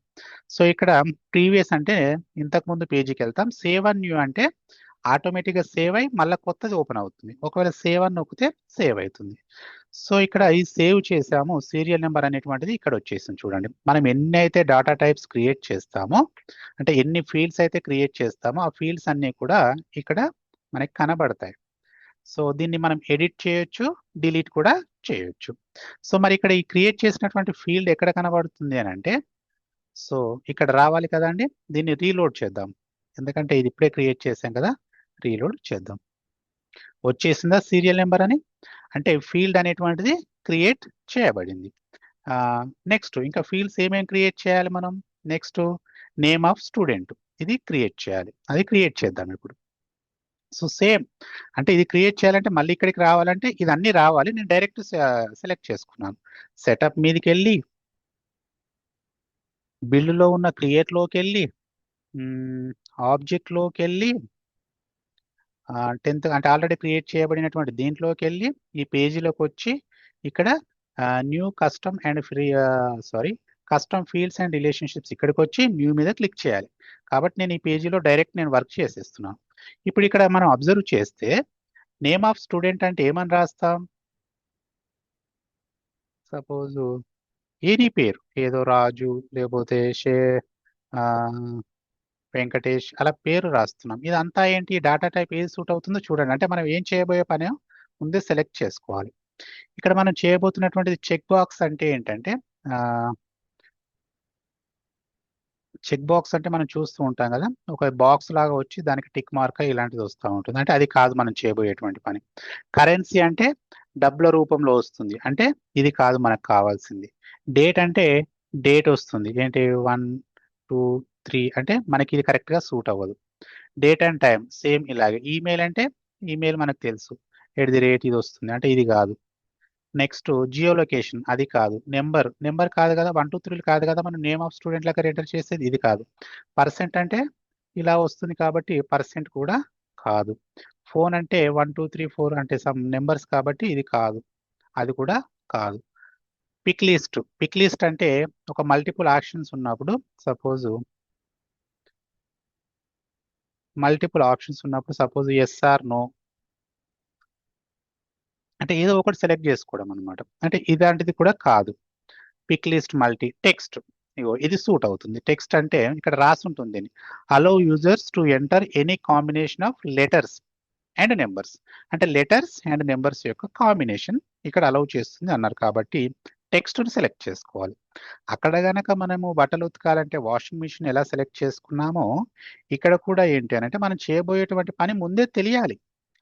సో ఇక్కడ ప్రీవియస్ అంటే ఇంతకుముందు పేజీకి వెళ్తాం. సేవ్ అండ్ న్యూ అంటే ఆటోమేటిక్గా సేవ్ అయ్యి మళ్ళీ కొత్తది ఓపెన్ అవుతుంది. ఒకవేళ సేవ్ అని నొక్కితే సేవ్ అవుతుంది. సో ఇక్కడ ఈ సేవ్ చేసాము, సీరియల్ నెంబర్ అనేటువంటిది ఇక్కడ వచ్చేసింది. చూడండి, మనం ఎన్ని అయితే డేటా టైప్స్ క్రియేట్ చేస్తామో, అంటే ఎన్ని ఫీల్డ్స్ అయితే క్రియేట్ చేస్తామో ఆ ఫీల్డ్స్ అన్నీ కూడా ఇక్కడ మనకి కనబడతాయి. సో దీన్ని మనం ఎడిట్ చేయొచ్చు, డిలీట్ కూడా చేయొచ్చు. సో మరి ఇక్కడ ఈ క్రియేట్ చేసినటువంటి ఫీల్డ్ ఎక్కడ కనబడుతుంది అని అంటే, సో ఇక్కడ రావాలి కదండి. దీన్ని రీలోడ్ చేద్దాం, ఎందుకంటే ఇది ఇప్పుడే క్రియేట్ చేసాం కదా. రీలోడ్ చేద్దాం. వచ్చేసిందా సీరియల్ నెంబర్ అని? అంటే ఫీల్డ్ అనేటువంటిది క్రియేట్ చేయబడింది. నెక్స్ట్ ఇంకా ఫీల్డ్స్ ఏమేమి క్రియేట్ చేయాలి మనం? నెక్స్ట్ నేమ్ ఆఫ్ స్టూడెంట్, ఇది క్రియేట్ చేయాలి. అది క్రియేట్ చేద్దాం ఇప్పుడు. సో సేమ్, అంటే ఇది క్రియేట్ చేయాలంటే మళ్ళీ ఇక్కడికి రావాలంటే ఇదన్నీ రావాలి. నేను డైరెక్ట్ సెలెక్ట్ చేసుకున్నాను. సెటప్ మీదకి వెళ్ళి బిల్లులో ఉన్న క్రియేట్లోకి వెళ్ళి ఆబ్జెక్ట్లోకి వెళ్ళి 10th అంటే ఆల్రెడీ క్రియేట్ చేయబడినటువంటి దీంట్లోకి వెళ్ళి ఈ పేజీలోకి వచ్చి ఇక్కడ new custom and free custom fields and relationships ఇక్కడికి వచ్చి న్యూ మీద క్లిక్ చేయాలి. కాబట్టి నేను ఈ పేజీలో డైరెక్ట్ నేను వర్క్ చేసేస్తున్నాను. ఇప్పుడు ఇక్కడ మనం అబ్జర్వ్ చేస్తే నేమ్ ఆఫ్ స్టూడెంట్ అంటే ఏమని రాస్తాం? సపోజ్ ఏనీ పేరు, ఏదో రాజు లేకపోతే వెంకటేష్ అలా పేరు రాస్తున్నాం. ఇదంతా ఏంటి? డేటా టైప్ ఏది సూట్ అవుతుందో చూడండి. అంటే మనం ఏం చేయబోయే పని ముందే సెలెక్ట్ చేసుకోవాలి. ఇక్కడ మనం చేయబోతున్నటువంటిది చెక్ బాక్స్ అంటే ఏంటంటే, చెక్ బాక్స్ అంటే మనం చూస్తూ ఉంటాం కదా, ఒక బాక్స్ లాగా వచ్చి దానికి టిక్ మార్క్ ఇలాంటిది వస్తూ ఉంటుంది. అంటే అది కాదు మనం చేయబోయేటువంటి పని. కరెన్సీ అంటే డబ్బుల రూపంలో వస్తుంది, అంటే ఇది కాదు మనకు కావాల్సింది. డేట్ అంటే డేట్ వస్తుంది, ఏంటి 1 2 3 అంటే మనకి ఇది కరెక్ట్గా సూట్ అవ్వదు. డేట్ అండ్ టైం సేమ్ ఇలాగే. ఈమెయిల్ అంటే ఈమెయిల్ మనకు తెలుసు, ఇది వస్తుంది, అంటే ఇది కాదు. నెక్స్ట్ జియో లొకేషన్, అది కాదు. నెంబర్ కాదు కదా, 1 2 3 కాదు కదా, మనం నేమ్ ఆఫ్ స్టూడెంట్ లాగా ఎంటర్ చేసేది, ఇది కాదు. పర్సెంట్ అంటే ఇలా వస్తుంది కాబట్టి పర్సెంట్ కూడా కాదు. ఫోన్ అంటే 1 2 3 4 అంటే సమ్ నెంబర్స్ కాబట్టి ఇది కాదు, అది కూడా కాదు. పిక్ లిస్ట్ అంటే ఒక మల్టిపుల్ ఆప్షన్స్ ఉన్నప్పుడు, సపోజ్ ఎస్ ఆర్ నో అంటే ఏదో ఒకటి సెలెక్ట్ చేసుకోవడం అనమాట. అంటే ఇలాంటిది కూడా కాదు. పిక్ లిస్ట్ మల్టీ టెక్స్ట్, ఇగో ఇది సూట్ అవుతుంది. టెక్స్ట్ అంటే ఇక్కడ రాసి ఉంటుంది, allow users to enter any combination of letters and numbers. అంటే లెటర్స్ అండ్ నెంబర్స్ యొక్క కాంబినేషన్ ఇక్కడ అలౌ చేస్తుంది అన్నారు కాబట్టి టెక్స్ట్ని సెలెక్ట్ చేసుకోవాలి. అక్కడ గనక మనము బట్టలు ఉతకాలంటే వాషింగ్ మిషన్ ఎలా సెలెక్ట్ చేసుకున్నామో ఇక్కడ కూడా ఏంటి అని అంటే మనం చేయబోయేటువంటి పని ముందే తెలియాలి.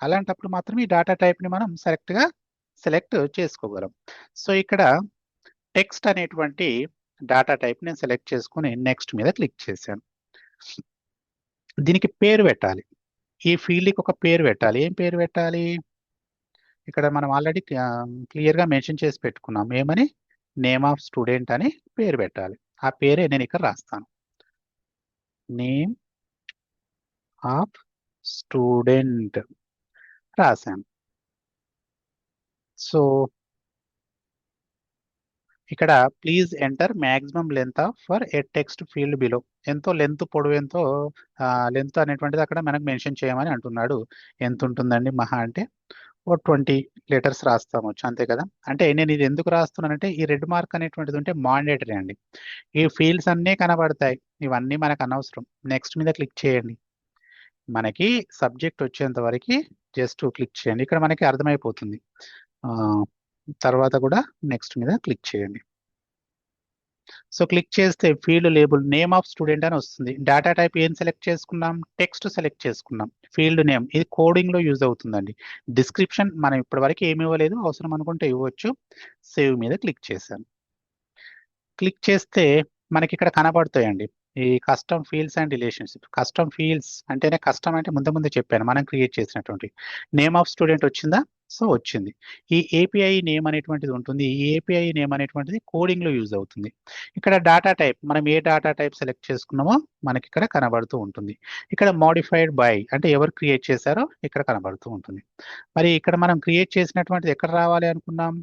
అలాంటప్పుడు మాత్రం ఈ డేటా టైప్ని మనం సెలెక్ట్ చేసుకోగలం. సో ఇక్కడ టెక్స్ట్ అనేటువంటి డేటా టైప్ నేను సెలెక్ట్ చేసుకుని నెక్స్ట్ మీద క్లిక్ చేశాను. దీనికి పేరు పెట్టాలి. ఈ ఫీల్డ్కి ఒక పేరు పెట్టాలి. ఏం పేరు పెట్టాలి? ఇక్కడ మనం ఆల్రెడీ క్లియర్గా మెన్షన్ చేసి పెట్టుకున్నాం. ఏమని? నేమ్ ఆఫ్ స్టూడెంట్ అని పేరు పెట్టాలి. ఆ పేరే నేను ఇక్కడ రాస్తాను, నేమ్ ఆఫ్ స్టూడెంట్ రాశాను. సో ఇక్కడ please enter maximum length for a text field below. ఎంతో లెంత్, పొడవు ఎంతో లెంత్ అనేటువంటిది అక్కడ మనకు మెన్షన్ చేయమని అంటున్నాడు. ఎంత ఉంటుందండి? మహా అంటే ఓ 20 లెటర్స్ రాస్తామొచ్చు అంతే కదా. అంటే నేను ఇది ఎందుకు రాస్తున్నానంటే ఈ రెడ్ మార్క్ అనేటువంటిది ఉంటే మాండేటరీ అండి. ఈ ఫీల్డ్స్ అన్నీ కనబడతాయి, ఇవన్నీ మనకు అనవసరం. నెక్స్ట్ మీద క్లిక్ చేయండి. మనకి సబ్జెక్ట్ వచ్చేంత వరకు జస్ట్ క్లిక్ చేయండి, ఇక్కడ మనకి అర్థమైపోతుంది. ఆ, తర్వాత కూడా నెక్స్ట్ మీద క్లిక్ చేయండి. సో క్లిక్ చేస్తే field label name of student అని వస్తుంది. డేటా టైప్ ఏం సెలెక్ట్ చేసుకున్నాం, టెక్స్ట్ సెలెక్ట్ చేసుకున్నాం. ఫీల్డ్ నేమ్ ఇది కోడింగ్ లో యూజ్ అవుతుందండి. డిస్క్రిప్షన్ మనం ఇప్పటివరకు ఏమి ఇవ్వలేదు, అవసరం అనుకుంటే ఇవ్వచ్చు. సేవ్ మీద క్లిక్ చేశాను. క్లిక్ చేస్తే మనకి ఇక్కడ కనబడతాయండి ఈ custom fields and relationship. Custom fields అంటేనే, కస్టమ్ అంటే ముందు చెప్పాను మనం క్రియేట్ చేసినటువంటి. నేమ్ ఆఫ్ స్టూడెంట్ వచ్చిందా, సో వచ్చింది. ఈ ఏపీఐ నేమ్ అనేటువంటిది ఉంటుంది, ఈ ఏపీఐ నేమ్ అనేటువంటిది కోడింగ్ లో యూజ్ అవుతుంది. ఇక్కడ డాటా టైప్ మనం ఏ డాటా టైప్ సెలెక్ట్ చేసుకున్నామో మనకి ఇక్కడ కనబడుతూ ఉంటుంది. ఇక్కడ మోడిఫైడ్ బై అంటే ఎవరు క్రియేట్ చేశారో ఇక్కడ కనబడుతూ ఉంటుంది. మరి ఇక్కడ మనం క్రియేట్ చేసినటువంటిది ఎక్కడ రావాలి అనుకున్నాం,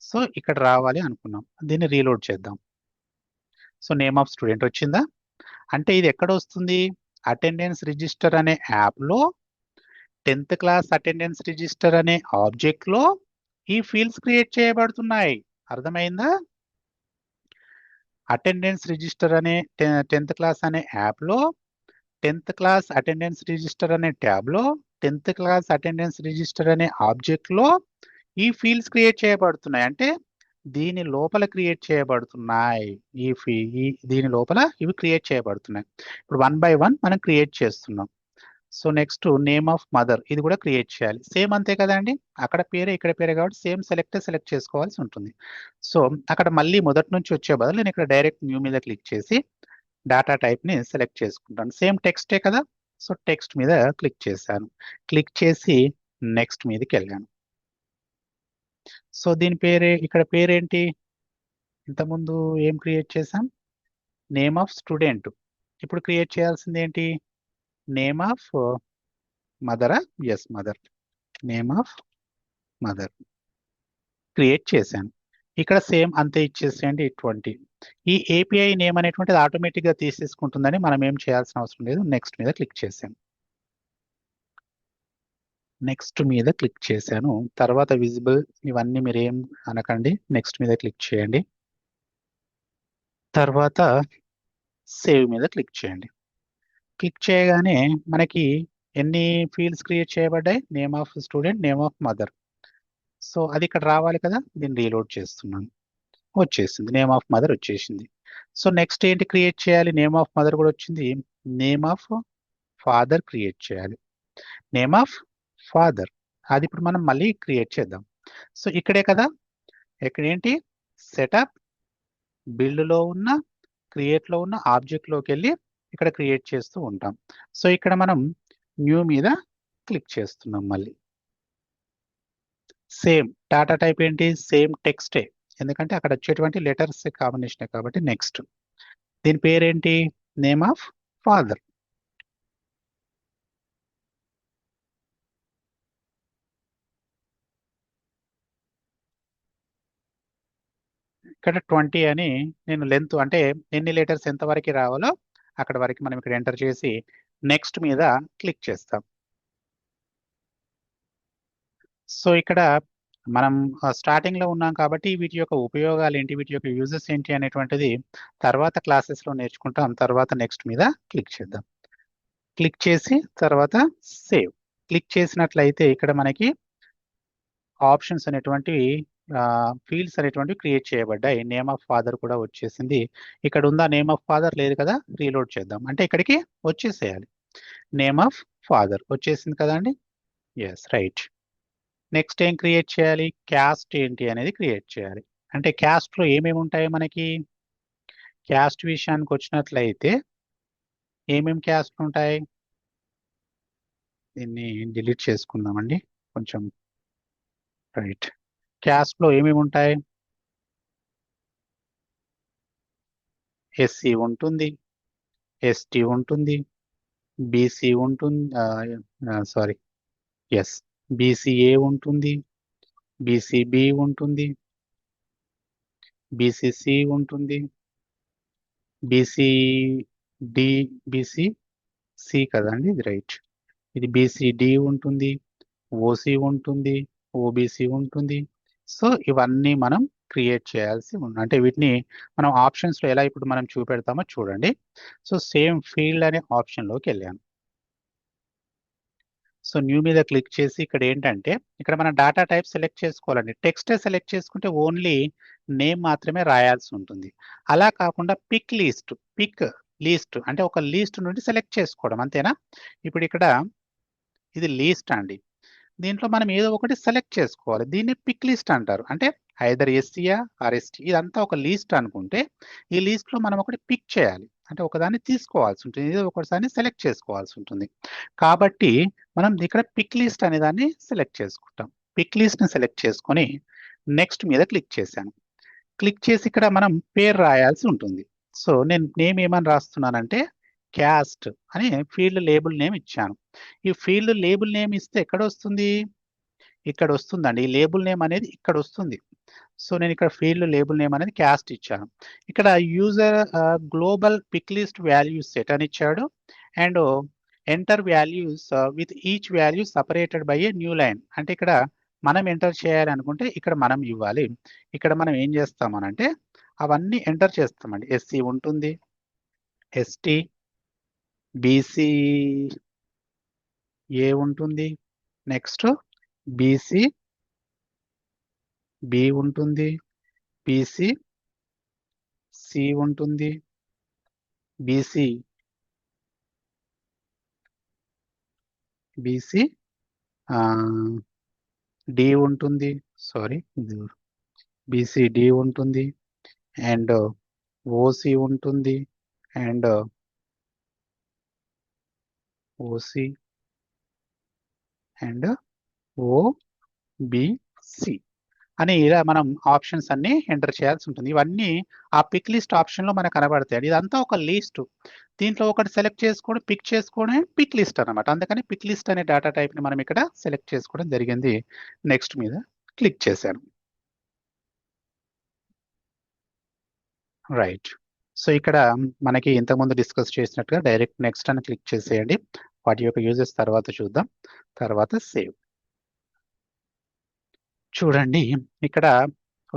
సో ఇక్కడ రావాలి అనుకున్నాం. దీన్ని రీలోడ్ చేద్దాం. సో నేమ్ ఆఫ్ స్టూడెంట్ వచ్చిందా, అంటే ఇది ఎక్కడ వస్తుంది, అటెండెన్స్ రిజిస్టర్ అనే యాప్లో 10th క్లాస్ అటెండెన్స్ రిజిస్టర్ అనే ఆబ్జెక్ట్లో ఈ ఫీల్డ్స్ క్రియేట్ చేయబడుతున్నాయి. అర్థమైందా? అటెండెన్స్ రిజిస్టర్ అనే 10th క్లాస్ అనే యాప్లో 10th క్లాస్ అటెండెన్స్ రిజిస్టర్ అనే ట్యాబ్లో 10th క్లాస్ అటెండెన్స్ రిజిస్టర్ అనే ఆబ్జెక్ట్లో ఈ ఫీల్డ్స్ క్రియేట్ చేయబడుతున్నాయి. అంటే దీని లోపల క్రియేట్ చేయబడుతున్నాయి. దీని లోపల ఇవి క్రియేట్ చేయబడుతున్నాయి. ఇప్పుడు 1 by 1 మనం క్రియేట్ చేస్తున్నాం. So next name of mother ఇది కూడా క్రియేట్ చేయాలి. సేమ్ అంతే కదండి, అక్కడ పేరే ఇక్కడ పేరే కాబట్టి సేమ్ సెలెక్ట్ చేసుకోవాల్సి ఉంటుంది. సో అక్కడ మళ్ళీ మొదటి నుంచి వచ్చే బదులు నేను ఇక్కడ డైరెక్ట్ న్యూ మీద క్లిక్ చేసి డేటా టైప్ ని సెలెక్ట్ చేసుకుంటాను. సేమ్ టెక్స్టే కదా, సో టెక్స్ట్ మీద క్లిక్ చేశాను. క్లిక్ చేసి నెక్స్ట్ మీదకి వెళ్ళాను. సో దీని పేరే, ఇక్కడ పేరేంటి, ఇంతకుముందు ఏం క్రియేట్ చేసాం, నేమ్ ఆఫ్ స్టూడెంట్. ఇప్పుడు క్రియేట్ చేయాల్సింది ఏంటి, నేమ్ ఆఫ్ మదరా, yes mother, name of mother create చేశాను. ఇక్కడ సేమ్ అంతే ఇచ్చేసేయండి 20. ఈ ఏపీఐ నేమ్ అనేటువంటిది ఆటోమేటిక్ గా తీసేసుకుంటుందని మనం ఏం చేయాల్సిన అవసరం లేదు. నెక్స్ట్ మీద క్లిక్ చేశాను. నెక్స్ట్ మీద క్లిక్ చేశాను. తర్వాత విజిబుల్ ఇవన్నీ మీరు ఏం అనకండి, నెక్స్ట్ మీద క్లిక్ చేయండి. తర్వాత సేవ్ మీద క్లిక్ చేయండి. క్లిక్ చేయగానే మనకి ఎన్ని ఫీల్డ్స్ క్రియేట్ చేయబడ్డాయి, name of student, name of mother. So అది ఇక్కడ రావాలి కదా, దీన్ని రీలోడ్ చేస్తున్నాను. వచ్చేసింది, నేమ్ ఆఫ్ మదర్ వచ్చేసింది. సో నెక్స్ట్ ఏంటి క్రియేట్ చేయాలి, నేమ్ ఆఫ్ మదర్ కూడా వచ్చింది, నేమ్ ఆఫ్ ఫాదర్ క్రియేట్ చేయాలి. నేమ్ ఆఫ్ ఫాదర్ అది ఇప్పుడు మనం మళ్ళీ క్రియేట్ చేద్దాం. సో ఇక్కడే కదా, ఇక్కడ ఏంటి సెటప్ బిల్డ్ లో ఉన్న క్రియేట్ లో ఉన్న ఆబ్జెక్ట్ లోకి వెళ్ళి ఇక్కడ క్రియేట్ చేస్తూ ఉంటాం. సో ఇక్కడ మనం న్యూ మీద క్లిక్ చేస్తున్నాం. మళ్ళీ సేమ్ డాటా టైప్ ఏంటి, సేమ్ టెక్స్టే, ఎందుకంటే అక్కడ వచ్చేటువంటి లెటర్స్ కాంబినేషన్ కాబట్టి. నెక్స్ట్ దీని పేరేంటి, నేమ్ ఆఫ్ ఫాదర్. ఇక్కడ 20 అని నేను లెంత్ అంటే ఎన్ని లెటర్స్ ఎంత వరకు రావాలో అక్కడ వరకు మనం ఇక్కడ ఎంటర్ చేసి నెక్స్ట్ మీద క్లిక్ చేస్తాం. సో ఇక్కడ మనం స్టార్టింగ్ లో ఉన్నాం కాబట్టి వీటి యొక్క ఉపయోగాలు ఏంటి, వీటి యొక్క యూజెస్ ఏంటి అనేటువంటిది తర్వాత క్లాసెస్ లో నేర్చుకుంటాం. తర్వాత నెక్స్ట్ మీద క్లిక్ చేద్దాం. క్లిక్ చేసి తర్వాత సేవ్ క్లిక్ చేసినట్లయితే ఇక్కడ మనకి ఆప్షన్స్ అనేటువంటివి ఫీల్డ్స్ అనేటువంటివి క్రియేట్ చేయబడ్డాయి. నేమ్ ఆఫ్ ఫాదర్ కూడా వచ్చేసింది. ఇక్కడ ఉందా నేమ్ ఆఫ్ ఫాదర్, లేదు కదా, రీలోడ్ చేద్దాం. అంటే ఇక్కడికి వచ్చేసేయాలి, నేమ్ ఆఫ్ ఫాదర్ వచ్చేసింది కదండి. Yes right. నెక్స్ట్ ఏం క్రియేట్ చేయాలి, క్యాస్ట్ ఏంటి అనేది క్రియేట్ చేయాలి. అంటే క్యాస్ట్ లో ఏమేమి ఉంటాయి మనకి, క్యాస్ట్ విషయానికి వచ్చినట్లయితే ఏమేమి క్యాస్ట్ ఉంటాయి, దీన్ని డిలీట్ చేసుకుందామండి కొంచెం. రైట్, క్యాస్ట్ లో ఏమేమి ఉంటాయి, ఎస్సీ ఉంటుంది, ఎస్టీ ఉంటుంది, బీసీ ఉంటుంది, సారీ ఎస్ బీసీఏ ఉంటుంది, బీసీబీ ఉంటుంది, బీసీసీ ఉంటుంది, బీసీడి, బీసీసీ కదండి ఇది రైట్. ఇది బీసీడి ఉంటుంది, ఓసీ ఉంటుంది, ఓబీసీ ఉంటుంది. సో ఇవన్నీ మనం క్రియేట్ చేయాల్సి ఉంది. అంటే వీటిని మనం ఆప్షన్స్లో ఎలా ఇప్పుడు మనం చూపెడతామో చూడండి. సో సేమ్ ఫీల్డ్ అనే ఆప్షన్లోకి వెళ్ళాను. సో న్యూ మీద క్లిక్ చేసి ఇక్కడ ఏంటంటే ఇక్కడ మనం డాటా టైప్ సెలెక్ట్ చేసుకోవాలండి. టెక్స్టే సెలెక్ట్ చేసుకుంటే ఓన్లీ నేమ్ మాత్రమే రాయాల్సి ఉంటుంది. అలా కాకుండా పిక్ లీస్ట్ అంటే ఒక లీస్ట్ నుండి సెలెక్ట్ చేసుకోవడం అంతేనా. ఇప్పుడు ఇక్కడ ఇది లీస్ట్ అండి. దీంట్లో మనం ఏదో ఒకటి సెలెక్ట్ చేసుకోవాలి. దీన్ని పిక్ లిస్ట్ అంటారు. అంటే ఐదర్ ఎస్సీయా ఆర్ ఎస్టీ ఇదంతా ఒక లిస్ట్ అనుకుంటే ఈ లిస్ట్లో మనం ఒకటి పిక్ చేయాలి. అంటే ఒకదాన్ని తీసుకోవాల్సి ఉంటుంది. ఏదో ఒకసారి సెలెక్ట్ చేసుకోవాల్సి ఉంటుంది. కాబట్టి మనం ఇక్కడ పిక్ లిస్ట్ అనే దాన్ని సెలెక్ట్ చేసుకుంటాం. పిక్ లిస్ట్ని సెలెక్ట్ చేసుకొని నెక్స్ట్ మీద క్లిక్ చేశాను. క్లిక్ చేసి ఇక్కడ మనం పేరు రాయాల్సి ఉంటుంది. సో నేను నేమ్ ఏమని రాస్తున్నానంటే క్యాస్ట్ అని ఫీల్డ్ లేబుల్ నేమ్ ఇచ్చాను. ఈ ఫీల్డ్ లేబుల్ నేమ్ ఇస్తే ఎక్కడ వస్తుంది, ఇక్కడ వస్తుందండి. ఈ లేబుల్ నేమ్ అనేది ఇక్కడ వస్తుంది. సో నేను ఇక్కడ ఫీల్డ్ లేబుల్ నేమ్ అనేది క్యాస్ట్ ఇచ్చాను. ఇక్కడ user global pick list values set అని ఇచ్చాడు. And enter values with each value separated by a new line. అంటే ఇక్కడ మనం ఎంటర్ చేయాలి అనుకుంటే ఇక్కడ మనం ఇవ్వాలి. ఇక్కడ మనం ఏం చేస్తామనంటే అవన్నీ ఎంటర్ చేస్తామండి. ఎస్సీ ఉంటుంది, ఎస్టీ, బీసీ ఏ ఉంటుంది, నెక్స్ట్ బీసీ బి ఉంటుంది, బీసీ సి ఉంటుంది, బీసీ బీసీ డి ఉంటుంది, సారీ బీసీ డి ఉంటుంది, అండ్ ఓసి ఉంటుంది, అండ్ ఓసి అండ్ ఓబిసి అని ఇలా మనం ఆప్షన్స్ అన్ని ఎంటర్ చేయాల్సి ఉంటుంది. ఇవన్నీ ఆ పిక్ లిస్ట్ ఆప్షన్లో మనకు కనబడతాయి. ఇదంతా ఒక లిస్ట్. దీంట్లో ఒకటి సెలెక్ట్ చేసుకోవడం, పిక్ చేసుకోవడం పిక్ లిస్ట్ అనమాట. అందుకని పిక్ లిస్ట్ అనే డేటా టైప్ని మనం ఇక్కడ సెలెక్ట్ చేసుకోవడం జరిగింది. నెక్స్ట్ మీద క్లిక్ చేశాను. రైట్. సో ఇక్కడ మనకి ఇంతకుముందు డిస్కస్ చేసినట్టుగా డైరెక్ట్ నెక్స్ట్ అని క్లిక్ చేసేయండి. వాటి యొక్క యూజెస్ తర్వాత చూద్దాం. తర్వాత సేవ్. చూడండి ఇక్కడ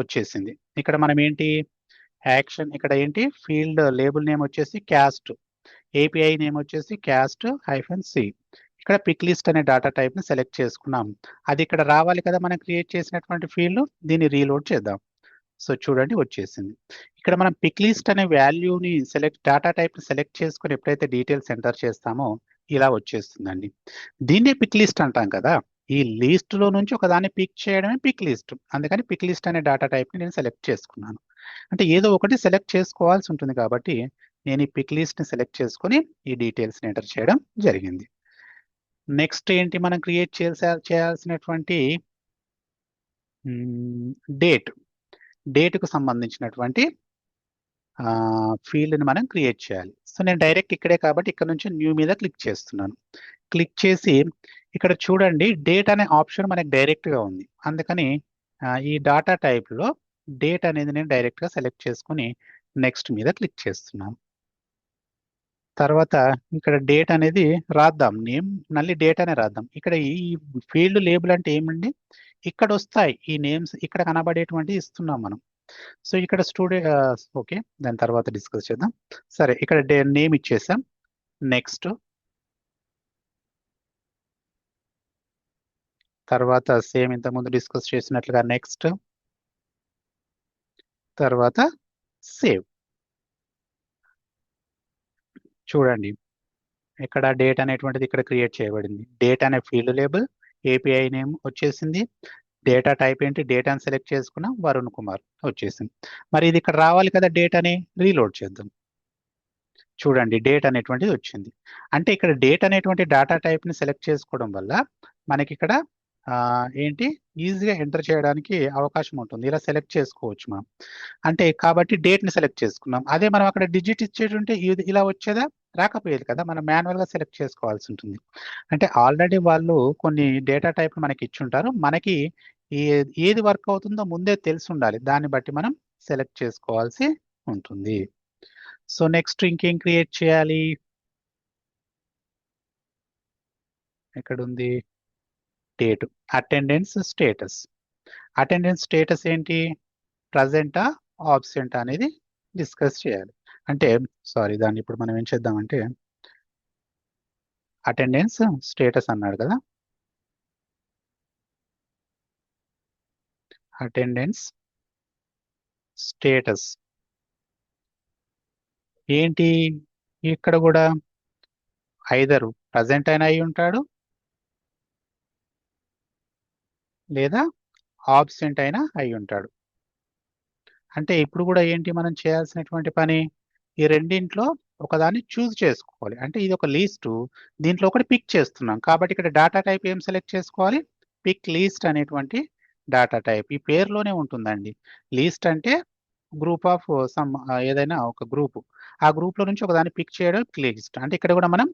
వచ్చేసింది. ఇక్కడ మనం ఏంటి యాక్షన్ ఇక్కడ ఏంటి ఫీల్డ్ లేబుల్ నేమ్ వచ్చేసి క్యాస్ట్, ఏపీఐ నేమ్ వచ్చేసి క్యాస్ట్ -c. ఇక్కడ పిక్ లిస్ట్ అనే డేటా టైప్ ని సెలెక్ట్ చేసుకున్నాం. అది ఇక్కడ రావాలి కదా మనం క్రియేట్ చేసినటువంటి ఫీల్డ్. దీన్ని రీలోడ్ చేద్దాం. సో చూడండి వచ్చేసింది. ఇక్కడ మనం పిక్ లిస్ట్ అనే వాల్యూని డేటా టైప్ ని సెలెక్ట్ చేసుకొని ఎప్పుడైతే డీటెయిల్స్ ఎంటర్ చేస్తామో ఇలా వచ్చేస్తుందండి. దీన్నే పిక్ లిస్ట్ అంటాం కదా. ఈ లిస్ట్ లో నుంచి ఒకదాన్ని పిక్ చేయడమే పిక్ లిస్ట్. అందుకని పిక్ లిస్ట్ అనే డేటా టైప్ ని నేను సెలెక్ట్ చేసుకున్నాను. అంటే ఏదో ఒకటి సెలెక్ట్ చేసుకోవాల్సి ఉంటుంది కాబట్టి నేను ఈ పిక్ లిస్ట్ ని సెలెక్ట్ చేసుకొని ఈ డీటెయిల్స్ ని ఎంటర్ చేయడం జరిగింది. నెక్స్ట్ ఏంటి మనం క్రియేట్ చేయాల్సినటువంటి డేట్కు సంబంధించినటువంటి ఫీల్డ్ని మనం క్రియేట్ చేయాలి. సో నేను డైరెక్ట్ ఇక్కడే కాబట్టి ఇక్కడ నుంచి న్యూ మీద క్లిక్ చేస్తున్నాను. క్లిక్ చేసి ఇక్కడ చూడండి డేట్ అనే ఆప్షన్ మనకి డైరెక్ట్గా ఉంది. అందుకని ఈ డాటా టైప్లో డేట్ అనేది నేను డైరెక్ట్గా సెలెక్ట్ చేసుకుని నెక్స్ట్ మీద క్లిక్ చేస్తున్నాను. తర్వాత ఇక్కడ డేట్ అనేది రాద్దాం. నేమ్ మళ్ళీ డేట్ అనే రాద్దాం. ఇక్కడ ఈ ఫీల్డ్ లేబుల్ అంటే ఏమండి, ఇక్కడ వస్తాయి ఈ నేమ్స్, ఇక్కడ కనబడేటువంటి ఇస్తున్నాం మనం. సో ఇక్కడ ఓకే, దాని తర్వాత డిస్కస్ చేద్దాం. సరే ఇక్కడ నేమ్ ఇచ్చేసాం. నెక్స్ట్ తర్వాత సేమ్ ఇంతకుముందు డిస్కస్ చేసినట్లుగా నెక్స్ట్, తర్వాత సేవ్. చూడండి ఇక్కడ డేట్ అనేటువంటిది ఇక్కడ క్రియేట్ చేయబడింది. డేట్ అనే ఫీల్డ్ లేబుల్, ఏపీఐ నేమ్ వచ్చేసింది. డేటా టైప్ ఏంటి, డేటాను సెలెక్ట్ చేసుకున్నాం, వరుణ్ కుమార్ వచ్చేసింది. మరి ఇది ఇక్కడ రావాలి కదా డేట్ అని, రీలోడ్ చేద్దాం. చూడండి డేట్ అనేటువంటిది వచ్చింది. అంటే ఇక్కడ డేట్ అనేటువంటి డేటా టైప్ని సెలెక్ట్ చేసుకోవడం వల్ల మనకి ఇక్కడ ఏంటి ఈజీగా ఎంటర్ చేయడానికి అవకాశం ఉంటుంది. ఇలా సెలెక్ట్ చేసుకోవచ్చు మనం. అంటే కాబట్టి డేట్ని సెలెక్ట్ చేసుకున్నాం. అదే మనం అక్కడ డిజిట్ ఇచ్చేటుంటే ఇది ఇలా వచ్చేదా, రాకపోయేది కదా. మనం మాన్యువల్గా సెలెక్ట్ చేసుకోవాల్సి ఉంటుంది. అంటే ఆల్రెడీ వాళ్ళు కొన్ని డేటా టైప్ మనకి ఇచ్చుంటారు. మనకి ఏది వర్క్ అవుతుందో ముందే తెలిసి ఉండాలి. దాన్ని బట్టి మనం సెలెక్ట్ చేసుకోవాల్సి ఉంటుంది. సో నెక్స్ట్ ఇంకేం క్రియేట్ చేయాలి, ఎక్కడుంది, date. Attendance status. Attendance status ఏంటి? ప్రజెంటా ఆబ్సెంట్ అనేది డిస్కస్ చేయాలి. అంటే సారీ, దాన్ని ఇప్పుడు మనం ఏం చేద్దామంటే అటెండెన్స్ స్టేటస్ అన్నాడు కదా, అటెండెన్స్ స్టేటస్ ఏంటి? ఇక్కడ కూడా ఐదర్ ప్రజెంట్ అయినా అయి ఉంటాడు లేదా ఆబ్సెంట్ అయినా అయి ఉంటాడు. అంటే ఇప్పుడు కూడా ఏంటి మనం చేయాల్సినటువంటి పని? ఈ రెండింట్లో ఒకదాన్ని చూస్ చేసుకోవాలి. అంటే ఇది ఒక లిస్టు, దీంట్లో ఒకటి పిక్ చేస్తున్నాం కాబట్టి ఇక్కడ డేటా టైప్ ఏం సెలెక్ట్ చేసుకోవాలి? పిక్ లిస్ట్ అనేటువంటి డేటా టైప్. ఈ పేరులోనే ఉంటుందండి. లిస్ట్ అంటే గ్రూప్ ఆఫ్ సమ్, ఏదైనా ఒక గ్రూప్, ఆ గ్రూప్ లో నుంచి ఒకదాన్ని పిక్ చేయడం లిస్ట్. అంటే ఇక్కడ కూడా మనం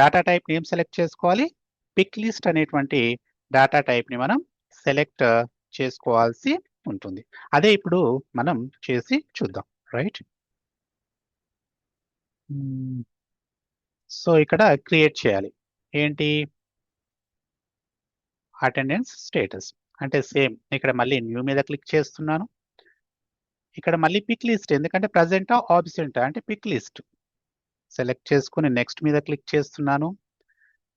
డేటా టైప్ నేమ్ సెలెక్ట్ చేసుకోవాలి. పిక్ లిస్ట్ అనేటువంటి డేటా టైప్ ని మనం సెలెక్ట్ చేసుకోవాల్సి ఉంటుంది. అదే ఇప్పుడు మనం చేసి చూద్దాం. రైట్. సో ఇక్కడ క్రియేట్ చేయాలి. ఏంటి? Attendance status. అంటే సేమ్ ఇక్కడ మళ్ళీ న్యూ మీద క్లిక్ చేస్తున్నాను. ఇక్కడ మళ్ళీ పిక్ లిస్ట్, ఎందుకంటే ప్రజెంటా ఆబ్సెంట్ అంటే పిక్ లిస్ట్ సెలెక్ట్ చేసుకుని నెక్స్ట్ మీద క్లిక్ చేస్తున్నాను.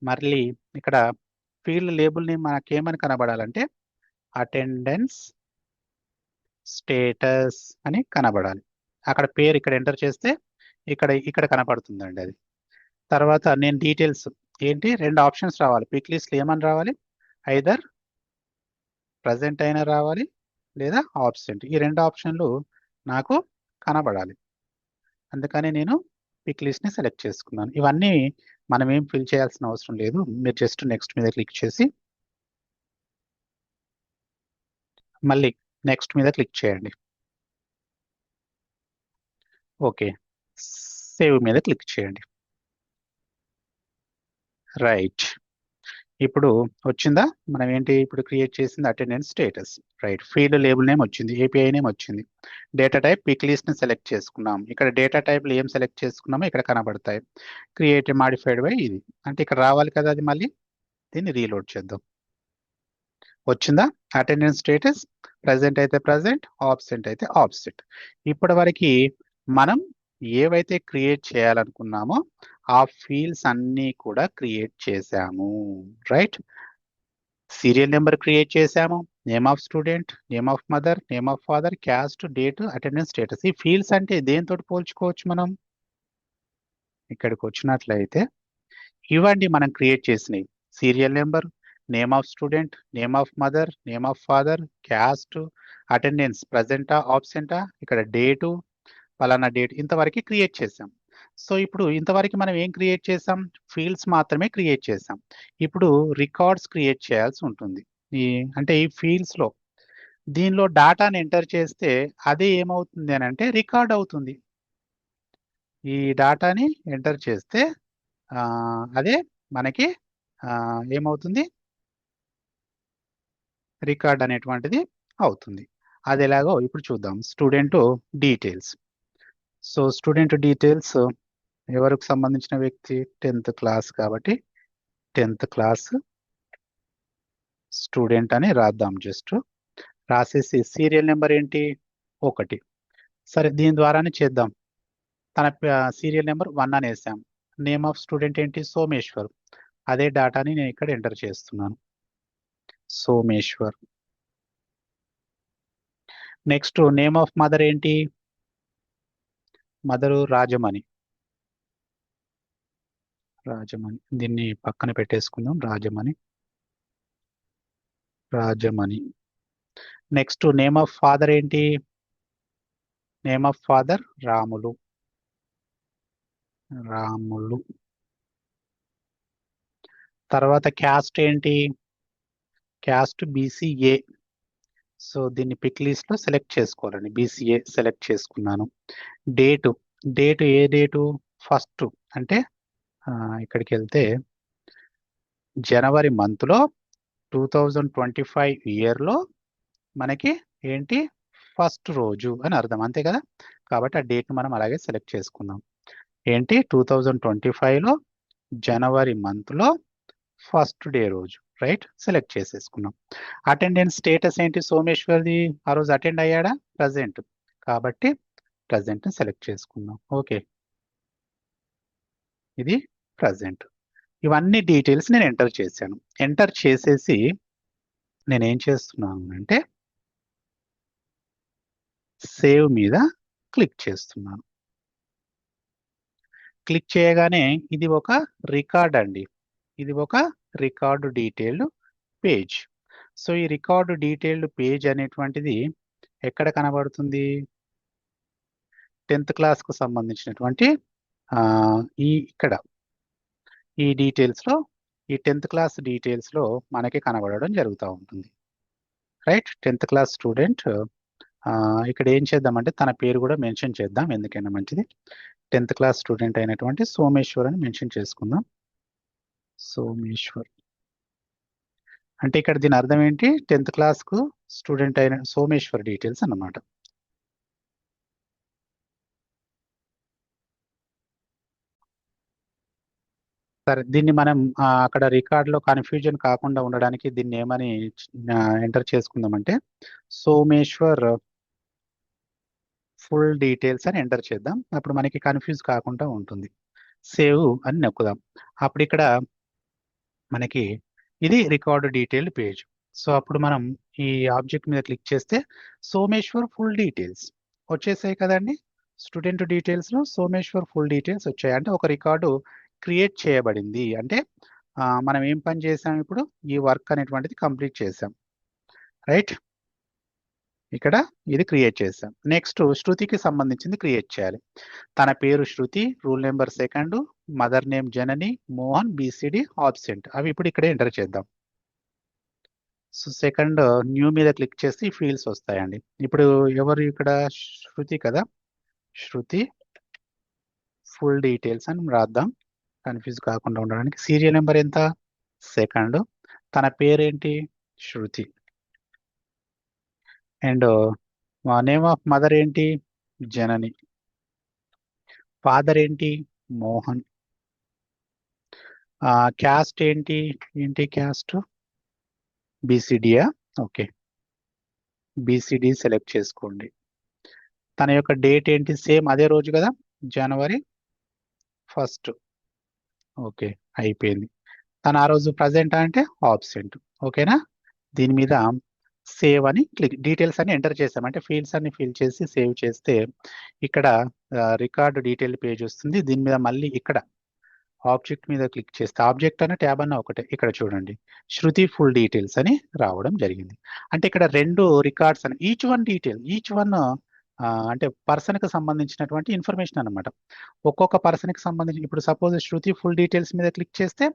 మళ్ళీ ఇక్కడ ఫీల్డ్ లేబుల్ని మనకేమని కనబడాలంటే అటెండెన్స్ స్టేటస్ అని కనబడాలి. అక్కడ పేరు ఇక్కడ ఎంటర్ చేస్తే ఇక్కడ ఇక్కడ కనపడుతుందండి అది. తర్వాత నేను డీటెయిల్స్ ఏంటి, రెండు ఆప్షన్స్ రావాలి. పిక్ లిస్ట్ ఏమని రావాలి? ఐదర్ ప్రజెంట్ అయినా రావాలి లేదా ఆబ్సెంట్. ఈ రెండు ఆప్షన్లు నాకు కనబడాలి. అందుకని నేను పిక్ లిస్ట్ని సెలెక్ట్ చేసుకున్నాను. ఇవన్నీ మనం ఏం ఫిల్ చేయాల్సిన అవసరం లేదు. మీరు జస్ట్ నెక్స్ట్ మీద క్లిక్ చేసి మళ్ళీ నెక్స్ట్ మీద క్లిక్ చేయండి. ఓకే, సేవ్ మీద క్లిక్ చేయండి. రైట్. ఇప్పుడు వచ్చిందా? మనం ఏంటి ఇప్పుడు క్రియేట్ చేసింది? Attendance status. Right. Field label name వచ్చింది, ఏపీఐ నేమ్ వచ్చింది. డేటా టైప్ పిక్ లిస్ట్ ని సెలెక్ట్ చేసుకున్నాం. ఇక్కడ డేటా టైప్లు ఏం సెలెక్ట్ చేసుకున్నామో ఇక్కడ కనబడతాయి. క్రియేట్ మాడిఫైడ్ బై ఇది అంటే ఇక్కడ రావాలి కదా అది. మళ్ళీ దీన్ని రీలోడ్ చేద్దాం. వచ్చిందా? అటెండెన్స్ స్టేటస్ ప్రజెంట్ అయితే ప్రజెంట్, ఆబ్సెంట్ అయితే ఆబ్సెంట్. ఇప్పటి వరకు మనం ఏవైతే క్రియేట్ చేయాలనుకున్నామో ఆ ఫీల్డ్స్ అన్నీ కూడా క్రియేట్ చేశాము. రైట్. సీరియల్ నెంబర్ క్రియేట్ చేశాము, name of student, name of mother, name of father, caste, date, attendance status. ఈ ఫీల్డ్స్ అంటే దేంతో పోల్చుకోవచ్చు మనం? ఇక్కడికి వచ్చినట్లయితే ఇవన్నీ మనం క్రియేట్ చేసినవి. Serial number, name of student, name of mother, name of father, caste, attendance ప్రజెంటా ఆబ్సెంటా, ఇక్కడ డేటు, పలానా డేట్, ఇంతవరకు క్రియేట్ చేసాం. సో ఇప్పుడు ఇంతవరకు మనం ఏం క్రియేట్ చేసాం? ఫీల్డ్స్ మాత్రమే క్రియేట్ చేసాం. ఇప్పుడు రికార్డ్స్ క్రియేట్ చేయాల్సి ఉంటుంది. ఈ అంటే ఈ ఫీల్డ్స్ లో దీనిలో డాటాని ఎంటర్ చేస్తే అదే ఏమవుతుంది అని అంటే రికార్డ్ అవుతుంది. ఈ డాటాని ఎంటర్ చేస్తే అదే మనకి ఏమవుతుంది? రికార్డ్ అనేటువంటిది అవుతుంది. అది ఎలాగో ఇప్పుడు చూద్దాం. Student details. So student details ఎవరికి సంబంధించిన వ్యక్తి? 10th క్లాస్ కాబట్టి 10th క్లాస్ స్టూడెంట్ అని రాద్దాం. జస్ట్ రాసేసి సీరియల్ నెంబర్ ఏంటి? 1. సరే, దీని ద్వారానే చేద్దాం. తన సీరియల్ నెంబర్ 1 అని వేసాం. నేమ్ ఆఫ్ స్టూడెంట్ ఏంటి? సోమేశ్వర్. అదే డాటాని నేను ఇక్కడ ఎంటర్ చేస్తున్నాను, Someshwar. Next name of mother ఏంటి? మదరు రాజమణి. రాజమణి, దీన్ని పక్కన పెట్టేసుకుందాం. Rajamani, Rajamani. Next name of father ఏంటి? Name of father Ramulu, Ramulu. తర్వాత క్యాస్ట్ ఏంటి? Caste BCA. సో దీన్ని పిక్ లిస్ట్ లో సెలెక్ట్ చేసుకోవాలండి. బీసీఏ సెలెక్ట్ చేసుకున్నాను. డేటు, డేటు ఏ డేటు? ఫస్ట్ అంటే ఇక్కడికి వెళ్తే జనవరి మంత్లో 2025 ఇయర్లో మనకి ఏంటి? ఫస్ట్ రోజు అని అర్థం, అంతే కదా. కాబట్టి ఆ డేట్ని మనం అలాగే సెలెక్ట్ చేసుకుందాం. ఏంటి? 2025లో జనవరి మంత్లో ఫస్ట్ డే రోజు, రైట్? సెలెక్ట్ చేసేసుకున్నాం. అటెండెన్స్ స్టేటస్ ఏంటి సోమేశ్వర్ది? ఆ రోజు అటెండ్ అయ్యాడా? ప్రజెంట్, కాబట్టి ప్రజెంట్ సెలెక్ట్ చేసుకుందాం. ఓకే, ఇది ప్రజెంట్. ఇవన్నీ డీటెయిల్స్ నేను ఎంటర్ చేశాను. ఎంటర్ చేసేసి నేను ఏం చేస్తున్నాను అంటే సేవ్ మీద క్లిక్ చేస్తున్నాను. క్లిక్ చేయగానే ఇది ఒక రికార్డ్ అండి. ఇది ఒక రికార్డు డీటెయిల్డ్ పేజ్. సో ఈ రికార్డు డీటెయిల్డ్ పేజ్ అనేటువంటిది ఎక్కడ కనబడుతుంది? 10th క్లాస్కు సంబంధించినటువంటి ఇక్కడ ఈ డీటెయిల్స్లో, ఈ 10th క్లాస్ డీటెయిల్స్లో మనకి కనబడడం జరుగుతూ ఉంటుంది, రైట్? 10th class student. ఇక్కడ ఏం చేద్దామంటే తన పేరు కూడా మెన్షన్ చేద్దాం, ఎందుకైనా మంచిది. 10th క్లాస్ స్టూడెంట్ అయినటువంటి సోమేశ్వర్ అని మెన్షన్ చేసుకుందాం. సోమేశ్వర్ అంటే ఇక్కడ దీని అర్థం ఏంటి? 10th క్లాస్కు స్టూడెంట్ అయిన సోమేశ్వర్ డీటెయిల్స్ అన్నమాట. సరే, దీన్ని మనం అక్కడ రికార్డులో కన్ఫ్యూజన్ కాకుండా ఉండడానికి దీన్ని ఏమని ఎంటర్ చేసుకుందామంటే సోమేశ్వర్ ఫుల్ డీటెయిల్స్ అని ఎంటర్ చేద్దాం. అప్పుడు మనకి కన్ఫ్యూజ్ కాకుండా ఉంటుంది. సేవ్ అని నొక్కుదాం. అప్పుడు ఇక్కడ మనకి ఇది రికార్డు డీటెయిల్డ్ పేజ్. సో అప్పుడు మనం ఈ ఆబ్జెక్ట్ మీద క్లిక్ చేస్తే సోమేశ్వర్ ఫుల్ డీటెయిల్స్ వచ్చేసాయి కదండి. స్టూడెంట్ డీటెయిల్స్లో సోమేశ్వర్ ఫుల్ డీటెయిల్స్ వచ్చాయి. అంటే ఒక రికార్డు క్రియేట్ చేయబడింది. అంటే మనం ఏం పని చేసాం? ఇప్పుడు ఈ వర్క్ అనేటువంటిది కంప్లీట్ చేసాం, రైట్? ఇక్కడ ఇది క్రియేట్ చేసాం. నెక్స్ట్ శృతికి సంబంధించింది క్రియేట్ చేయాలి. తన పేరు శృతి, రూల్ నెంబర్ 2, మదర్ నేమ్ జనని, మోహన్, బీసీడీ, ఆబ్సెంట్. అవి ఇప్పుడు ఇక్కడే ఎంటర్ చేద్దాం. సో సెకండ్ న్యూ మీద క్లిక్ చేసి ఫీల్డ్స్ వస్తాయండి. ఇప్పుడు ఎవరు ఇక్కడ? శృతి కదా. శృతి ఫుల్ డీటెయిల్స్ అని రాద్దాం కన్ఫ్యూజ్ కాకుండా ఉండడానికి. సీరియల్ నెంబర్ ఎంత? 2. తన పేరేంటి? శృతి. అండ్ నేమ్ ఆఫ్ మదర్ ఏంటి? జనని. ఫాదర్ ఏంటి? మోహన్. క్యాస్ట్ ఏంటి? క్యాస్ట్ బీసీడీయా? ఓకే, బీసీడీ సెలెక్ట్ చేసుకోండి. తన యొక్క డేట్ ఏంటి? సేమ్ అదే రోజు కదా, జనవరి 1. ఓకే, అయిపోయింది. తను ఆ రోజు ప్రజెంట్ అంటే ఆబ్సెంట్. ఓకేనా? దీని మీద సేవ్ అని క్లిక్, డీటెయిల్స్ అని ఎంటర్ చేసాం. అంటే ఫీల్డ్స్ అన్ని ఫిల్ చేసి సేవ్ చేస్తే ఇక్కడ రికార్డు డీటెయిల్ పేజ్ వస్తుంది. దీని మీద మళ్ళీ ఇక్కడ ఆబ్జెక్ట్ మీద క్లిక్ చేస్తే, ఆబ్జెక్ట్ అన్న ట్యాబ్ అన్న ఒకటే, ఇక్కడ చూడండి శృతి ఫుల్ డీటెయిల్స్ అని రావడం జరిగింది. అంటే ఇక్కడ 2 రికార్డ్స్ అని, ఈచ్ వన్ అంటే పర్సన్కి సంబంధించినటువంటి ఇన్ఫర్మేషన్ అనమాట. ఒక్కొక్క పర్సన్కి సంబంధించి, ఇప్పుడు సపోజ్ శృతి ఫుల్ డీటెయిల్స్ మీద క్లిక్ చేస్తే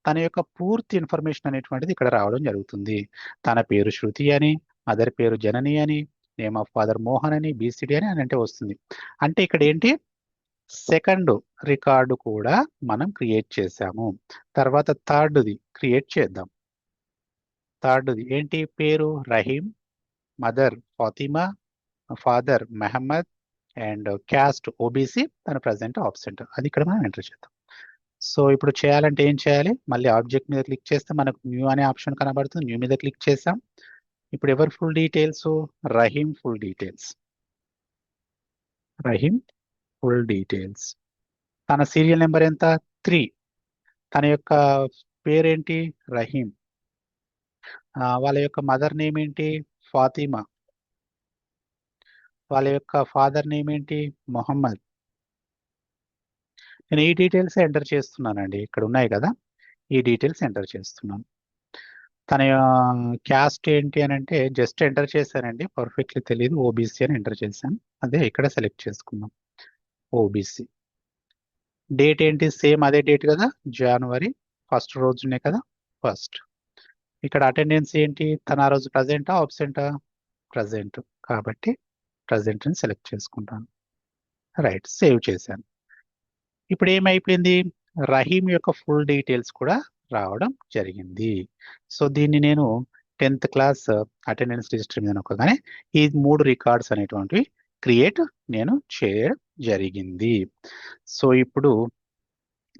తన యొక్క పూర్తి ఇన్ఫర్మేషన్ అనేటువంటిది ఇక్కడ రావడం జరుగుతుంది. తన పేరు శృతి అని, మదర్ పేరు జనని అని, నేమ్ ఆఫ్ ఫాదర్ మోహన్ అని, బీసీడీ అని అంటే వస్తుంది. అంటే ఇక్కడ ఏంటి? సెకండ్ రికార్డు కూడా మనం క్రియేట్ చేసాము. తర్వాత థర్డ్ది క్రియేట్ చేద్దాం. థర్డ్ది ఏంటి? పేరు Rahim, mother Fatima, father Mohammed, and caste OBC, తన ప్రజెంట్ ఆబ్సెంట్. అది ఇక్కడ మనం ఎంటర్ చేద్దాం. సో ఇప్పుడు చేయాలంటే ఏం చేయాలి? మళ్ళీ ఆబ్జెక్ట్ మీద క్లిక్ చేస్తే మనకు న్యూ అనే ఆప్షన్ కనబడుతుంది. న్యూ మీద క్లిక్ చేసాం. ఇప్పుడు ఎవరు full details? Rahim full details. Rahim full details. తన సీరియల్ నెంబర్ ఎంత? 3. తన యొక్క పేరేంటి? రహీం. వాళ్ళ యొక్క మదర్ నేమ్ ఏంటి? ఫాతిమా. వాళ్ళ యొక్క ఫాదర్ నేమ్ ఏంటి? మొహమ్మద్. నేను ఈ డీటెయిల్స్ ఎంటర్ చేస్తున్నానండి. ఇక్కడ ఉన్నాయి కదా, ఈ డీటెయిల్స్ ఎంటర్ చేస్తున్నాను. తన క్యాస్ట్ ఏంటి అని అంటే జస్ట్ ఎంటర్ చేశానండి, పర్ఫెక్ట్లీ తెలియదు. ఓబీసీ అని ఎంటర్ చేశాను. అదే ఇక్కడ సెలెక్ట్ చేసుకుందాం, ఓబీసీ. డేట్ ఏంటి? సేమ్ అదే డేట్ కదా, జనవరి 1 రోజునే కదా, 1. ఇక్కడ అటెండెన్స్ ఏంటి? తన ఆ రోజు ప్రజెంటా ఆబ్సెంటా? ప్రజెంట్, కాబట్టి ప్రజెంట్ అని సెలెక్ట్ చేసుకుంటాను. రైట్, సేవ్ చేశాను. ఇప్పుడు ఏమైపోయింది? రహీం యొక్క ఫుల్ డీటెయిల్స్ కూడా రావడం జరిగింది. సో దీన్ని నేను 10th క్లాస్ అటెండెన్స్ రిజిస్టర్ మీద నొక్కగానే ఈ 3 రికార్డ్స్ అనేటువంటివి క్రియేట్ నేను చేయడం జరిగింది. సో ఇప్పుడు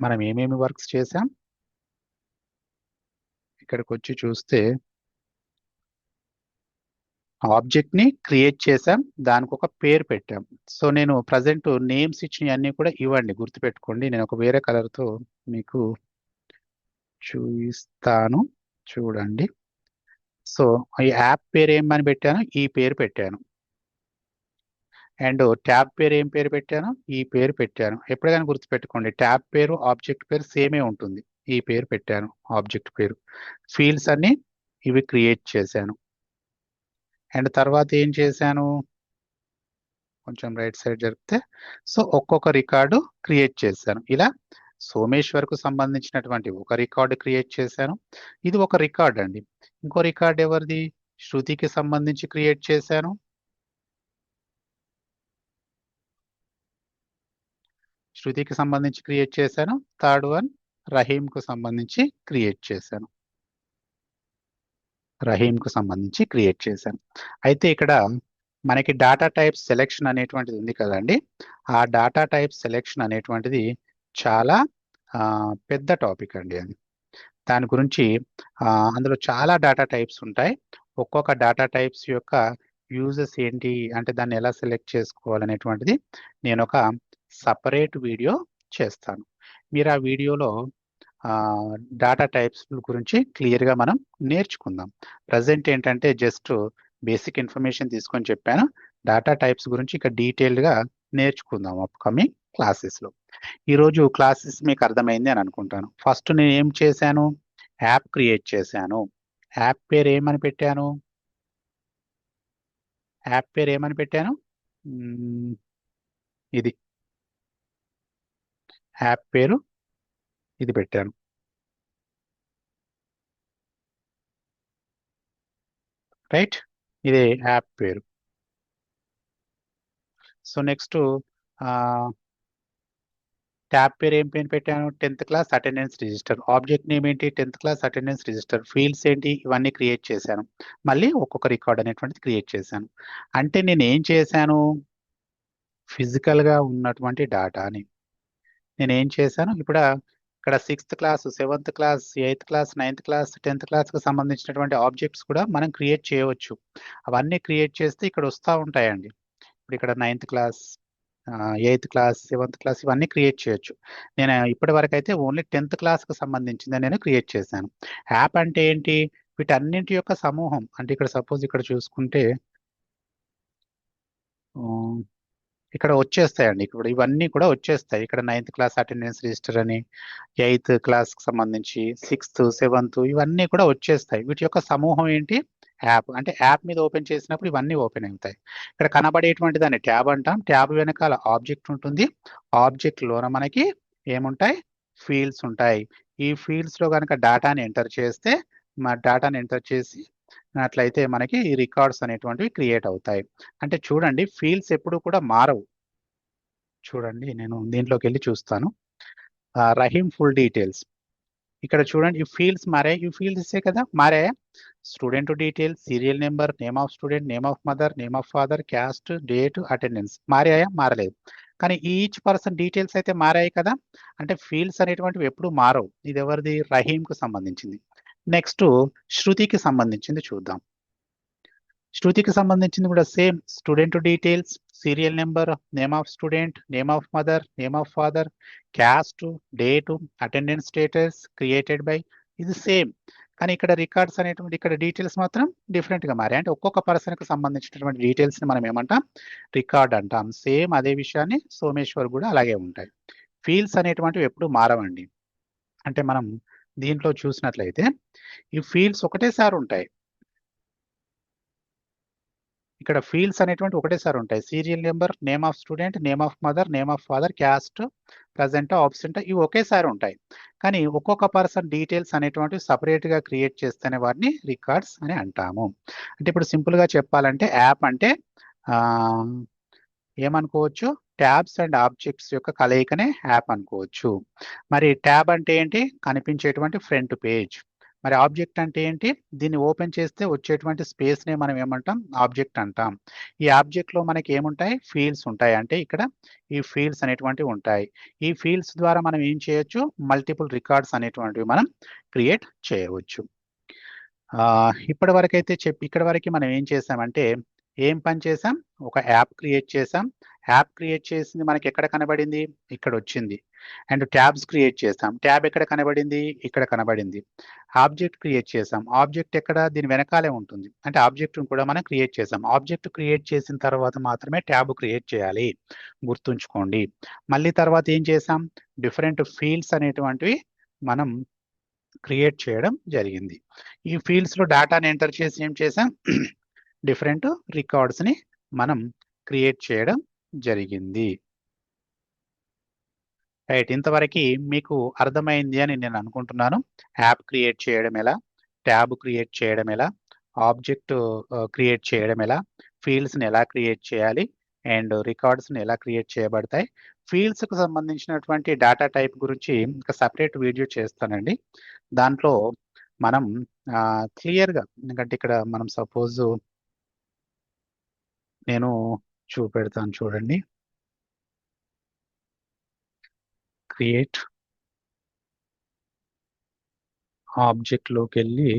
మనం ఏమేమి వర్క్స్ చేసాం? ఇక్కడికి వచ్చి చూస్తే ఆబ్జెక్ట్ ని క్రియేట్ చేసాం, దానికి ఒక పేరు పెట్టాం. సో నేను ప్రజెంట్ నేమ్స్ ఇచ్చినవన్నీ కూడా ఇవ్వండి, గుర్తుపెట్టుకోండి. నేను ఒక వేరే కలర్ తో మీకు చూపిస్తాను, చూడండి. సో ఈ యాప్ పేరు ఏమని పెట్టాను, ఈ పేరు పెట్టాను. అండ్ ట్యాబ్ పేరు ఏం పేరు పెట్టాను, ఈ పేరు పెట్టాను. ఎప్పుడైనా గుర్తుపెట్టుకోండి, ట్యాబ్ పేరు ఆబ్జెక్ట్ పేరు సేమే ఉంటుంది. ఈ పేరు పెట్టాను, ఆబ్జెక్ట్ పేరు. ఫీల్డ్స్ అన్ని ఇవి క్రియేట్ చేశాను. అండ్ తర్వాత ఏం చేశాను, కొంచెం రైట్ సైడ్ జరిపితే, సో ఒక్కొక్క రికార్డు క్రియేట్ చేశాను. ఇలా సోమేశ్వర్కు సంబంధించినటువంటి ఒక రికార్డు క్రియేట్ చేశాను. ఇది ఒక రికార్డ్ అండి. ఇంకో రికార్డ్ ఎవరిది, శృతికి సంబంధించి క్రియేట్ చేశాను. శృతికి సంబంధించి క్రియేట్ చేశాను. థర్డ్ వన్ రహీంకు సంబంధించి క్రియేట్ చేశాను. రహీంకు సంబంధించి క్రియేట్ చేశాను. అయితే ఇక్కడ మనకి డాటా టైప్ సెలెక్షన్ అనేటువంటిది ఉంది కదండి. ఆ డాటా టైప్ సెలెక్షన్ అనేటువంటిది చాలా పెద్ద టాపిక్ అండి. అది దాని గురించి అందులో చాలా డాటా టైప్స్ ఉంటాయి. ఒక్కొక్క డాటా టైప్స్ యొక్క యూజెస్ ఏంటి, అంటే దాన్ని ఎలా సెలెక్ట్ చేసుకోవాలనేటువంటిది నేను ఒక సపరేట్ వీడియో చేస్తాను. మీరు ఆ వీడియోలో డాటా టైప్స్ గురించి క్లియర్గా మనం నేర్చుకుందాం. ప్రజెంట్ ఏంటంటే జస్ట్ బేసిక్ ఇన్ఫర్మేషన్ తీసుకొని చెప్పాను. డాటా టైప్స్ గురించి ఇక డీటెయిల్డ్గా నేర్చుకుందాం అప్కమింగ్ క్లాసెస్లో. ఈరోజు క్లాసెస్ మీకు అర్థమైంది అని అనుకుంటాను. ఫస్ట్ నేను ఏం చేశాను, యాప్ క్రియేట్ చేశాను. యాప్ పేరు ఏమని పెట్టాను, యాప్ పేరు ఏమని పెట్టాను, ఇది యాప్ పేరు ఇది పెట్టాను. రైట్, ఇదే యాప్ పేరు. సో నెక్స్ట్ ట్యాబ్ పేరు ఏం పేరు పెట్టాను, 10th class attendance register. Object name ఏంటి, 10th class attendance register. Fields ఏంటి, ఇవన్నీ క్రియేట్ చేశాను. మళ్ళీ ఒక్కొక్క రికార్డ్ అనేటువంటిది క్రియేట్ చేశాను. అంటే నేను ఏం చేశాను, ఫిజికల్గా ఉన్నటువంటి డాటాని నేను ఏం చేశాను, ఇక్కడ 6th class, 7th class, 8th class, 9th class, 10th క్లాస్కి సంబంధించినటువంటి ఆబ్జెక్ట్స్ కూడా మనం క్రియేట్ చేయవచ్చు. అవన్నీ క్రియేట్ చేస్తే ఇక్కడ వస్తూ ఉంటాయండి. ఇప్పుడు ఇక్కడ 9th class, 8th class, 7th class, ఇవన్నీ క్రియేట్ చేయొచ్చు. నేను ఇప్పటి వరకు అయితే ఓన్లీ 10th క్లాస్కి సంబంధించింది నేను క్రియేట్ చేశాను. యాప్ అంటే ఏంటి, వీటన్నింటి యొక్క సమూహం. అంటే ఇక్కడ సపోజ్ ఇక్కడ చూసుకుంటే ఇక్కడ వచ్చేస్తాయండి. ఇప్పుడు ఇవన్నీ కూడా వచ్చేస్తాయి. ఇక్కడ 9th క్లాస్ అటెండెన్స్ రిజిస్టర్ అని, 8th క్లాస్కి సంబంధించి, 6th, 7th ఇవన్నీ కూడా వచ్చేస్తాయి. వీటి యొక్క సమూహం ఏంటి, యాప్. అంటే యాప్ మీద ఓపెన్ చేసినప్పుడు ఇవన్నీ ఓపెన్ అవుతాయి. ఇక్కడ కనబడేటువంటి దాన్ని ట్యాబ్ అంటాం. ట్యాబ్ వెనకాల ఆబ్జెక్ట్ ఉంటుంది. ఆబ్జెక్ట్లోన మనకి ఏముంటాయి, ఫీల్డ్స్ ఉంటాయి. ఈ ఫీల్డ్స్లో కనుక డాటాని ఎంటర్ చేస్తే, మా డాటాని ఎంటర్ చేసి అట్లయితే మనకి ఈ రికార్డ్స్ అనేటువంటివి క్రియేట్ అవుతాయి. అంటే చూడండి, ఫీల్డ్స్ ఎప్పుడు కూడా మారవు. చూడండి, నేను దీంట్లోకి వెళ్ళి చూస్తాను. రహీం ఫుల్ డీటెయిల్స్, ఇక్కడ చూడండి ఈ ఫీల్డ్స్ మారాయి. ఈ ఫీల్డ్స్ కదా మారాయా, student details, serial number, name of student, name of mother, name of father, caste, date, attendance మారాయా, మారలేదు. కానీ ఈచ్ పర్సన్ డీటెయిల్స్ అయితే మారాయి కదా. అంటే ఫీల్డ్స్ అనేటువంటివి ఎప్పుడు మారవు. ఇది ఎవరిది, రహీంకు సంబంధించింది. నెక్స్ట్ శృతికి సంబంధించింది చూద్దాం. శృతికి సంబంధించింది కూడా same, student details, serial number, name of student, name of mother, name of father, caste, date, attendance status, created by, ఇది సేమ్. కానీ ఇక్కడ రికార్డ్స్ అనేటువంటి ఇక్కడ డీటెయిల్స్ మాత్రం డిఫరెంట్గా మారాయి. అంటే ఒక్కొక్క పర్సన్కి సంబంధించినటువంటి డీటెయిల్స్ని మనం ఏమంటాం, రికార్డ్ అంటాం. సేమ్ అదే విషయాన్ని సోమేశ్వర్ కూడా అలాగే ఉంటాయి. ఫీల్డ్స్ అనేటువంటివి ఎప్పుడు మారవండి. అంటే మనం దీంట్లో చూసినట్లయితే ఈ ఫీల్డ్స్ ఒకటేసారి ఉంటాయి. ఇక్కడ ఫీల్డ్స్ అనేటువంటి ఒకటేసారి ఉంటాయి. Serial number, name of student, name of mother, name of father, caste, present, absent, ఇవి ఒకేసారి ఉంటాయి. కానీ ఒక్కొక్క పర్సన్ డీటెయిల్స్ అనేటువంటివి సపరేట్గా క్రియేట్ చేస్తేనే వాటిని రికార్డ్స్ అని అంటాము. అంటే ఇప్పుడు సింపుల్గా చెప్పాలంటే యాప్ అంటే ఏమనుకోవచ్చు, ట్యాబ్స్ అండ్ ఆబ్జెక్ట్స్ యొక్క కలయికనే యాప్ అనుకోవచ్చు. మరి ట్యాబ్ అంటే ఏంటి, కనిపించేటువంటి ఫ్రంట్ పేజ్. మరి ఆబ్జెక్ట్ అంటే ఏంటి, దీన్ని ఓపెన్ చేస్తే వచ్చేటువంటి స్పేస్నే మనం ఏమంటాం, ఆబ్జెక్ట్ అంటాం. ఈ ఆబ్జెక్ట్లో మనకి ఏముంటాయి, ఫీల్డ్స్ ఉంటాయి. అంటే ఇక్కడ ఈ ఫీల్డ్స్ అనేటువంటివి ఉంటాయి. ఈ ఫీల్డ్స్ ద్వారా మనం ఏం చేయొచ్చు, మల్టిపుల్ రికార్డ్స్ అనేటువంటివి మనం క్రియేట్ చేయవచ్చు. ఇప్పటి వరకైతే ఇక్కడి వరకు మనం ఏం చేసామంటే ఏం పని చేసాం, ఒక యాప్ క్రియేట్ చేసాం. యాప్ క్రియేట్ చేసింది మనకి ఎక్కడ కనబడింది, ఇక్కడ వచ్చింది. అండ్ ట్యాబ్స్ క్రియేట్ చేసాం, ట్యాబ్ ఎక్కడ కనబడింది, ఇక్కడ కనబడింది. ఆబ్జెక్ట్ క్రియేట్ చేసాం, ఆబ్జెక్ట్ ఎక్కడ, దీని వెనకాలే ఉంటుంది. అంటే ఆబ్జెక్ట్ కూడా మనం క్రియేట్ చేసాం. ఆబ్జెక్ట్ క్రియేట్ చేసిన తర్వాత మాత్రమే ట్యాబ్ క్రియేట్ చేయాలి, గుర్తుంచుకోండి. మళ్ళీ తర్వాత ఏం చేసాం, డిఫరెంట్ ఫీల్డ్స్ అనేటువంటివి మనం క్రియేట్ చేయడం జరిగింది. ఈ ఫీల్డ్స్లో డేటాని ఎంటర్ చేసి ఏం చేసాం, డిఫరెంట్ రికార్డ్స్ని మనం క్రియేట్ చేయడం జరిగింది. రైట్, ఇంతవరకు మీకు అర్థమైంది అని నేను అనుకుంటున్నాను. యాప్ క్రియేట్ చేయడం ఎలా, ట్యాబ్ క్రియేట్ చేయడం ఎలా, ఆబ్జెక్ట్ క్రియేట్ చేయడం ఎలా, ఫీల్డ్స్ని ఎలా క్రియేట్ చేయాలి, అండ్ రికార్డ్స్ని ఎలా క్రియేట్ చేయబడతాయి. ఫీల్డ్స్కు సంబంధించినటువంటి డేటా టైప్ గురించి ఒక సపరేట్ వీడియో చేస్తానండి. దాంట్లో మనం క్లియర్గా, ఎందుకంటే ఇక్కడ మనం సపోజ్ నేను చూపెడతాను చూడండి. క్రియేట్ ఆబ్జెక్ట్లోకి వెళ్ళి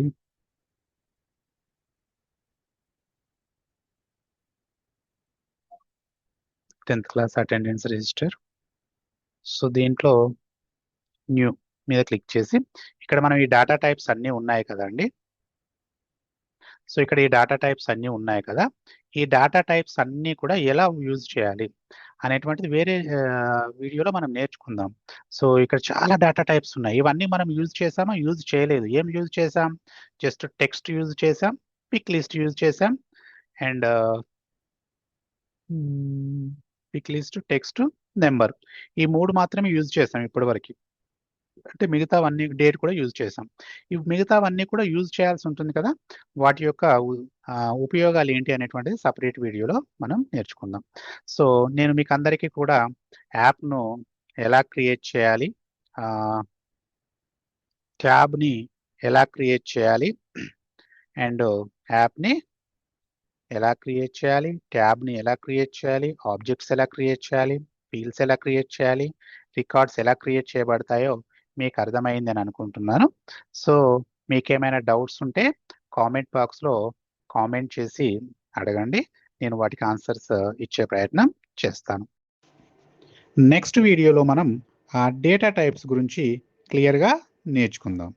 tenth class attendance register. So దీంట్లో న్యూ మీద క్లిక్ చేసి ఇక్కడ మనం ఈ డేటా టైప్స్ అన్నీ ఉన్నాయి కదండి. సో ఇక్కడ ఈ డేటా టైప్స్ అన్నీ ఉన్నాయి కదా, ఈ డేటా టైప్స్ అన్నీ కూడా ఎలా యూజ్ చేయాలి అనేటువంటిది వేరే వీడియోలో మనం నేర్చుకుందాం. సో ఇక్కడ చాలా డేటా టైప్స్ ఉన్నాయి. ఇవన్నీ మనం యూజ్ చేసామా, యూజ్ చేయలేదు. ఏం యూజ్ చేసాం, జస్ట్ టెక్స్ట్ యూజ్ చేసాం, పిక్ లిస్ట్ యూజ్ చేసాం, and pick list, text, number, ఈ మూడు మాత్రమే యూజ్ చేసాం ఇప్పటి వరకు. అంటే మిగతావన్నీ డేట్ కూడా యూజ్ చేసాం. ఈ మిగతావన్నీ కూడా యూజ్ చేయాల్సి ఉంటుంది కదా, వాటి యొక్క ఉపయోగాలు ఏంటి అనేటువంటిది సపరేట్ వీడియోలో మనం నేర్చుకుందాం. సో నేను మీకు అందరికీ కూడా యాప్ను ఎలా క్రియేట్ చేయాలి, ట్యాబ్ని ఎలా క్రియేట్ చేయాలి, అండ్ యాప్ని ఎలా క్రియేట్ చేయాలి, ట్యాబ్ని ఎలా క్రియేట్ చేయాలి, ఆబ్జెక్ట్స్ ఎలా క్రియేట్ చేయాలి, ఫీల్డ్స్ ఎలా క్రియేట్ చేయాలి, రికార్డ్స్ ఎలా క్రియేట్ చేయబడతాయో మీకు అర్థమైందని అనుకుంటున్నాను. సో మీకేమైనా డౌట్స్ ఉంటే కామెంట్ బాక్స్లో కామెంట్ చేసి అడగండి, నేను వాటికి ఆన్సర్స్ ఇచ్చే ప్రయత్నం చేస్తాను. నెక్స్ట్ వీడియోలో మనం డేటా టైప్స్ గురించి క్లియర్గా నేర్చుకుందాం.